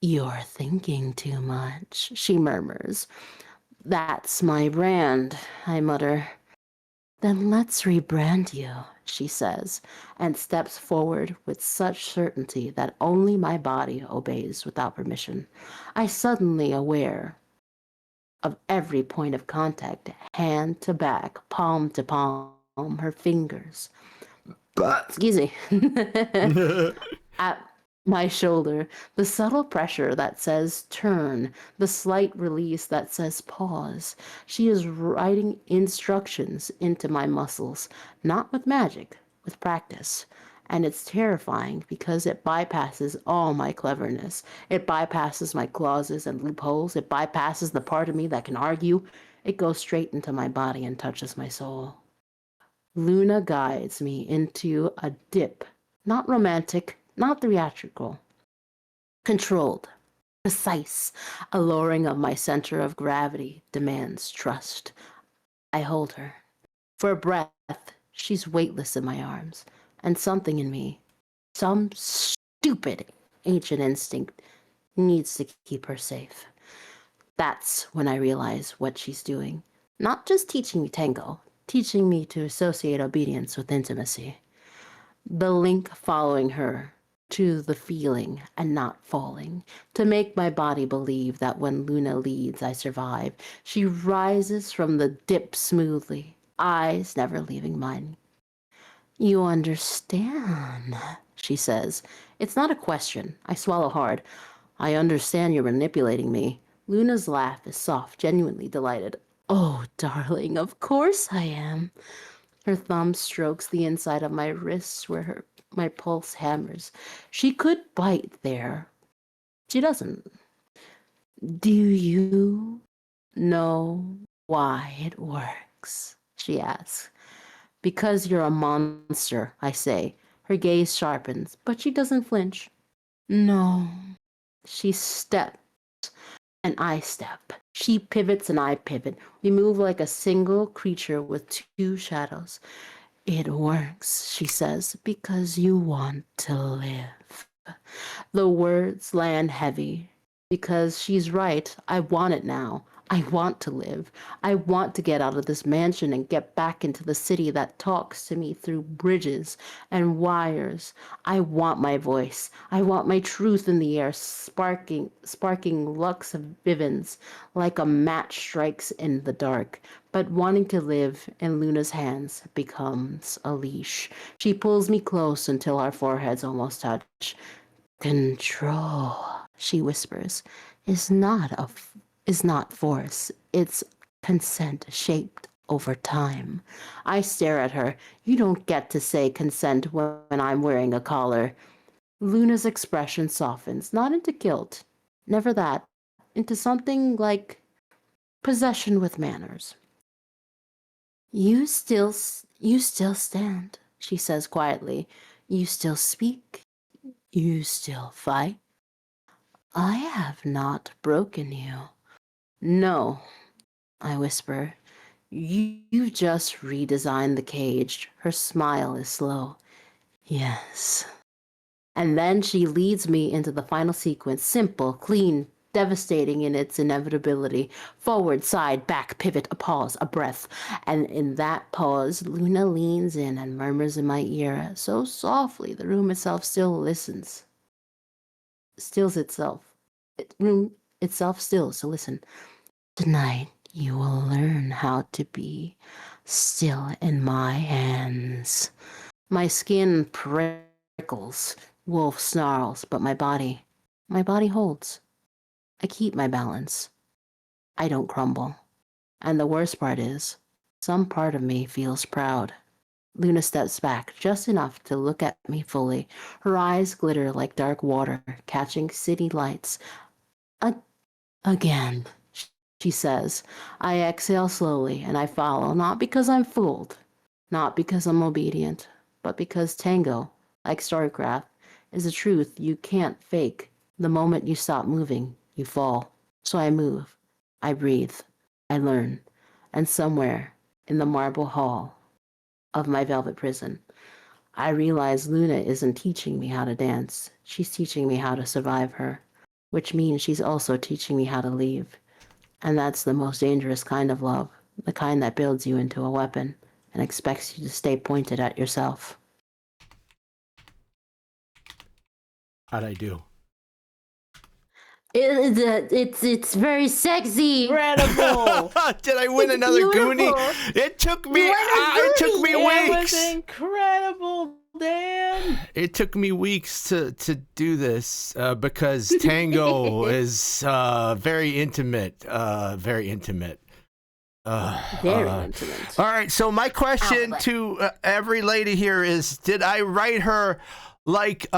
You're thinking too much, she murmurs. That's my brand, I mutter. Then let's rebrand you, she says, and steps forward with such certainty that only my body obeys without permission. I suddenly aware of every point of contact, hand to back, palm to palm, her fingers. Excuse me. At my shoulder, the subtle pressure that says turn, the slight release that says pause. She is writing instructions into my muscles, not with magic, with practice. And it's terrifying because it bypasses all my cleverness. It bypasses my clauses and loopholes. It bypasses the part of me that can argue. It goes straight into my body and touches my soul. Luna guides me into a dip, not romantic, not theatrical, controlled, precise. A lowering of my center of gravity demands trust. I hold her. For a breath, she's weightless in my arms, and something in me, some stupid ancient instinct, needs to keep her safe. That's when I realize what she's doing. Not just teaching me tango, teaching me to associate obedience with intimacy. The link following her to the feeling and not falling, to make my body believe that when Luna leads, I survive. She rises from the dip smoothly, eyes never leaving mine. You understand, she says. It's not a question. I swallow hard. I understand you're manipulating me. Luna's laugh is soft, genuinely delighted. Oh, darling, of course I am. Her thumb strokes the inside of my wrists where my pulse hammers. She could bite there. She doesn't. Do you know why it works? She asks. Because you're a monster, I say. Her gaze sharpens, but she doesn't flinch. No. She steps, and I step. She pivots and I pivot. We move like a single creature with two shadows. It works, she says, because you want to live. The words land heavy, because she's right. I want it now. I want to live. I want to get out of this mansion and get back into the city that talks to me through bridges and wires. I want my voice. I want my truth in the air, sparking lux of vivens like a match strikes in the dark. But wanting to live in Luna's hands becomes a leash. She pulls me close until our foreheads almost touch. Control, she whispers, is not force. It's consent shaped over time. I stare at her. You don't get to say consent when I'm wearing a collar. Luna's expression softens, not into guilt, never that, into something like possession with manners. You still stand, she says quietly. You still speak. You still fight. I have not broken you. No, I whisper. You've just redesigned the cage. Her smile is slow. Yes. And then she leads me into the final sequence, simple, clean, devastating in its inevitability. Forward, side, back, pivot, a pause, a breath. And in that pause, Luna leans in and murmurs in my ear, so softly the room itself stills itself. Room itself stills to listen. Tonight, you will learn how to be still in my hands. My skin prickles, wolf snarls, but my body holds. I keep my balance. I don't crumble. And the worst part is, some part of me feels proud. Luna steps back, just enough to look at me fully. Her eyes glitter like dark water, catching city lights. Again, she says. I exhale slowly, and I follow, not because I'm fooled, not because I'm obedient, but because tango, like StoryCraft, is a truth you can't fake. The moment you stop moving, you fall. So I move, I breathe, I learn, and somewhere in the marble hall of my velvet prison, I realize Luna isn't teaching me how to dance. She's teaching me how to survive her, which means she's also teaching me how to leave. And that's the most dangerous kind of love, the kind that builds you into a weapon and expects you to stay pointed at yourself. How'd I do? It's very sexy. Incredible. Did I win another Goonie? It took me It weeks. was incredible, Dan. It took me weeks to do this because tango is very intimate. Very intimate. Very intimate. All right, so my question to every lady here is: Did I write her like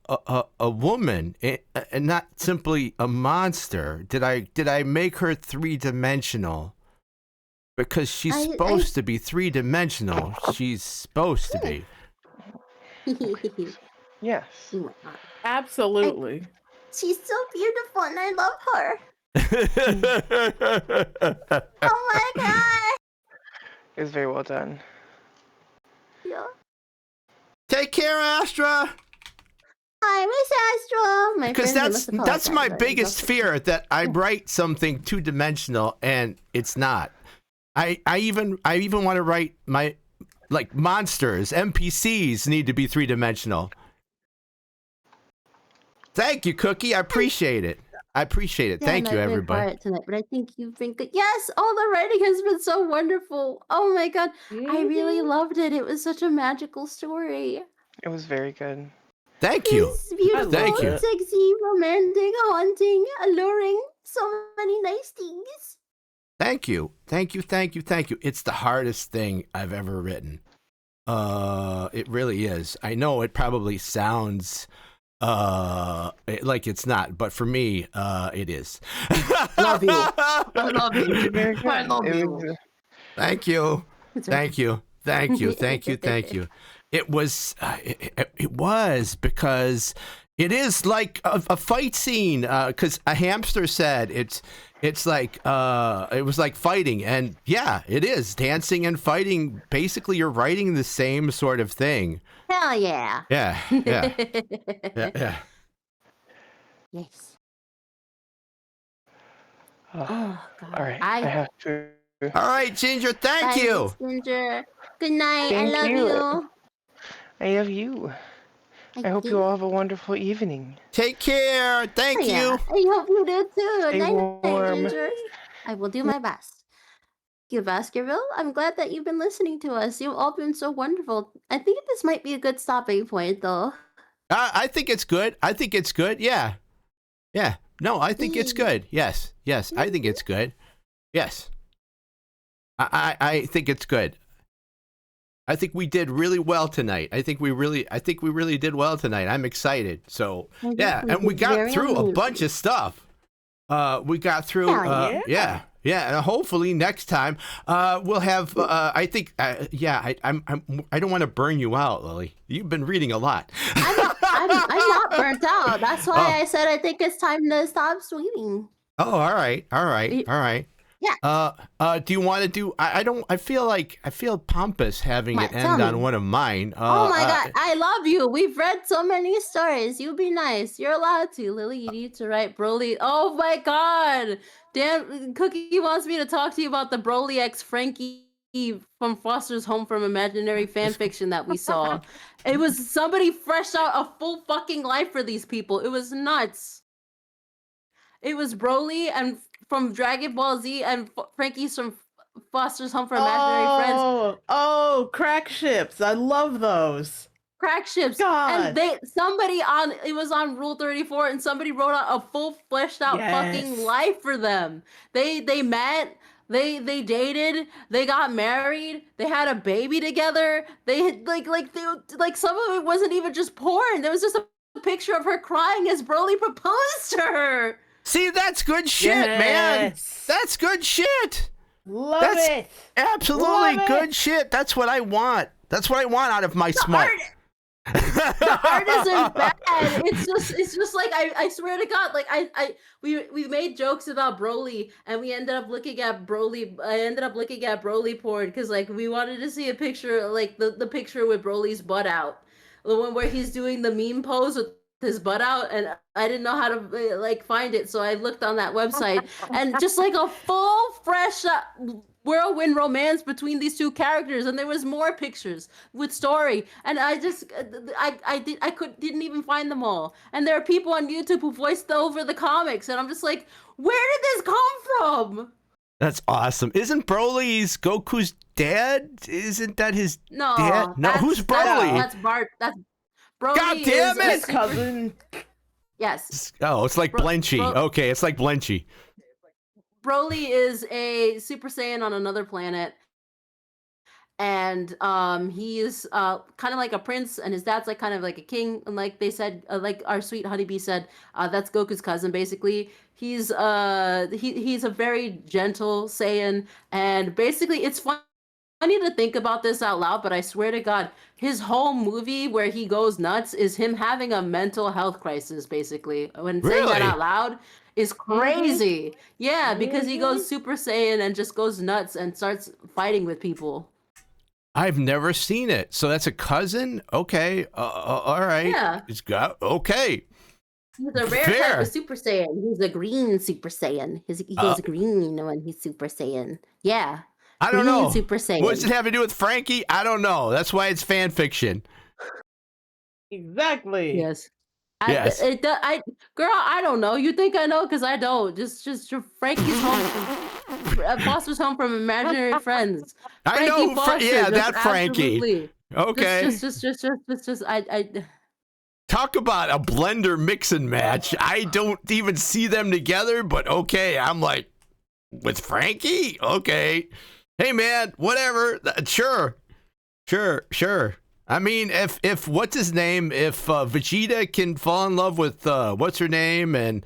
a woman and not simply a monster? Did I make her three-dimensional? Because she's supposed to be three-dimensional. She's supposed to be. Yes. Absolutely. She's so beautiful and I love her. Oh my god. It was very well done. Yeah. Take care, Astra. Hi, Miss Astral. My Because friends, I must that's my apologize, but biggest it's fear, that I write something two-dimensional and it's not. I even want to write my, like, monsters, NPCs need to be three-dimensional. Thank you, Cookie. I appreciate it. I appreciate it. Yeah, Thank you, I'm very everybody. quiet tonight, but I think you've been good. Yes, all the writing has been so wonderful. Oh my god, I really loved it. It was such a magical story. It was very good. Thank you. It's beautiful, Thank you. sexy, romantic, haunting, alluring. So many nice things. Thank you. Thank you. Thank you. Thank you. It's the hardest thing I've ever written. It really is. I know it probably sounds like it's not, but for me, it is. Love you. I love you. Very good. I love It you. was, Thank you. It's Thank you. Thank you. Thank you. Thank you. It was, it was because it is like a fight scene. Because a hamster said it's like it was like fighting, and yeah, it is dancing and fighting. Basically, you're writing the same sort of thing. Hell yeah. Yeah. Yeah. Yeah. Yes. oh, Oh god. all right. I have to. All right, Ginger. Thank Bye, you. Miss Ginger. Good night. Thank I love you. you. I love you. I hope you all have a wonderful evening. Take care. Thank Oh, yeah. you. I hope you do too. Stay Night, warm. Ginger. I will do my best. Thank you, Baskerville. I'm glad that you've been listening to us. You've all been so wonderful. I think this might be a good stopping point, though. I think it's good. I think it's good. Yeah. Yeah. No, I think it's good. Yes. Yes. I think it's good. Yes. I think it's good. I think we did really well tonight. I think we really did well tonight. I'm excited. So yeah, and we got through a bunch of stuff. We got through. Yeah. And hopefully next time, we'll have. I think. Yeah. I don't want to burn you out, Lily. You've been reading a lot. I'm not burnt out. That's why I said I think it's time to stop sweeting. Oh, all right. Yeah. Do you want to do? I feel pompous having What? it Tell end me. on one of mine. Oh my god, I love you. We've read so many stories. You be nice. You're allowed to. Lily, you need to write Broly. Oh my god. Dan Cookie wants me to talk to you about the Broly X Frankie from Foster's Home from Imaginary fan fiction that we saw. It was somebody fresh out a full fucking life for these people. It was nuts. It was Broly and from Dragon Ball Z and Frankie's from Foster's Home for Imaginary Friends. Oh, crack ships. I love those. Crack ships. God. And it was on Rule 34 and somebody wrote out a full fleshed out fucking Yes. life for them. They met, they dated, they got married, they had a baby together. They had like some of it wasn't even just porn. There was just a picture of her crying as Broly proposed to her. See, that's good shit, man. Yes. That's good shit. Love That's it. absolutely Love good it. shit. That's what I want. That's what I want out of my smart. The art isn't bad. It's just like I swear to God, like we made jokes about Broly and we ended up looking at Broly. I ended up looking at Broly porn because like we wanted to see a picture, like the picture with Broly's butt out, the one where he's doing the meme pose with his butt out, and I didn't know how to like find it, so I looked on that website and just like a full fresh whirlwind romance between these two characters, and there was more pictures with story, and I just didn't even find them all, and there are people on YouTube who voiced over the comics, and I'm just like, where did this come from? That's awesome. Isn't Broly's Goku's dad? Isn't that his No, dad? No, who's Broly? That's Bart. That's Broly. God damn it! His cousin. Yes. Oh, it's like Blenchy. Okay, it's like Blenchy. Broly is a Super Saiyan on another planet, and he's kind of like a prince, and his dad's like kind of like a king, and like they said, like our sweet honeybee said, that's Goku's cousin. Basically, he's he's a very gentle Saiyan, and basically it's funny to think about this out loud, but I swear to God, his whole movie where he goes nuts is him having a mental health crisis. Basically, when saying that Really? out loud is crazy. Yeah, because he goes Super Saiyan and just goes nuts and starts fighting with people. I've never seen it. So that's a cousin? Okay. All right. Yeah. It's got, okay. He's a rare Fair. type of Super Saiyan. He's a green Super Saiyan. He goes green when he's Super Saiyan. Yeah. I don't Green know. Super Saiyan. What does it have to do with Frankie? I don't know. That's why it's fan fiction. Exactly. Yes. Yes. Girl, I don't know. You think I know? Because I don't. Just Frankie's home. Foster's home from imaginary friends. I know. Foster, Yeah, just that Frankie. absolutely. Okay. I Talk about a blender mixing match. I don't even see them together, but okay. I'm like, with Frankie? Okay. Hey, man, whatever. Sure. I mean, if what's his name? If Vegeta can fall in love with what's her name, and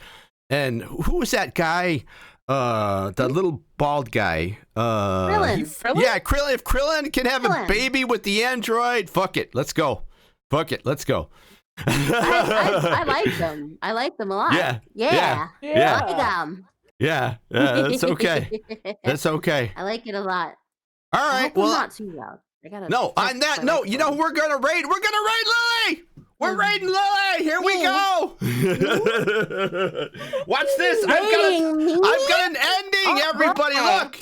who was that guy? The little bald guy. Krillin. Yeah, Krillin. If Krillin can have a baby with the android, fuck it. Let's go. I like them. I like them a lot. Yeah. Yeah. Yeah. I like them. Yeah. That's okay. That's okay. I like it a lot. All I right. hope I'm Well, not too loud. I gotta no, on that note, you know who we're gonna raid? We're gonna raid Lily. We're raiding Lily. Here we go. Watch this. I've got an ending. Everybody, look.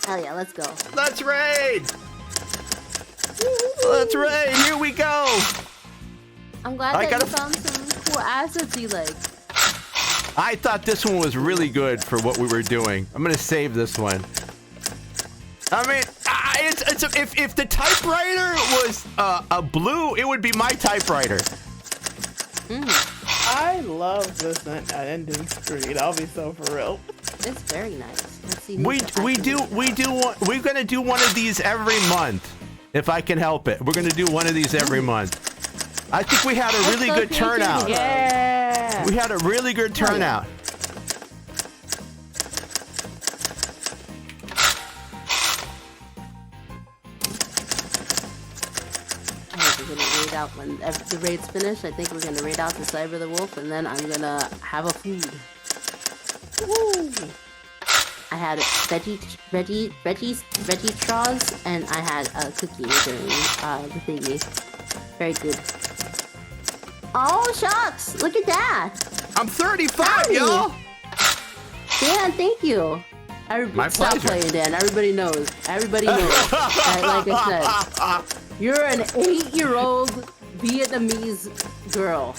Hell yeah, let's go. Let's raid. Let's raid. Here we go. I'm glad that you found some cool assets you like. I thought this one was really good for what we were doing. I'm gonna save this one. I mean, if the typewriter was a blue, it would be my typewriter. I love this ending screen. I'll be so for real. It's very nice. Let's see. We're gonna do one of these every month, if I can help it. We're gonna do one of these every month. I think we had a really good turnout. Yeah. We had a really good turnout. I think we're gonna raid out when the raid's finished. I think we're gonna raid out the Cyber the Wolf, and then I'm gonna have a food. Woo! I had veggie straws, and I had a cookie during the thingy. Very good. Oh shucks! Look at that. I'm 35, Howdy. y'all. Dan, thank you. My Stop pleasure. playing, Dan. Everybody knows. Everybody knows. Like I said, you're an 8-year-old Vietnamese girl.